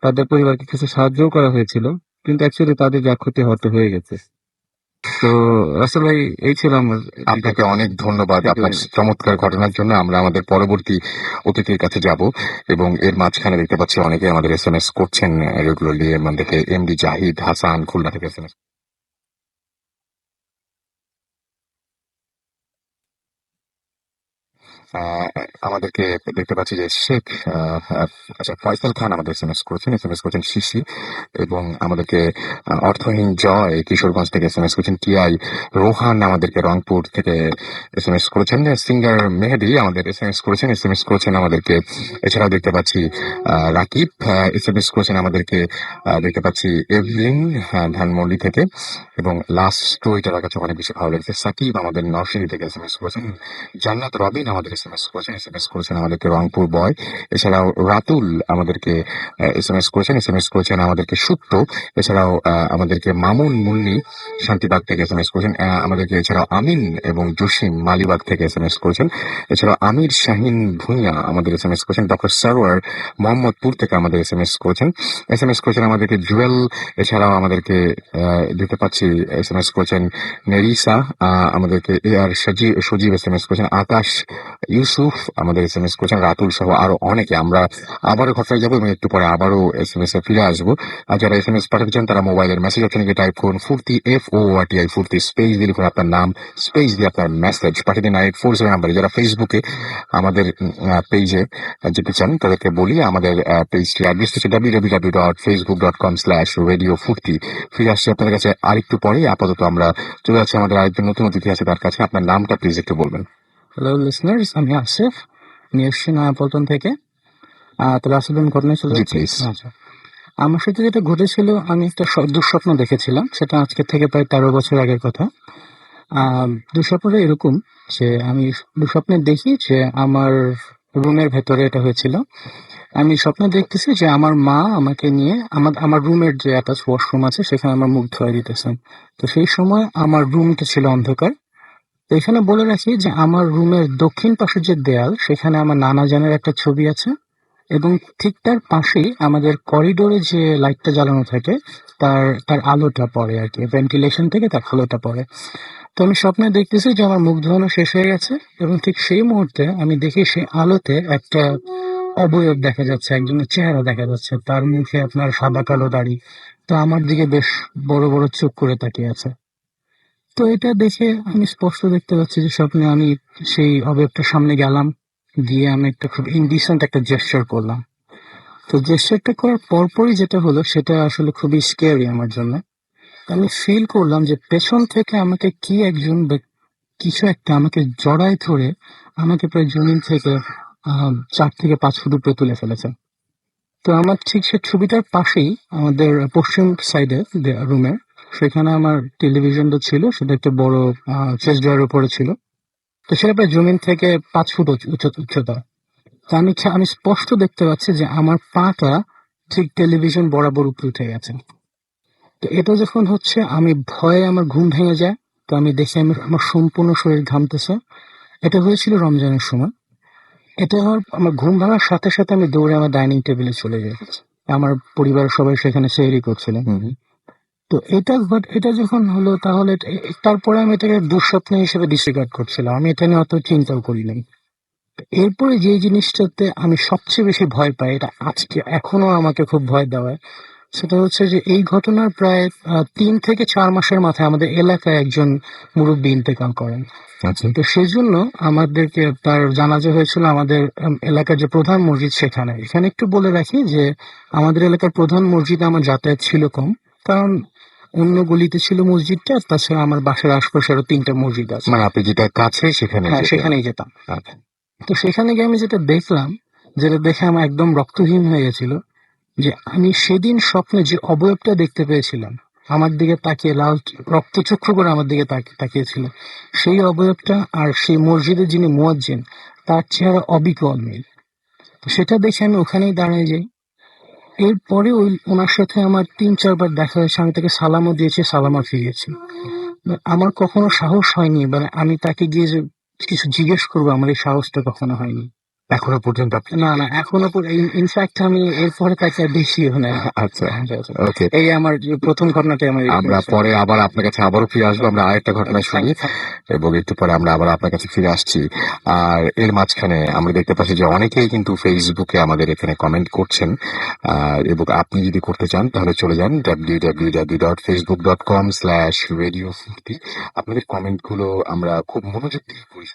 তাদের পরিবারকে কিছু সাহায্যও করা হয়েছিল, কিন্তু অ্যাকচুয়ালি তাদের যা ক্ষতি হতে হয়ে গেছে। তো আসলে ভাই এই ছিল আমার। আপনাকে অনেক ধন্যবাদ Thank you আপনার very much. চমৎকার ঘটনার জন্য। আমরা আমাদের পরবর্তী অতিথির কাছে যাব, এবং এর মাঝখানে দেখতে পাচ্ছি অনেকে আমাদের SMS করছেন রেগুলারলি। এর মধ্যে থেকে MD জাহিদ হাসান খুলনা থেকে SMS। আমাদেরকে দেখতে পাচ্ছি যে শেখ আচ্ছা ফয়সাল খান আমাদের SMS করেছেন শিশি, এবং আমাদেরকে অর্থহীন জয় কিশোরগঞ্জ থেকে SMS করেছেন টিআই। রোহান আমাদেরকে রংপুর থেকে SMS করেছেন। সিঙ্গার মেহেদি আমাদের SMS করেছেন আমাদেরকে। এছাড়াও দেখতে পাচ্ছি রাকিব SMS করেছেন আমাদেরকে। দেখতে পাচ্ছি এভলিন ধানমন্ডি থেকে, এবং লাস্ট স্টোরিটা আমার কাছে অনেক বেশি ভালো লেগেছে। সাকিব আমাদের নরসিংদী থেকে SMS করেছেন। জান্নাত রবিন আমাদের SMS করেছেন আমাদেরকে রংপুর বয়। এছাড়াও রাতুল আমাদেরকে SMS করেছেন আমাদেরকে সুপ্ত। এছাড়াও আমাদেরকে মামুন মুন্নি শান্তিবাগ থেকে SMS করেছেন আমাদেরকে। এছাড়াও আমিন এবং জসিম মালিবাগ থেকে SMS করেছেন। এছাড়াও আমির শাহিন ভুঁইয়া আমাদের SMS করেছেন। ডক্টর সারোয়ার মোহাম্মদপুর থেকে আমাদের SMS করেছেন আমাদেরকে জুয়েল। এছাড়াও আমাদেরকে দেখতে পাচ্ছি SMS করেছেন নেরিসা, আমাদেরকে AR সজীব SMS করেছেন। আকাশ ইউসুফ আমাদের SMS করেছেন, রাতুল সহ আরো অনেকে। আমরা আবারও ঘটনায় যাবো এবং একটু পরে আবারও SMS এ ফিরে আসবো। আর যারা SMS পাঠাতে চান তারা মোবাইলের মেসেজ অপশনে গিয়ে টাইপ করুন ফুর্তি, FORTI ফুর্তি, স্পেস দিয়ে লিখুন আপনার নাম, স্পেস দিয়ে আপনার মেসেজ পাঠিয়ে দিন 847 নাম্বারে। যারা ফেসবুকে আমাদের পেজে যেতে চান তাদেরকে বলি, আমাদের পেজটির অ্যাড্রেস হচ্ছে www.facebook.com/radiofurti। ফিরে আসছি আপনাদের কাছে আরেকটু পরে। আপাতত আমরা চলে যাচ্ছি আমাদের আরেকজন নতুন অতিথি আছে তার কাছে। আপনার নামটা প্লিজ একটু বলবেন। হ্যালো লিসনার্স, আমি আসিফ, নিয়ে এসছি নয়াপল্টন থেকে। তাহলে আসবেন ঘটনায় চলে জি যাচ্ছি। প্লিজ। আচ্ছা, আমার সাথে যেটা ঘটেছিল, আমি একটা দুঃস্বপ্ন দেখেছিলাম। সেটা আজকে থেকে প্রায় 13 বছর আগের কথা। দুঃস্বপ্নটা এরকম যে আমি দুঃস্বপ্নে দেখি যে আমার রুমের ভেতরে এটা হয়েছিল। আমি স্বপ্নে দেখতেছি যে আমার মা আমাকে নিয়ে আমার রুমের যে অ্যাটাচ ওয়াশরুম আছে সেখানে আমার মুখ ধোয়া দিতেছেন। তো সেই সময় আমার রুমটা ছিল অন্ধকার। তো এখানে বলে রাখি যে আমার রুমের দক্ষিণ পাশে যে দেয়াল, সেখানে আমার নানা জানের একটা ছবি আছে, এবং ঠিক তার পাশেই আমাদের করিডোরে যে লাইটটা জ্বালানো থাকে তার তার আলোটা পড়ে আর কি, ভেন্টিলেশন থেকে তার আলোটা পড়ে। তো আমি স্বপ্নে দেখতেছি যে আমার মুখ ধোয়ানো শেষ হয়ে গেছে, এবং ঠিক সেই মুহূর্তে আমি দেখি সেই আলোতে একটা অবয়ব দেখা যাচ্ছে, একজনের চেহারা দেখা যাচ্ছে, তার মুখে আপনার সাদা কালো দাড়ি। তো আমার দিকে বেশ বড় বড় চোখ করে তাকিয়ে আছে। তো এটা দেখে আমি স্পষ্ট দেখতে পাচ্ছি যে স্বপ্নে আমি সেই অবয়বটার সামনে গেলাম, গিয়ে আমি একটা খুব ইনডিসেন্ট একটা জেস্চার করলাম। তো জেস্চারটা করার পরপরই যেটা হলো সেটা আসলে খুবই স্কেরি আমার জন্য। আমি ফিল করলাম যে পেছন থেকে আমাকে কি একজন কিছু একটা আমাকে জড়ায় ধরে আমাকে প্রায় জমিন থেকে 4 থেকে 5 ফুট উপরে তুলে ফেলেছে। তো আমার ঠিক সে ছবিটার পাশেই আমাদের পশ্চিম সাইডে রুমে, সেখানে আমার টেলিভিশনটা ছিল, সেটা একটা বড় চেস্ট ড্রয়ারের উপরে ছিল। তো সেটা প্রায় জমিন থেকে 5 ফুট উচ্চতা। তো আমি স্পষ্ট দেখতে পাচ্ছি যে আমার পাটা ঠিক টেলিভিশন বরাবর উপরে উঠে গেছে। তো এটা যখন হচ্ছে, আমি ভয়ে আমার ঘুম ভেঙে যায়। তো আমি দেখি আমার সম্পূর্ণ শরীর ঘামতেছে। এটা হয়েছিল রমজানের সময়। এটা আমার ঘুম ভাঙার সাথে সাথে আমি দৌড়ে আমার ডাইনিং টেবিলে চলে যাই। আমার পরিবারের সবাই সেখানে সেহরি করছিলেন। তো এটা যখন হলো, তাহলে তারপরে আমি এটাকে দুঃস্বপ্ন হিসেবে ডিসরিগার্ড করছিলাম। আমি এটা নিয়ে অত চিন্তাও করি নাই। এরপরে যে জিনিসটাতে আমি সবচেয়ে বেশি ভয় পাই, এটা আজকে এখনো আমাকে খুব ভয় দেওয়ায়, সেটা হচ্ছে যে এই ঘটনার প্রায় 3 থেকে 4 মাসের মাথায় আমাদের এলাকায় একজন মুরব্বী ইন্তেকাল করেন। আচ্ছা। তো সেই জন্য আমাদেরকে তার জানাজা হয়েছিল আমাদের এলাকার যে প্রধান মসজিদ সেখানে। এখানে একটু বলে রাখি যে আমাদের এলাকার প্রধান মসজিদে আমার যাতায়াত ছিল কম, কারণ অন্য গলিতে ছিল মসজিদটা, তাছাড়া আমার বাসার আশপাশে আরো 3টা মসজিদ আছে। মানে আপনি যেটা কাছে সেখানে হ্যাঁ, যেতেন। সেখানেই যেতাম। আচ্ছা। তো সেখানে গিয়ে আমি যেটা দেখলাম, যেটা দেখে আমার একদম রক্তহীন হয়ে গেছিল, যে আমি সেদিন স্বপ্নে যে অবয়বটা দেখতে পেয়েছিলাম, আমার দিকে তাকিয়ে লাল রক্তচক্ষু করে আমার দিকে তাকিয়েছিল, সেই অবয়বটা আর সেই মসজিদের যিনি মুয়াজ্জিন তার চেহারা অবিকল মিল। তো সেটা দেখে আমি ওখানেই দাঁড়িয়ে যাই। এরপরে ওনার সাথে আমার 3-4 বার দেখা হয়েছে। আমি তাকে সালামও দিয়েছি, সালামও ফিরিয়েছি। আমার কখনো সাহস হয়নি, মানে আমি তাকে গিয়ে যে কিছু জিজ্ঞেস করবো, আমার এই সাহসটা কখনো হয়নি। এখনো পর্যন্ত আপনি? না, এখনো ইনফ্যাক্ট আমি এরপরে তাকে আর দেখিও নাই। আচ্ছা, ওকে। এই আমার যে প্রথম ঘটনাটাই আমার আমরা পরে আবার আপনার কাছে আবারও ফিরে আসবো। আমরা আরেকটা ঘটনা শুনি এবং একটু পরে আমরা আবার আপনার কাছে ফিরে আসছি। আর এর মাঝখানে আমরা দেখতে পাচ্ছি যে অনেকেই কিন্তু ফেসবুকে আমাদের এখানে কমেন্ট করছেন, এবং আপনি যদি করতে চান তাহলে চলে যান www.facebook.com/radiofurti। আপনাদের কমেন্ট গুলো আমরা খুব মনোযোগ দিয়ে পড়ি।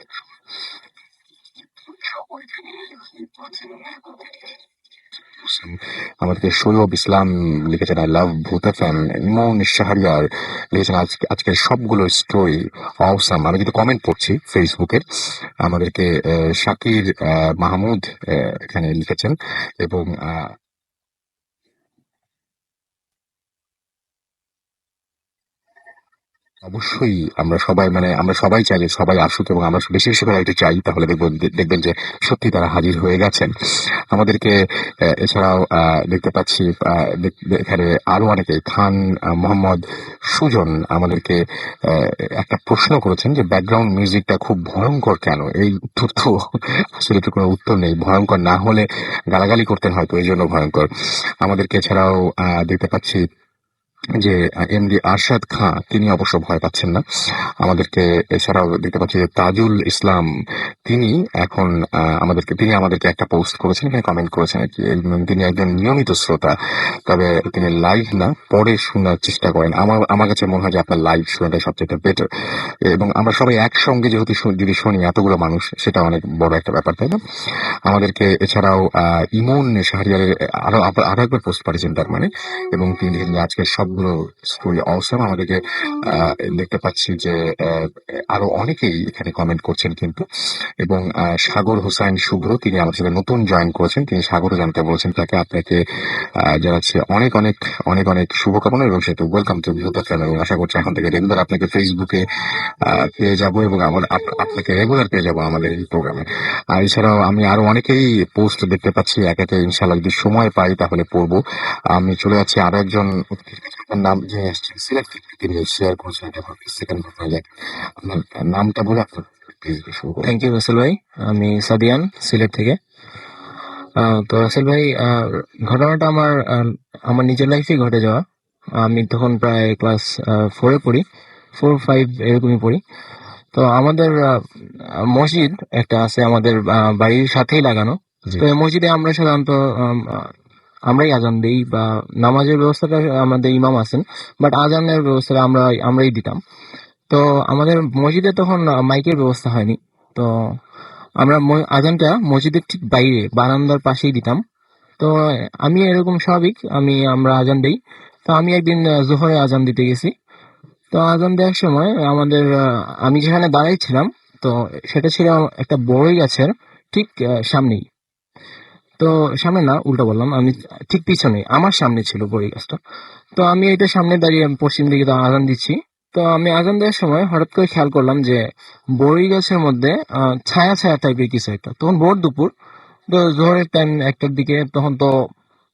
আমাদেরকে সৈয়ব ইসলাম লিখেছেন আই লাভ ভূতা ফ্যান। মন শাহরিয়ার লিখেছেন আজকের সবগুলো স্টোরি অসাম। আমি কিন্তু কমেন্ট পড়ছি ফেসবুকের। আমাদেরকে শাকির মাহমুদ এখানে লিখেছেন, এবং অবশ্যই আমরা সবাই চাই যে সবাই আসুক, এবং আমরা বেশি বেশি করে একটু চাই, তাহলে দেখবেন যে সত্যি তারা হাজির হয়ে গেছেন আমাদেরকে। এছাড়াও দেখতে পাচ্ছি এখানে আরো অনেকে, খান মোহাম্মদ সুজন আমাদেরকে একটা প্রশ্ন করেছেন যে ব্যাকগ্রাউন্ড মিউজিকটা খুব ভয়ঙ্কর কেন। এই উত্তর তো আসলে তো কোনো উত্তর নেই। ভয়ঙ্কর না হলে গালাগালি করতেন হয়তো, এই জন্য ভয়ঙ্কর আমাদেরকে। এছাড়াও দেখতে পাচ্ছি যে এমডি আরশাদ খাঁ তিনি অবশ্য ভয় পাচ্ছেন না আমাদেরকে। এছাড়াও দেখতে পাচ্ছি যে তাজুল ইসলাম তিনি এখন তিনি আমাদেরকে একটা পোস্ট করেছেন, এখানে কমেন্ট করেছেন আর কি। এবং তিনি একজন নিয়মিত শ্রোতা, তবে তিনি লাইভ না পরে শোনার চেষ্টা করেন। আমার কাছে মনে হয় যে আপনার লাইভ শোনাটাই সবচেয়ে বেটার, এবং আমরা সবাই একসঙ্গে যেহেতু যদি শুনি এতগুলো মানুষ, সেটা অনেক বড় একটা ব্যাপার, তাই না? আমাদেরকে এছাড়াও ইমন শাহরিয়ারের আরো একবার পোস্ট পাঠিয়েছেন তার মানে, এবং তিনি দেখেন যে আজকের সবগুলো স্টোরি অসম। আমাদেরকে দেখতে পাচ্ছি যে আরো অনেকেই এখানে কমেন্ট করছেন কিন্তু। এবং সাগর হোসাইন শুভ্র তিনি আমাদের সাথে নতুন জয়েন করেছেন, তিনি সাগরও জানতে বলেছেন তাকে। আপনাকে জানাচ্ছি অনেক অনেক অনেক অনেক শুভকামনা এবং সেটা ওয়েলকাম টু বৃহত্তর চ্যানেল। এবং আশা করছি এখন থেকে রেগুলার আপনাকে ফেসবুকে পেয়ে যাব এবং আপনাকে রেগুলার পেয়ে যাব আমাদের এই প্রোগ্রামে। আর এছাড়াও আমি আরো অনেকেই পোস্ট দেখতে পাচ্ছি, একে একে ইনশাল্লাহ যদি সময় পাই তাহলে পড়বো। আমি চলে যাচ্ছি আরো একজন অতিথির কাছে। আপনার নাম যে আসছে সিলেক্ট থেকে তিনি শেয়ার করছেন, এটা সেকেন্ড ঘটনা যাক। আপনার নামটা বলে আপনার প্লিজ শুরু করুন। থ্যাংক ইউ রাসেল ভাই। আমি সাদিয়ান, সিলেট থেকে। তো রাসেল ভাই, ঘটনাটা আমার নিজের লাইফে ঘটে যাওয়া। আমি তখন প্রায় ক্লাস 4-এ পড়ি, 4-5 এরকমই পড়ি। তো আমাদের মসজিদ একটা আছে আমাদের বাড়ির সাথেই লাগানো। জি। তো এই মসজিদে আমরা সাধারণত আমরাই আজান দিই, বা নামাজের ব্যবস্থাটা আমাদের ইমাম আছেন, বাট আজানের ব্যবস্থাটা আমরাই দিতাম। তো আমাদের মসজিদে তখন মাইকের ব্যবস্থা হয়নি। তো আমরা আজানটা মসজিদের ঠিক বাইরে বারান্দার পাশেই দিতাম। তো আমি এরকম স্বাভাবিক আমরা আজান দেই। তো আমি একদিন জোহরে আজান দিতে গেছি। তো আজান দেওয়ার সময় আমি যেখানে দাঁড়াইছিলাম, তো সেটা ছিল একটা বড়ই গাছের ঠিক সামনেই। তো সামনে না, উল্টা বললাম, আমি ঠিক পিছনে, আমার সামনে ছিল বড়ই গাছটা। তো আমি এটা সামনে দাঁড়িয়ে পশ্চিম দিকে তো আজান দিচ্ছি। তো আমি আজান দেওয়ার সময় হঠাৎ করে খেয়াল করলাম যে বড়ই গাছের মধ্যে ছায়া ছায়া টাইপের কিছু একটা। তখন ভোর দুপুর, তো জোহরের টাইম 1টার দিকে, তখন তো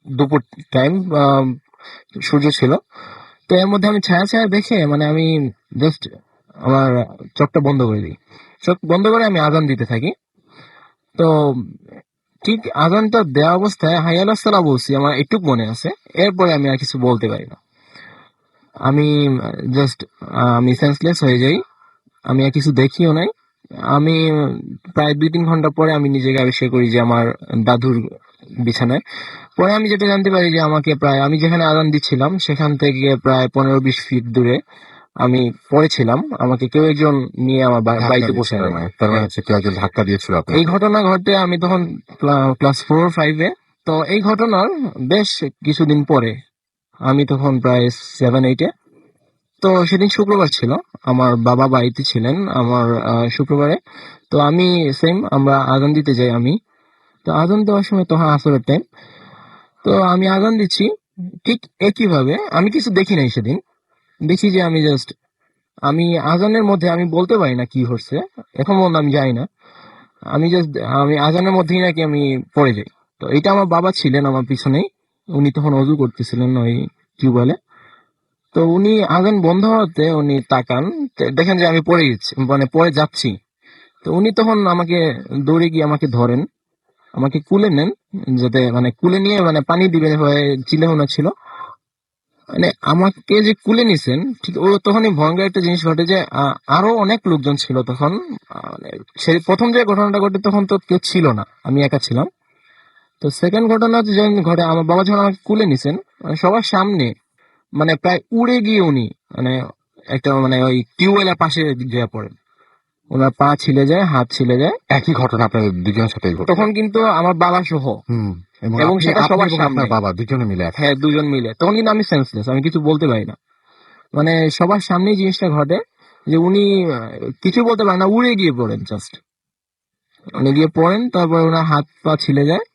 দুপুর টাইম, সূর্য ছিল। তো এর মধ্যে আমি ছায়া ছায়া দেখে আমি জাস্ট আমার চোখটা বন্ধ করে দিই। চোখ বন্ধ করে আমি আজান দিতে থাকি। তো ঠিক আজানটা দেওয়া অবস্থায় হাই আল্লাহ সালাহ বলছি, আমার একটু মনে আছে। এরপরে আমি আর কিছু বলতে পারি না। আমি জাস্ট আমি সেন্সলেস হয়ে যাই। আমি আর কিছু দেখিও নাই। আমি প্রায় 2-3 ঘন্টা পরে আমি নিজেকে আবিষ্কার করি যে আমার দাদুর বিছানায়। পরে আমি যেটা জানতে পারি যে আমি যেখানে আজান দিচ্ছিলাম সেখান থেকে প্রায় 15-20 ফিট দূরে আমি পড়েছিলাম। আমাকে কেউ একজন নিয়ে আমার ধাক্কা বাড়িতে দিয়েছিল বসে তার মানে, তার মানে হচ্ছে কেউ একজন ধাক্কা দিয়েছিল আপনাকে। এই ঘটনা ঘটে আমি তখন ক্লাস 4-5-এ। তো এই ঘটনার বেশ কিছুদিন পরে, আমি তখন প্রায় 7-8-এ। তো সেদিন শুক্রবার ছিল, আমার বাবা বাড়িতে ছিলেন আমার শুক্রবারে। তো আমরা আজান দিতে যাই। তো আজান দেওয়ার সময় তখন আসরের টাইম। তো আমি আজান দিচ্ছি, ঠিক একই ভাবে আমি কিছু দেখি নাই সেদিন। দেখি যে আমি আজানের মধ্যে আমি বলতে পারি না কি হচ্ছে, এখন পর্যন্ত আমি জানি না। আমি আজানের মধ্যেই নাকি আমি পড়ে যাই। তো এটা আমার বাবা ছিলেন আমার পিছনেই। উনি তখন অজু করতেছিলেন ওই টিউবওয়েলে। তো উনি আজান বন্ধ হওয়াতে উনি তাকান, দেখেন যে আমি পড়ে গেছি, পড়ে যাচ্ছি। তো উনি তখন আমাকে দৌড়ে গিয়ে আমাকে ধরেন, আমাকে কুলে নেন, যাতে কুলে নিয়ে পানি দিবে হয়ে চিলে মনে ছিল। আমাকে যে কুলে নিছেন, ঠিক ও তখনই ভয়ঙ্কর একটা জিনিস ঘটে যে আরো অনেক লোকজন ছিল তখন। সেই প্রথম যে ঘটনাটা ঘটে তখন তো কেউ ছিল না, আমি একা ছিলাম। তো সেকেন্ড ঘটনা যখন ঘটে, আমার বাবা যখন আমাকে কুলে নিছেন, সবার সামনে প্রায় উড়ে গিয়ে উনি একটা ওই টিউবওয়েলের পাশে গিয়ে পড়েন। ওনার পা ছিলে যায়, হাত ছিলে যায়। একই ঘটনা আপনাদের দুজনের সাথেই ঘটে? তখন কিন্তু আমার বাবা সহ, হুম। এবং সেটা সবার এবং সামনে। আপনার বাবা দুজনে মিলে হ্যাঁ, দুজন মিলে। তখন কিন্তু আমি সেন্সলেস, আমি কিছু বলতে পারি না। সবার সামনেই জিনিসটা ঘটে যে উনি কিছু বলতে পারেন না, উড়ে গিয়ে পড়েন জাস্ট। উনি গিয়ে পড়েন, তারপর ওনার হাত পা ছিলে যায়।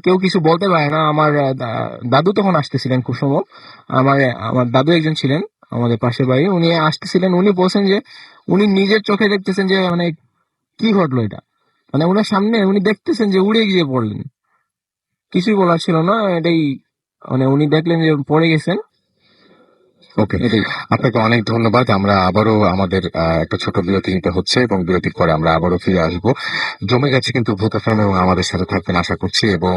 কেউ কিছু বলতে পারে না। আমার দাদু তখন আসতেছিলেন খুব সম্ভব। আমার আমার দাদু একজন ছিলেন আমাদের পাশের বাড়ি, উনি আসতেছিলেন। উনি বলছেন যে উনি নিজের চোখে দেখতেছেন যে কি ঘটলো এটা। ওনার সামনে উনি দেখতেছেন যে উড়ে গিয়ে পড়লেন। কিছুই বলার ছিল না, এটাই। উনি দেখলেন যে পড়ে গেছেন। ওকে, এটাই। আপনাকে অনেক ধন্যবাদ। আমরা আবারও আমাদের একটা ছোট বিরতি নিতে হচ্ছে এবং বিরতির পরে আমরা আবারও ফিরে আসবো। জমে গেছে কিন্তু ভূত এফএম এবং আমাদের সাথে থাকবেন আশা করছি, এবং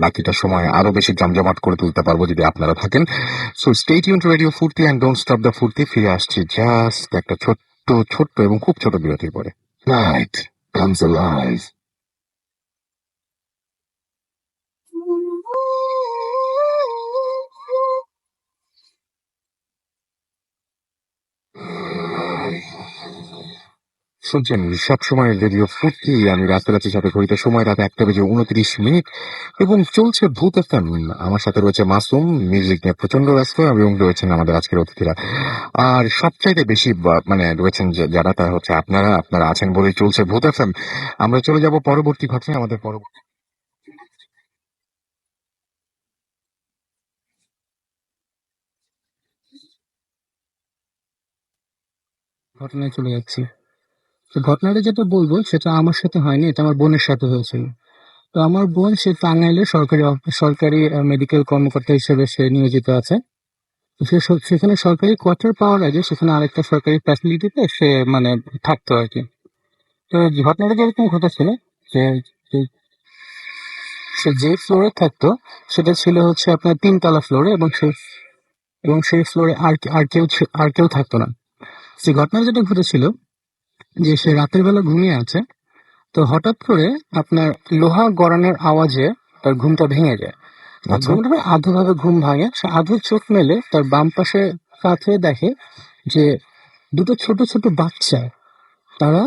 বাকিটা সময় আরো বেশি জমজমাট করে তুলতে পারবো যদি আপনারা থাকেন। So stay tune two radio ফুর্তি অ্যান্ড ডোন্ট স্টপ দ্য ফুর্তি। ফিরে আসছি জাস্ট একটা ছোট্ট ছোট্ট এবং খুব ছোট বিরতির পরে। Night comes alive. শুনছেন সবসময় রেডিও ফুর্তি। আমি রাতে সাথে ঘড়িতে সময় রাত 1:29 এবং চলছে ভূত এফএম। আমার সাথে রয়েছে মাসুম, মিউজিক নিয়ে প্রচন্ড ব্যস্ত, এবং রয়েছেন আমাদের আজকের অতিথিরা। আর সবচাইতে বেশি মানে রয়েছেন যারা, তারা হচ্ছে আপনারা। আপনারা আছেন বলেই চলছে ভূত এফএম। আমরা চলে যাব পরবর্তী ঘটনায়। আমাদের পরবর্তী ঘটনায় চলে যাচ্ছি। তো ঘটনাটা যেটা বলবো সেটা আমার সাথে হয়নি, এটা আমার বোনের সাথে হয়েছিল। তো আমার বোন সে টাঙ্গাইলে সরকারি মেডিকেল কর্মকর্তা হিসেবে সে নিয়োজিত আছে। তো সেখানে সরকারি কোয়ার্টার পাওয়ার আগে সেখানে আরেকটা সরকারি ফ্যাসিলিটিতে সে মানে থাকতো আর কি। তো ঘটনাটা যেরকম ঘটেছিল যে যে- সে যে ফ্লোরে থাকতো সেটা ছিল হচ্ছে আপনার 3 তলা ফ্লোরে, এবং সেই ফ্লোরে আর কেউ থাকতো না। সে ঘটনা যেটা ঘটেছিল যে সে রাতের বেলা ঘুমিয়ে আছে, তো হঠাৎ করে আপনার লোহা গড়ানোর আওয়াজে তার ঘুমটা ভেঙে যায়। আচ্ছা, ঘুমটা আধোভাবে ঘুম ভাঙে, সে আধো চোখ মেলে তার বাম পাশে কাত হয়ে দেখে যে দুটো ছোট ছোট বাচ্চা তারা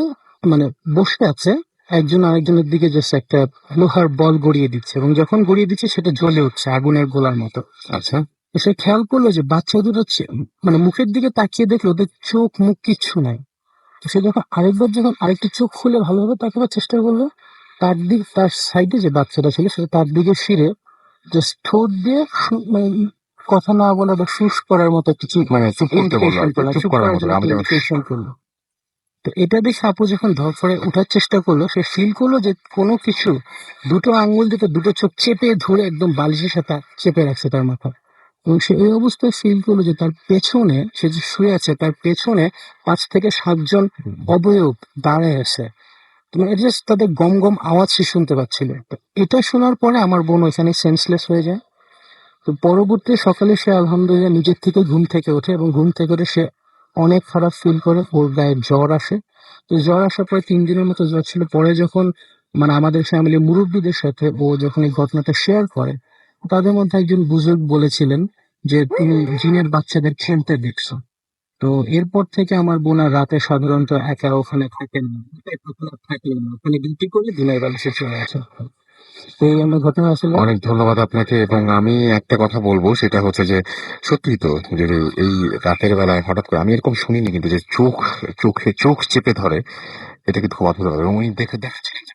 মানে বসে আছে, একজন আরেকজনের দিকে জাস্ট একটা লোহার বল গড়িয়ে দিচ্ছে, এবং যখন গড়িয়ে দিচ্ছে সেটা জ্বলে উঠছে আগুনের গোলার মতো। আচ্ছা, তো সে খেয়াল করলো যে বাচ্চা দুটো মানে মুখের দিকে তাকিয়ে দেখলো ওদের চোখ মুখ কিচ্ছু নাই। তো সে যখন আরেকটা চোখ খুলে ভালোভাবে তাকাবার চেষ্টা করলো, তার সাইডে যে বাচ্চাটা ছিল সে তার দিকে ফিরে জাস্ট ঠোঁট দিয়ে মানে কথা না বলা বা শুষ করার মতো কিছু মানে চুপ করতে বললো ইন্ডিকেশন আর কি, করলো, চুপ চুপ করার করার মতো। জন্য আমি একটা যেমন ইন্ডিকেশন করলো। তো এটা দেখে আপু যখন ধরফরে ওঠার চেষ্টা করলো, সে ফিল করলো যে কোনো কিছু দুটো আঙ্গুল দিয়ে দুটো চোখ চেপে ধরে একদম বালিশের সাথে চেপে রাখছে তার মাথা। এবং সে এই অবস্থায় ফিল করলো যে তার পেছনে, সে যে শুয়ে আছে তার পেছনে 5 থেকে 7 জন অবয়ব দাঁড়ায় আছে। মানে এটা জাস্ট তাদের গম গম আওয়াজ সে শুনতে পাচ্ছিল। তো এটা শোনার পরে আমার বোন ওইখানে সেন্সলেস হয়ে যায়। তো পরবর্তী সকালে সে আলহামদুলিল্লাহ নিজের থেকে ঘুম থেকে ওঠে, এবং ঘুম থেকে উঠে সে অনেক খারাপ ফিল করে, ওর গায়ে জ্বর আসে। তো জ্বর আসার পরে 3 দিনের মতো জ্বর ছিল। পরে যখন মানে আমাদের ফ্যামিলি মুরব্বীদের সাথে ও যখন এই ঘটনাটা শেয়ার করে, তাদের মধ্যে একজন বুজুর্গ বলেছিলেন যে তিনি জিনের বাচ্চাদের খেলতে দেখছো। তো এরপর থেকে আমার বোন আর রাতে সাধারণত একা ওখানে থাকেন না, ওখানে থাকেন না, ওখানে ডিউটি করে দিনের বেলা সে চলে আসে। তো এই আমার ঘটনা আসলে। অনেক ধন্যবাদ আপনাকে। এবং আমি একটা কথা বলবো, সেটা হচ্ছে যে সত্যি তো, যে এই রাতের বেলায় হঠাৎ করে আমি এরকম শুনিনি, কিন্তু যে চোখ চেপে ধরে, এটা কিন্তু খুব অদ্ভুত। এবং উনি দেখাচ্ছিলেন যে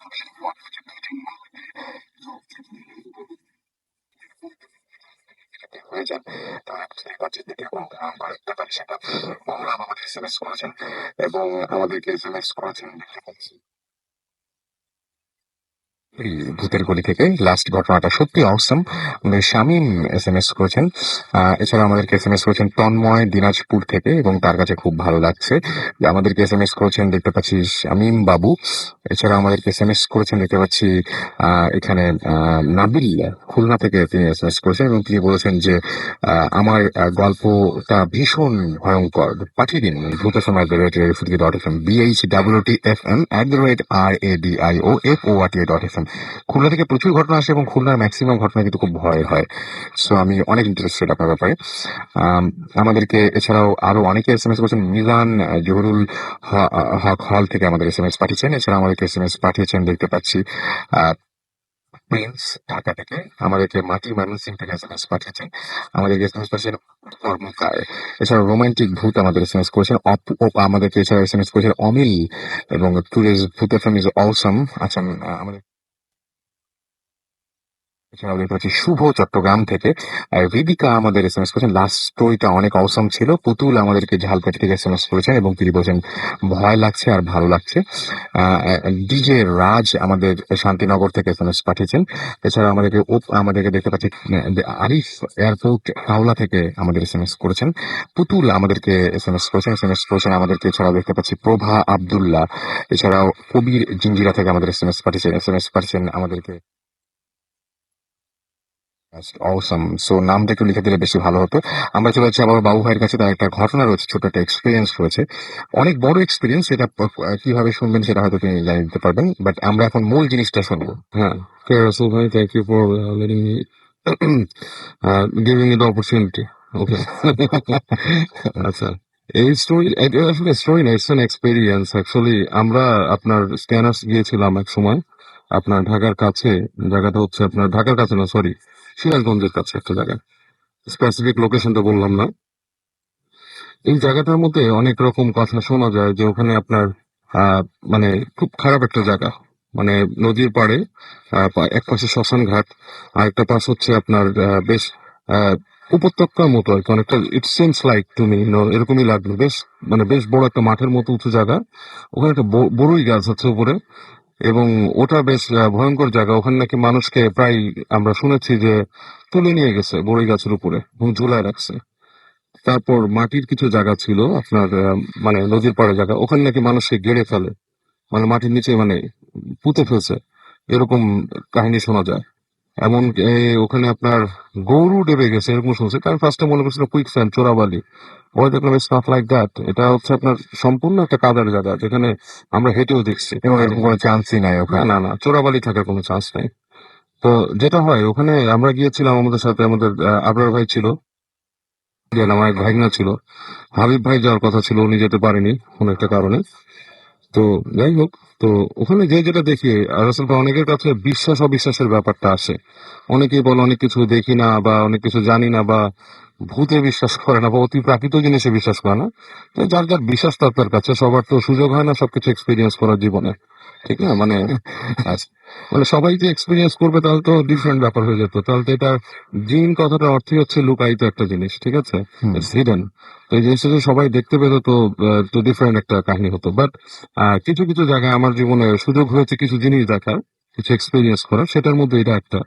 হয়ে যান, তারা বাচ্চাদেরকে এবং আরেকটা ব্যাপার, সেটা ওরা আমাদের এসএমএস করেছেন এবং আমাদেরকে এসএমএস করেছেন। এই ভূতের গলি থেকে লাস্ট ঘটনাটা সত্যি অসম। আমাদের শামীম এসএমএস করেছেন। এছাড়া আমাদেরকে এসএমএস করেছেন তন্ময় দিনাজপুর থেকে, এবং তার কাছে খুব ভালো লাগছে যে আমাদেরকে এসএমএস করেছেন, দেখতে পাচ্ছি শামীম বাবু। এছাড়া আমাদেরকে এসএমএস করেছেন, দেখতে পাচ্ছি এখানে নাবিল খুলনা থেকে তিনি এসএমএস করেছেন, এবং তিনি বলেছেন যে আমার গল্পটা ভীষণ ভয়ঙ্কর, পাঠিয়ে দিন ভূত সময় BHWTFM BHWTFM@RADIOFORTA.FM। খুলনা থেকে প্রচুর ঘটনা আসে এবং খুলনার ম্যাক্সিমাম ঘটনা কিন্তু খুব ভয়ের হয়। সো আমি অনেক ইন্টারেস্টেড আপনার ব্যাপারে। আম, আমাদেরকে এছাড়াও আরো অনেকে এসএমএস করেছেন। মিজান জহুরুল হক হল থেকে আমাদের এসএমএস পাঠিয়েছেন। এছাড়া আমাদেরকে এসএমএস পাঠিয়েছেন, দেখতে পাচ্ছি প্রিন্স ঢাকা থেকে। আমাদেরকে মাটি ময়মনসিং থেকে এসএমএস পাঠিয়েছেন। আমাদেরকে এসএমএস পাঠিয়েছেন কর্মকার। এছাড়া রোমান্টিক ভূত আমাদের এসএমএস করেছেন আমাদেরকে এছাড়া এসএমএস করেছেন অমিল, এবং টুডেজ ভূত এফএম ইজ অসম। আচ্ছা, আমাদের এছাড়াও দেখতে পাচ্ছি শুভ চট্টগ্রাম থেকে রিদিকা আমাদের এসএমএস করেছেন, লাস্ট স্টোরিটা অনেক অসম ছিল। পুতুল আমাদেরকে ঝালকাঠি থেকে এসএমএস করেছেন এবং তিনি বলছেন ভয় লাগছে আর ভালো লাগছে। ডিজে রাজ আমাদের শান্তিনগর থেকে এসএমএস পাঠিয়েছেন। এছাড়া আমাদেরকে দেখতে পাচ্ছি আরিফ এয়ারপোর্ট কাওলা থেকে আমাদের এসএমএস করেছেন। পুতুল আমাদেরকে এসএমএস করেছেন আমাদেরকে। এছাড়াও দেখতে পাচ্ছি প্রভা আব্দুল্লাহ, এছাড়াও কবির জিঞ্জিরা থেকে আমাদের এসএমএস পাঠিয়েছেন আমাদেরকে। অসম। সো নামটা একটু লিখে দিলে বেশি ভালো হতো। আমরা চলে যাচ্ছি আবার বাবু ভাইয়ের কাছে। তার একটা ঘটনা রয়েছে, ছোট একটা এক্সপিরিয়েন্স রয়েছে, অনেক বড় এক্সপিরিয়েন্স। এটা কিভাবে শুনবেন সেটা হয়তো তিনি জানিয়ে দিতে পারবেন, বাট আমরা এখন মূল জিনিসটা শুনবো। হ্যাঁ, রাসেল ভাই, thank you for letting me giving me the opportunity. Okay. আচ্ছা, এই স্টোরি আসলে স্টোরি না, ইটস অ্যান এক্সপেরিয়েন্স অ্যাকচুয়ালি। আমরা আপনার স্ক্যানার্স গিয়েছিলাম এক সময় আপনার ঢাকার কাছে। জায়গাটা হচ্ছে আপনার ঢাকার কাছে না, সরি, সিরাজগঞ্জের কাছে একটা জায়গা, স্পেসিফিক লোকেশনটা বললাম না। এই জায়গাটার মধ্যে অনেক রকম কথা শোনা যায় যে ওখানে আপনার আহ মানে খুব খারাপ একটা জায়গা, মানে নদীর পাড়ে এক পাশে শ্মশান ঘাট, আর একটা পাশ হচ্ছে আপনার বেশ আহ উপত্যকার মতো আর কি, অনেকটা it seems like to me, এরকমই লাগলো। বেশ বড় একটা মাঠের মতো উঁচু জায়গা, ওখানে একটা বড়ই গাছ আছে উপরে, এবং ওটা বেশ ভয়ঙ্কর জায়গা। ওখানে নাকি মানুষকে প্রায় আমরা শুনেছি যে তুলে নিয়ে গেছে বড়ই গাছের উপরে এবং ঝুলায় রাখছে। তারপর মাটির কিছু জায়গা ছিল আপনার মানে নদীর পাড়ে জায়গা, ওখানে নাকি মানুষকে গেড়ে ফেলে, মানে মাটির নিচে মানে পুঁতে ফেলছে, এরকম কাহিনী শোনা যায়। এমন ওখানে আপনার গরু ডেবে গেছে এরকম শুনছে। তার ফার্স্টে মনে করছিল কুইক স্যান্ড, চোরাবালি। পরে দেখলাম ইটস নট লাইক দ্যাট, এটা হচ্ছে আপনার সম্পূর্ণ একটা কাদার জায়গা যেখানে আমরা হেঁটেও দেখছি এবং এরকম কোনো চান্সই নাই না ওখানে। না না, চোরাবালি থাকার কোনো চান্স নাই। তো যেটা হয় ওখানে, আমরা গিয়েছিলাম আমাদের সাথে আমাদের আবরার ভাই ছিল, আমার এক ভাইগনা ছিল, হাবিব ভাই যাওয়ার কথা ছিল, উনি যেতে পারেনি কোনো একটা কারণে। তো যাই হোক, তো ওখানে যে যেটা দেখি আসলে অনেকের কাছে বিশ্বাস অবিশ্বাসের ব্যাপারটা আসে। অনেকেই বলে অনেক কিছু দেখি না বা অনেক কিছু জানি না বা ভূতে বিশ্বাস করে না বা অতি প্রাকৃত জিনিসে বিশ্বাস করে না। তো যার যার বিশ্বাস তার কাছে, সবার তো সুযোগ হয় না সবকিছু এক্সপিরিয়েন্স করার জীবনে, ঠিক না? মানে আচ্ছা, মানে সবাই যে এক্সপিরিয়েন্স করবে তাহলে তো ডিফারেন্ট ব্যাপার হয়ে যেত। তাহলে তো এটা জিন কথাটার অর্থই হচ্ছে লুকায়িত একটা জিনিস, ঠিক আছে, ইটস হিডেন। তো এই জিনিসটা যদি সবাই দেখতে পেত তো তো ডিফারেন্ট একটা কাহিনী হতো। বাট কিছু কিছু জায়গায় আমার জীবনে সুযোগ হয়েছে কিছু জিনিস দেখার, কিছু এক্সপিরিয়েন্স করার, সেটার মধ্যে এটা একটা।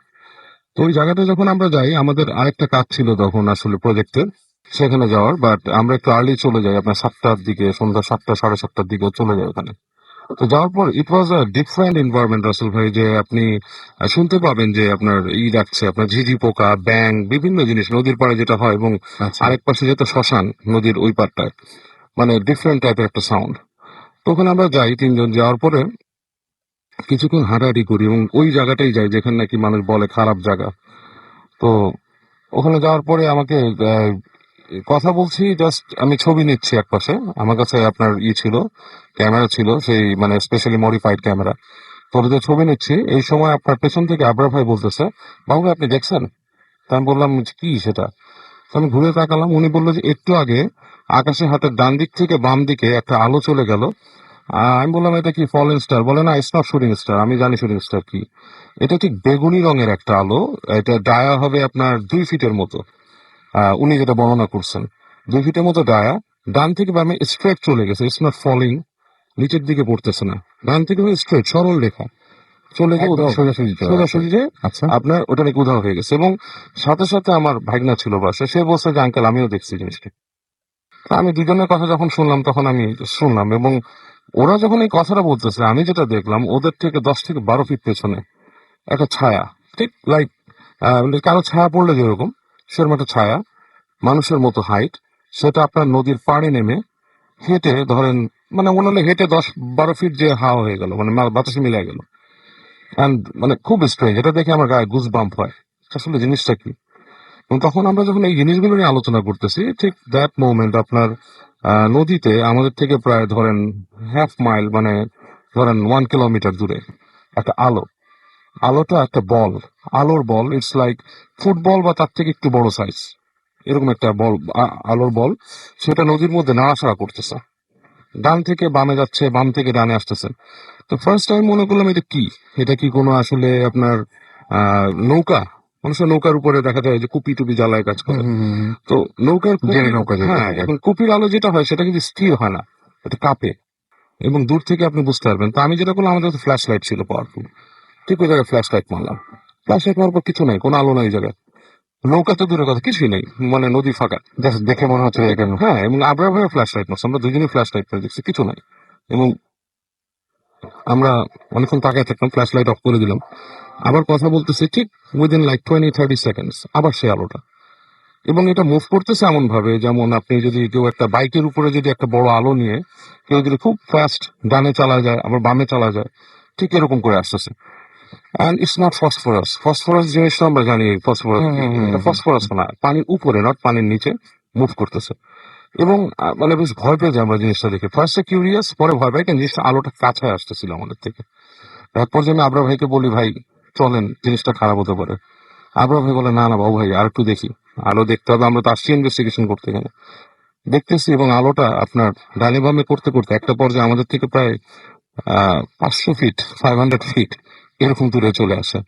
তো ওই জায়গাটা যখন আমরা যাই, আমাদের আরেকটা কাজ ছিল তখন আসলে প্রজেক্টের, সেখানে যাওয়ার। বাট আমরা একটু আর্লি চলে যাই, আপনার 7টার দিকে, সন্ধ্যা 7টা 7:30টার দিকে চলে যাই ওখানে। তো যাওয়ার পর ইট ওয়াজ আ ডিফারেন্ট এনভায়রনমেন্ট রাসেল ভাই, যে আপনি শুনতে পাবেন যে আপনার ডাকছে, আপনার ঝিঝি পোকা, ব্যাং, বিভিন্ন জিনিস নদীর পাড়ে যেটা হয়, এবং আচ্ছা, আরেক পাশে যেটা শ্মশান নদীর ওই পাড়টায়, মানে ডিফারেন্ট টাইপের একটা সাউন্ড। তো ওখানে আমরা যাই তিনজন, যাওয়ার পরে কিছুক্ষণ হাঁটাহাঁটি করি এবং ওই জায়গাটাই যাই যেখানে নাকি মানুষ বলে খারাপ জায়গা। তো ওখানে যাওয়ার পরে আমাকে কথা বলছি, জাস্ট আমি ছবি নিচ্ছি এক পাশে, আমার কাছে আপনার ছিল, ক্যামেরা ছিল, সেই মানে স্পেশালি মডিফাইড ক্যামেরা। তো ওদের ছবি নিচ্ছি, এই সময় আপনার পেছন থেকে আবরার ভাই বলতেছে, বাবু ভাই, আপনি দেখছেন? তা আমি বললাম কি সেটা? তো আমি ঘুরে তাকালাম, উনি বললো যে একটু আগে আকাশে হাতের ডান দিক থেকে বাম দিকে একটা আলো চলে গেল। আমি বললাম এটা কি ফলেন স্টার? বলে না, ইটস নট শুটিং স্টার। আমি জানি শুটিং স্টার কি, এটা ঠিক বেগুনি রঙের একটা আলো, এটা ডায়া হবে আপনার 2 ফিটের মতো। উনি যেটা বর্ণনা করছেন, 2 ফিটের মতো ডায়া, ডান থেকে বামে স্ট্রেট চলে গেছে, ইটস নট ফলিং, নিচের দিকে পড়তেছে না, ডান থেকে স্ট্রেট সরল রেখা চলে গিয়ে একদম সোজাসুজি চলে আসে। সোজাসুজি যে আচ্ছা, আপনার ওটা নাকি উধাও হয়ে গেছে। এবং সাথে সাথে আমার ভাগনা ছিল বাসা, সে বলছে যে আঙ্কেল আমিও দেখছি জিনিসটা। তা আমি দুজনের কথা যখন শুনলাম তখন আমি শুনলাম, এবং ওরা যখন এই কথাটা বলতেছে আমি যেটা দেখলাম, ওদের থেকে 10 থেকে 12 ফিট পেছনে একটা ছায়া, ঠিক লাইক কারো ছায়া পড়লে যেরকম সেরকম একটা ছায়া, মানুষের মতো হাইট, সেটা আপনার নদীর পাড়ে নেমে হেঁটে ধরেন, মানে মনে হলে হেঁটে 10-12 ফিট যে হাওয়া হয়ে গেল, মানে বাতাসে মিলে গেল। অ্যান্ড মানে খুব স্ট্রেঞ্জ, এটা দেখে আমার গায়ে গুজ বাম্প হয়, আসলে জিনিসটা কি। এবং তখন আমরা যখন এই জিনিসগুলো নিয়ে আলোচনা করতেছি, ঠিক দ্যাট মোমেন্ট আপনার নদীতে আমাদের থেকে প্রায় ধরেন 1/2 মাইল, মানে ধরেন 1 কিলোমিটার দূরে একটা আলো, আলোটা একটা বল, আলোর বল, ইটস লাইক ফুটবল বা তার থেকে একটু বড় সাইজ, এরকম একটা বল, আলোর বল, সেটা নদীর মধ্যে নাড়াচাড়া করতেছে, ডান থেকে বামে যাচ্ছে, বাম থেকে ডানে আসতেছে। তো ফার্স্ট টাইম মনে করলাম এটা কি, এটা কি কোনো আসলে আপনার নৌকা, মানুষের নৌকার উপরে দেখা যায় যে কুপি টুপি জ্বালায় কাজ করে। তো নৌকার জেলে নৌকা যেটা হ্যাঁ, থাকে। এখন কুপির আলো যেটা হয় সেটা কিন্তু স্থির হয় না, এটা কাঁপে এবং দূর থেকে আপনি বুঝতে পারবেন। তো আমি যেটা করলাম, আমাদের ফ্ল্যাশ লাইট ছিল পাওয়ারফুল, ঠিক ওই জায়গায় ফ্ল্যাশ লাইট মারলাম। ফ্ল্যাশ লাইট মারার পর কিছু নাই, কোনো আলো নাই ওই জায়গায়, নৌকা তো দূরের কথা, কিছুই নেই, মানে নদী ফাঁকা। জাস্ট দেখে মনে হচ্ছে এখানে হ্যাঁ, এবং আবরা ভাবে ফ্ল্যাশ লাইট মারছে, আমরা দুজনেই ফ্ল্যাশ লাইট করে দেখছি, কিছু নাই। এবং আমরা অনেকক্ষণ তাকায় থাকলাম, ফ্ল্যাশ লাইট অফ করে দিলাম, আবার কথা বলতেছি, ঠিক উইদিন লাইক 20-30 সেকেন্ডস আবার সেই আলোটা। এবং এটা মুভ করতেছে এমন ভাবে, যেমন আপনি যদি কেউ একটা বাইকের উপরে যদি একটা বড় আলো নিয়ে কেউ যদি খুব ফাস্ট ডানে চালা যায় আবার বামে চালা যায়, ঠিক এরকম করে আসতেছে। And it's not phosphorus, phosphorus জিনিসটা আমরা জানি, ফসফরাস ফসফরাস না, পানির উপরে নট পানির নিচে মুভ করতেছে। এবং মানে বেশ ভয় পেয়ে যায় আমরা জিনিসটা দেখে, ফার্স্টে কিউরিয়াস, পরে ভয় পাই, কারণ জিনিসটা আলোটা কাছে আসতেছিল আমাদের থেকে। তারপর যেন আবরা ভাইকে বলি, ভাই চলেন, জিনিসটা খারাপ হতে পারে। আবরা ভাই বলে, না না বাবু ভাই, আর একটু দেখি, আলো দেখতে হবে, আমরা তো আসছি ইনভেস্টিগেশন করতে এখানে। দেখতেছি এবং আলোটা আপনার ডানে বামে করতে করতে একটা পর্যায়ে আমাদের থেকে প্রায় 500 ফিট, 500 ফিট এরকম দূরে চলে আসে।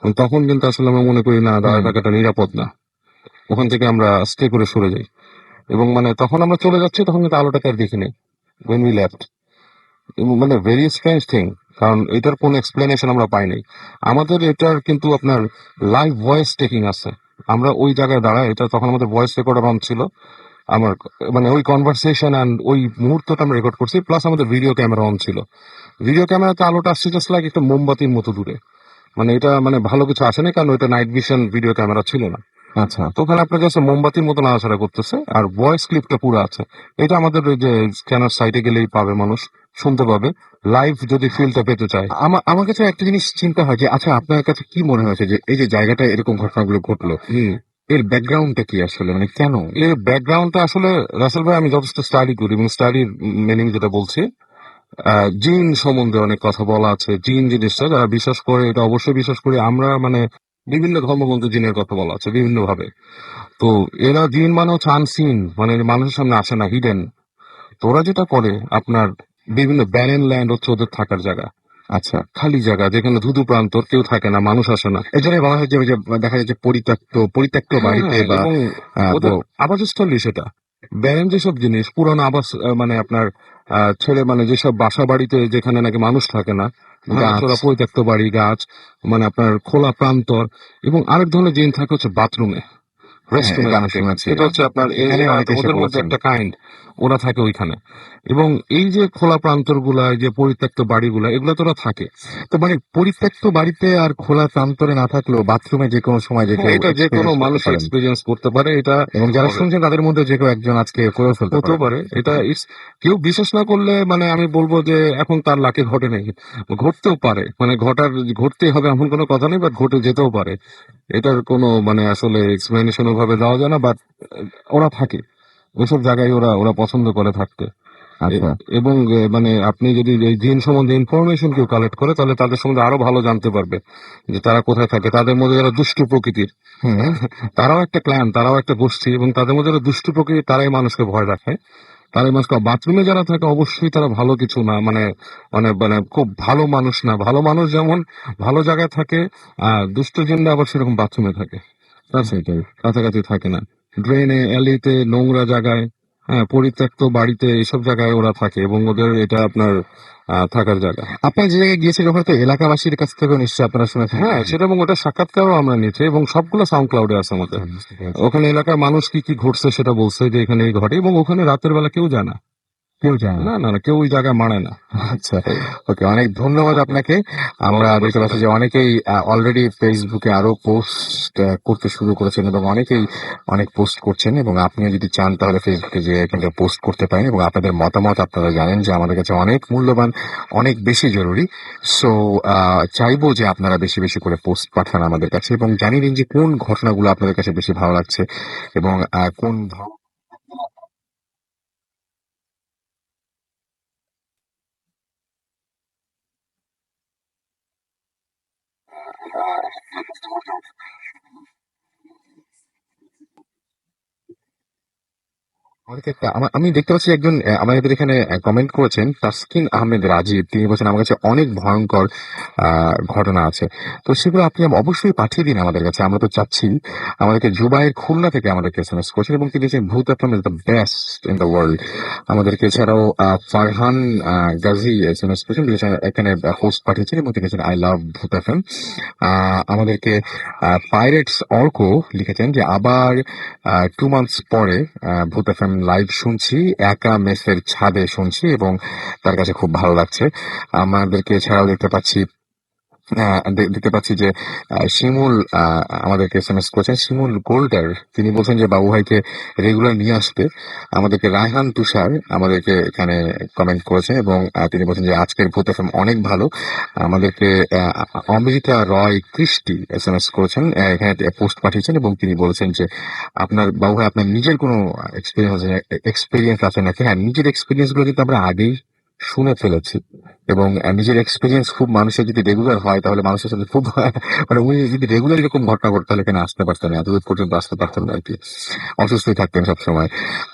এবং তখন কিন্তু আসলে আমরা মনে করি না, দাঁড়ায় থাকাটা নিরাপদ না, ওখান থেকে আমরা স্টে করে সরে যাই। এবং মানে তখন আমরা চলে যাচ্ছি, তখন কিন্তু আলোটাকে আর দেখিনি when we left। এবং মানে ভেরি স্ট্রেঞ্জ থিং, কারণ এটার কোনো এক্সপ্লেনেশন আমরা পাইনি। আমাদের এটার কিন্তু আপনার লাইভ ভয়েস টেকিং আছে, আমরা ওই জায়গায় দাঁড়ায়, এটা তখন আমাদের ভয়েস রেকর্ডার অন ছিল, আমার মানে ওই কনভারসেশন অ্যান্ড ওই মুহূর্তটা আমরা রেকর্ড করছি, প্লাস আমাদের ভিডিও ক্যামেরা অন ছিল। ভিডিও ক্যামেরাতে আলোটা আসছে জাস্ট লাইক একটা মোমবাতির মতো দূরে, মানে এটা মানে ভালো কিছু আসে না, কারণ ওইটা নাইট ভিশন ভিডিও ক্যামেরা ছিল না। আচ্ছা তো ওখানে আপনার কাছে মোমবাতির মতো নাড়াচাড়া করতেছে, আর ভয়েস ক্লিপটা পুরো আছে। এটা আমাদের ওই যে স্ক্যানার সাইটে গেলেই পাবে, মানুষ শুনতে পাবে, লাইভ যদি ফিলটা পেতে চায়। আমার কাছে একটা জিনিস চিন্তা হয় যে আচ্ছা আপনার কাছে কি মনে হয়েছে যে এই যে জায়গাটা এরকম ঘটনাগুলো ঘটলো, হুম। এর ব্যাকগ্রাউন্ডটা কি আসলে, মানে কেন? এর ব্যাকগ্রাউন্ডটা আসলে রাসেল ভাই, আমি যথেষ্ট স্টাডি করি এবং স্টাডির মিনিং যেটা বলছি, জিন সম্বন্ধে অনেক কথা বলা আছে। জিন জিনিসটা যারা বিশ্বাস করে, এটা অবশ্যই বিশ্বাস করি আমরা, মানে বিভিন্ন ধর্মগ্রন্থে জিনের কথা বলা আছে বিভিন্ন ভাবে। তো এরা জিন মানে হচ্ছে আনসিন, মানে মানুষের সামনে আসে না, হিডেন। তো ওরা যেটা করে আপনার, বিভিন্ন ব্যারেন ল্যান্ড হচ্ছে ওদের থাকার জায়গা, আচ্ছা খালি জায়গা যেখানে ধুধু প্রান্তর, কেউ থাকে না, মানুষ আসে না। এই জন্যই বলা হয় যে ওই যে দেখা যায় যে পরিত্যক্ত পরিত্যক্ত বাড়িতে হ্যাঁ, বা এবং ওদের আবাসস্থলই সেটা, ব্যারেন যেসব জিনিস, পুরানো আবাস, মানে আপনার ছেলে, মানে যেসব বাসা বাড়িতে যেখানে নাকি মানুষ থাকে না, গাছ। ওরা পরিত্যক্ত বাড়ি, গাছ, মানে আপনার খোলা প্রান্তর। এবং আরেক ধরনের জিন থাকে হচ্ছে বাথরুমে, হ্যাঁ রেস্টরুমে এটা আমি থাকে, শুনেছি, এটা হচ্ছে আপনার এখানে অনেকে এসে ওদের মধ্যে বলেছেন। একটা কাইন্ড, ওরা থাকে ওইখানে। এবং এই যে খোলা প্রান্তর গুলা, এই যে পরিত্যক্ত বাড়িগুলা, এগুলো তো ওরা থাকে। তো মানে পরিত্যক্ত বাড়িতে আর খোলা প্রান্তরে না থাকলেও বাথরুমে যে কোনো সময় যে হ্যাঁ, কেউ এটা যে কোনো এক্সপিরিয়েন্স করতে মানুষ পারেন, এক্সপিরিয়েন্স করতে পারে, এটা এবং যারা হবে। শুনছেন তাদের মধ্যে যে কেউ একজন আজকে করেও ফেলতে হতেও পারে। পারে, এটা কেউ বিশ্বাস না করলে, মানে আমি বলবো যে এখন তার লাকে ঘটে নেই, ঘটতেও পারে, মানে ঘটতেই হবে এমন কোনো কথা নেই, বাট ঘটে যেতেও পারে। এটার কোনো মানে আসলে এক্সপ্লেনেশন ভাবে দেওয়া যায় না, বাট ওরা থাকে ওইসব জায়গায়, ওরা ওরা পছন্দ করে থাকতে। আচ্ছা এবং মানে আপনি যদি এই জিন সম্বন্ধে ইনফরমেশন কেউ কালেক্ট করে, তাহলে তাদের সম্বন্ধে আরো ভালো জানতে পারবে, যে তারা কোথায় থাকে, তাদের মধ্যে যারা দুষ্টু প্রকৃতির, হুম তারাও একটা ক্ল্যান, তারাও একটা গোষ্ঠী, এবং তাদের মধ্যে যারা দুষ্টু প্রকৃতির, তারাই মানুষকে ভয় দেখায়, তারাই মানুষকে। বাথরুমে যারা থাকে অবশ্যই তারা ভালো কিছু না, মানে মানে মানে খুব ভালো মানুষ না। ভালো মানুষ যেমন ভালো জায়গায় থাকে, দুষ্ট জিনরা আবার সেরকম বাথরুমে থাকে, তার সেটাই। কাছাকাছি থাকে না, ড্রেনে, অ্যালিতে, নোংরা জায়গায়, হ্যাঁ, পরিত্যক্ত বাড়িতে, এসব জায়গায় ওরা থাকে, এবং ওদের এটা আপনার থাকার জায়গা। আপনারা যে জায়গায় গিয়েছিলেন ওখানে তো এলাকাবাসীর কাছ থেকেও নিশ্চয়ই আপনারা শুনেছেন। হ্যাঁ, সেটা, এবং ওটা সাক্ষাৎকারও আমরা নিয়েছি, এবং সবগুলো সাউন্ড ক্লাউডে আছে আমাদের। বুঝতে পেরেছি। ওখানে এলাকার মানুষ কি কি ঘটছে সেটা বলছে, যে এখানে এই ঘটে, এবং ওখানে রাতের বেলা কেউ যায় না, কেউ জানে না। না না না, কেউ ওই জায়গায় মারে না। আচ্ছা ওকে, অনেক ধন্যবাদ আপনাকে। আমরা দেখতে পাচ্ছি যে অনেকেই অলরেডি ফেসবুকে আরো পোস্ট করতে শুরু করেছেন এবং অনেকেই অনেক পোস্ট করছেন, এবং আপনিও যদি চান তাহলে ফেসবুকে যে কিন্তু পোস্ট করতে পারেন, এবং আপনাদের মতামত আপনারা জানেন যে আমাদের কাছে অনেক মূল্যবান, অনেক বেশি জরুরি। সো চাইবো যে আপনারা বেশি বেশি করে পোস্ট পাঠান আমাদের কাছে, এবং জানিয়ে দিন যে কোন ঘটনাগুলো আপনাদের কাছে বেশি ভালো লাগছে, এবং কোন আমি দেখতে পাচ্ছি একজন আমাদের এখানে কমেন্ট করেছেন তাসকিন আহমেদ রাজীব, তিনি বলছেন আমার কাছে অনেক ভয়ঙ্কর ঘটনা আছে। তো সেগুলো আপনি অবশ্যই পাঠিয়ে দিন আমাদের কাছে, আমরা তো চাচ্ছি। আমাদেরকে জুবাইর খুলনা থেকে আমাদেরকে এসএমএস করেছেন এবং তিনি বলছেন ভূত FM is the best in the world. আমাদেরকে এছাড়াও ফারহান গাজী এসএমএস করেছেন, তিনি এখানে পোস্ট পাঠিয়েছেন এবং তিনি বলছেন আই লাভ ভূত এফএম। আমাদেরকে পাইরেটস অর্ক লিখেছেন যে আবার 2 মান্থস পরে ভূত এফএম লাইভ শুনছি, একা মেসের ছাদে শুনছি এবং তার কাছে খুব ভালো লাগছে। আমাদেরকে এছাড়াও দেখতে পাচ্ছি যে শিমুল আমাদেরকে এসএমএস করেছেন, শিমুল গোল্ডার, তিনি বলছেন যে বাবু ভাইকে রেগুলার নিয়ে আসতে। আমাদেরকে রায়হান তুষার আমাদেরকে এখানে কমেন্ট করেছেন এবং তিনি বলছেন যে আজকের ভূত এফএম অনেক ভালো। আমাদেরকে অমৃতা রয় কৃষ্টি এসএমএস করেছেন, এখানে পোস্ট পাঠিয়েছেন এবং তিনি বলেছেন যে আপনার বাবু ভাই আপনার নিজের কোনো এক্সপিরিয়েন্স আছে নাকি? হ্যাঁ, নিজের এক্সপিরিয়েন্স গুলো কিন্তু আমরা আগেই শুনে ফেলেছি এবং নিজের এক্সপিরিয়েন্স খুব মানুষের যদি রেগুলার হয় তাহলে মানুষের সাথে খুব মানে উনি যদি রেগুলার এরকম ঘটনা ঘটতো তাহলে এখানে আসতে পারতেন না, এতদূর পর্যন্ত আসতে পারতেন না আর কি, অসুস্থই থাকতেন সবসময়।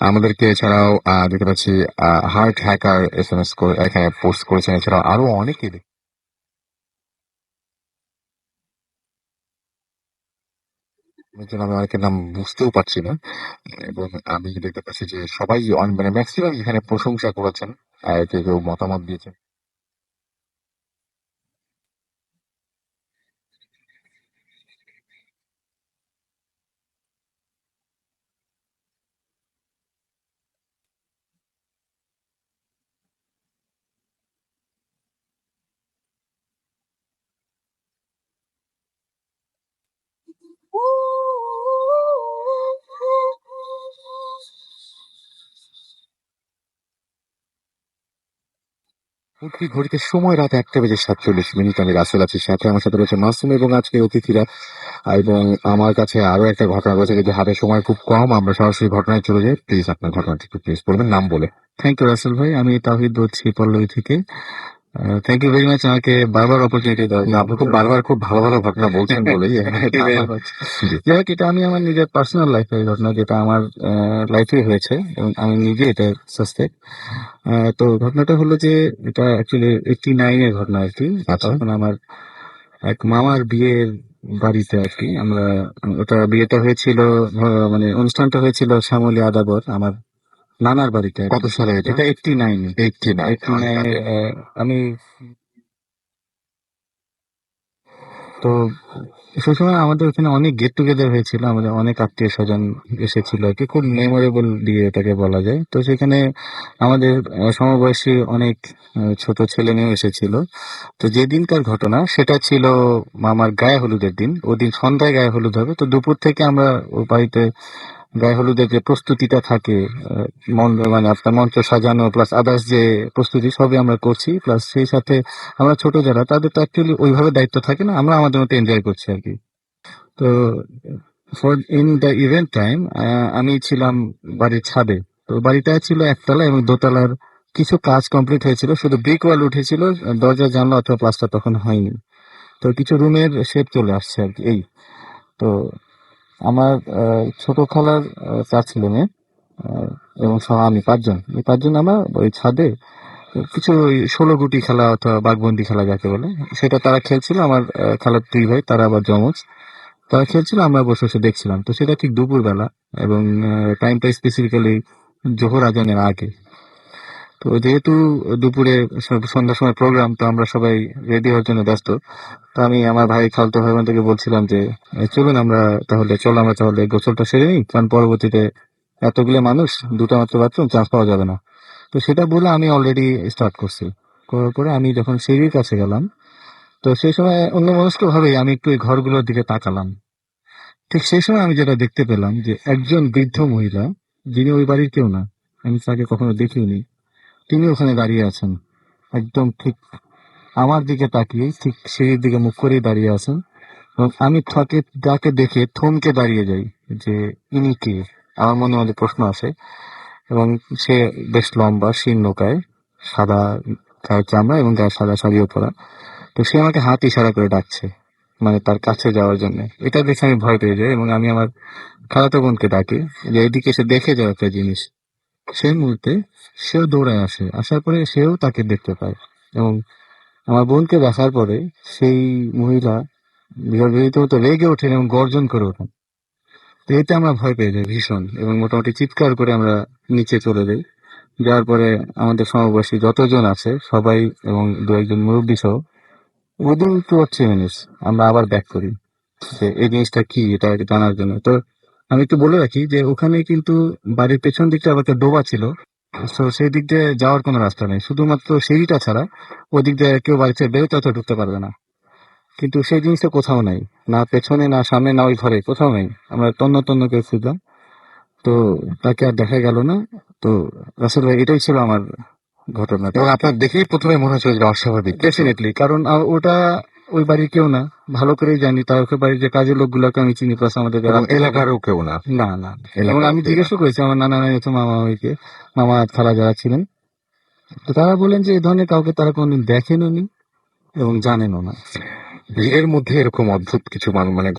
আমাদেরকে এছাড়াও দেখতে পাচ্ছি হার্ট হ্যাকার এসএমএস করে এখানে পোস্ট করেছেন, এছাড়াও আরো অনেকে আমি অনেকের নাম বুঝতেও পারছি না এবং আমি দেখতে পাচ্ছি যে সবাই মানে ম্যাক্সিমাম এখানে প্রশংসা করেছেন, কেউ কেউ মতামত দিয়েছেন। প্রতি ঘড়িতে সময় রাত 1:47। আমি রাসেল আছি, সাথে আমার সাথে রয়েছে মাসুম এবং আজকের অতিথিরা। এবং আমার কাছে আরো একটা ঘটনা রয়েছে, যদি হাতে সময় খুব কম আমরা সরাসরি ঘটনায় চলে যাই। প্লিজ আপনার ঘটনাটি একটু প্লিজ বলবেন নাম বলে। থ্যাংক ইউ রাসেল ভাই, আমি তাহিদ বলছি পল্লবী থেকে। থ্যাংক ইউ ভেরি মাচ আমাকে বারবার অপরচুনিটি দেওয়ার না, আপনি খুব বারবার খুব ভালো ভালো ঘটনা বলছেন বলেই জি। যাই হোক, এটা আমি আমার নিজের পার্সোনাল লাইফের ঘটনা, যেটা আমার লাইফে হয়েছে এবং আমি নিজে এটা সাসপেক্ট। তো ঘটনাটা হলো যে এটা অ্যাকচুয়ালি 89-এর ঘটনা আর কি। আচ্ছা। তখন আমার এক মামার বিয়ের বাড়িতে আর কি আমরা, ওটা বিয়েটা হয়েছিল মানে অনুষ্ঠানটা হয়েছিল শ্যামলী আদাবর, আমার নানার বাড়িতে আর কি। কত সালে এটা? এটা 89-এ। 89 আমি তো সেই সময় আমাদের ওখানে অনেক গেট টুগেদার হয়েছিল, আমাদের অনেক আত্মীয় স্বজন এসেছিল আর কি, খুব মেমোরেবল দিয়ে এটাকে বলা যায়। তো সেখানে আমাদের সমবয়সী অনেক ছোট ছেলে মেয়ে এসেছিল। তো যে দিনকার ঘটনা সেটা ছিল মামার গায়ে হলুদের দিন। ওদিন সন্ধ্যায় গায়ে হলুদ হবে, তো দুপুর থেকে আমরা ওই বাড়িতে গায়ে হলুদের যে প্রস্তুতিটা থাকে, মানে আপনার মঞ্চ সাজানো প্লাস আদার্স যে প্রস্তুতি সবই আমরা করছি, প্লাস সেই সাথে আমরা ছোট যারা তাদের তো অ্যাকচুয়ালি ওইভাবে দায়িত্ব থাকে না, আমরা আমাদের মতো এনজয় করছি আর কি। তো for in the event time আমি ছিলাম বাড়ির ছাদে। তো বাড়িটা ছিল একতলা এবং দোতলার কিছু কাজ কমপ্লিট হয়েছিল, শুধু ব্রিক ওয়াল উঠেছিল, দরজা জানলা অথবা প্লাস্টার তখন হয়নি। তো কিছু রুমের শেপ চলে আসছে আর কি এই। তো আমার ছোট খালার 4 ছেলে মেয়ে এবং সহ আমি 5 জন, এই 5 জন আমরা ওই ছাদে কিছু ওই 16 গুটি খেলা অথবা বাঘবন্দি খেলা যাকে বলে সেটা তারা খেলছিল। আমার খালার 2 ভাই, তারা আবার যমজ, তারা খেলছিল, আমরা বসে বসে দেখছিলাম। তো সেটা ঠিক দুপুর বেলা এবং টাইমটা স্পেসিফিক্যালি জোহর আজানের আগে। তো যেহেতু দুপুরে সন্ধ্যার সময় প্রোগ্রাম, তো আমরা সবাই রেডি হওয়ার জন্য ব্যস্ত। তো আমি আমার ভাই খালতো ভাই বোনদেরকে বলছিলাম যে চলুন আমরা তাহলে গোসলটা সেরে নিই, কারণ পরবর্তীতে এতগুলো মানুষ, 2টা মাত্র বাথরুম, চান্স পাওয়া যাবে না। তো সেটা বলে আমি অলরেডি স্টার্ট করছি। করার পরে আমি যখন সিঁড়ির কাছে গেলাম, তো সেই সময় অন্যমনস্ক ভাবে আমি একটু এই ঘরগুলোর দিকে তাকালাম। ঠিক সেই সময় আমি যেটা দেখতে পেলাম যে একজন বৃদ্ধ মহিলা, যিনি ওই বাড়ির কেউ না, আমি তাকে কখনো দেখিনি, তিনি ওখানে দাঁড়িয়ে আছেন, একদম ঠিক আমার দিকে তাকিয়ে, ঠিক সিঁড়ির দিকে মুখ করেই দাঁড়িয়ে আছেন। এবং আমি তাকে দেখে থমকে দাঁড়িয়ে যাই যে ইনি কে, আমার মনে মধ্যে প্রশ্ন আসে। এবং সে বেশ লম্বা, শীর্ণকায়, সাদা গায়ের চামড়া এবং গায়ে সাদা শাড়িও পরা। তো সে আমাকে হাত ইশারা করে ডাকছে, মানে তার কাছে যাওয়ার জন্য। এটা দেখে আমি ভয় পেয়ে যাই এবং আমি আমার খালাতো বোনকে ডাকি যে এদিকে এসে দেখে যাও একটা জিনিস। সেই মুহূর্তে সেও দৌড়ায় আসে, আসার পরে সেও তাকে দেখতে পায় এবং আমার বোনকে দেখার পরে সেই মহিলা রীতিমতো রেগে ওঠেন এবং গর্জন করে ওঠেন। তো এতে আমরা ভয় পেয়ে যাই ভীষণ এবং মোটামুটি চিৎকার করে আমরা নিচে চলে যাই। যাওয়ার পরে আমাদের সমবয়সী যতজন আছে সবাই এবং দু একজন মুরব্বী সহ উইদিন 2 or 3 মিনিটস আমরা আবার ব্যাক করি যে এই জিনিসটা কি এটা জানার জন্য। তো আমি একটু বলে রাখি যে ওখানে কিন্তু বাড়ির পেছন দিকটা আবার একটা ডোবা ছিল, তো সেই দিক দিয়ে যাওয়ার কোনো রাস্তা নেই, শুধুমাত্র সিঁড়িটা ছাড়া ওই দিক দিয়ে কেউ বাড়িতে বেরোতে অথবা ঢুকতে পারবে না। কিন্তু সেই জিনিসটা কোথাও নাই, না পেছনে না সামনে না ওই ঘরে, কোথাও নেই। আমরা তন্ন তন্ন করে খুঁজলাম, তো তাকে আর দেখা গেল না। তো রাসেল ভাই এটাই ছিল আমার ঘটনা। এবং আপনার দেখেই প্রথমে মনে হচ্ছিল যে অস্বাভাবিক কিছু। ডেফিনেটলি, কারণ ওটা ওই বাড়ির কেউ না, ভালো করেই জানি। তার ওকে বাড়ির যে কাজের লোকগুলোকে আমি চিনি, প্লাস আমাদের যারা এবং এলাকারও কেউ না। না না। এবং এলাকার আমি কেউ না। জিজ্ঞাসা করেছি আমার নানা নানি অথবা মামা মামিকে, মামা খালা যারা ছিলেন, তো তারা বলেন যে এই ধরনের কাউকে তারা কোনোদিন দেখেনও নি এবং জানেনও না। ভিড়ের মধ্যে এরকম অদ্ভুত কিছু মানে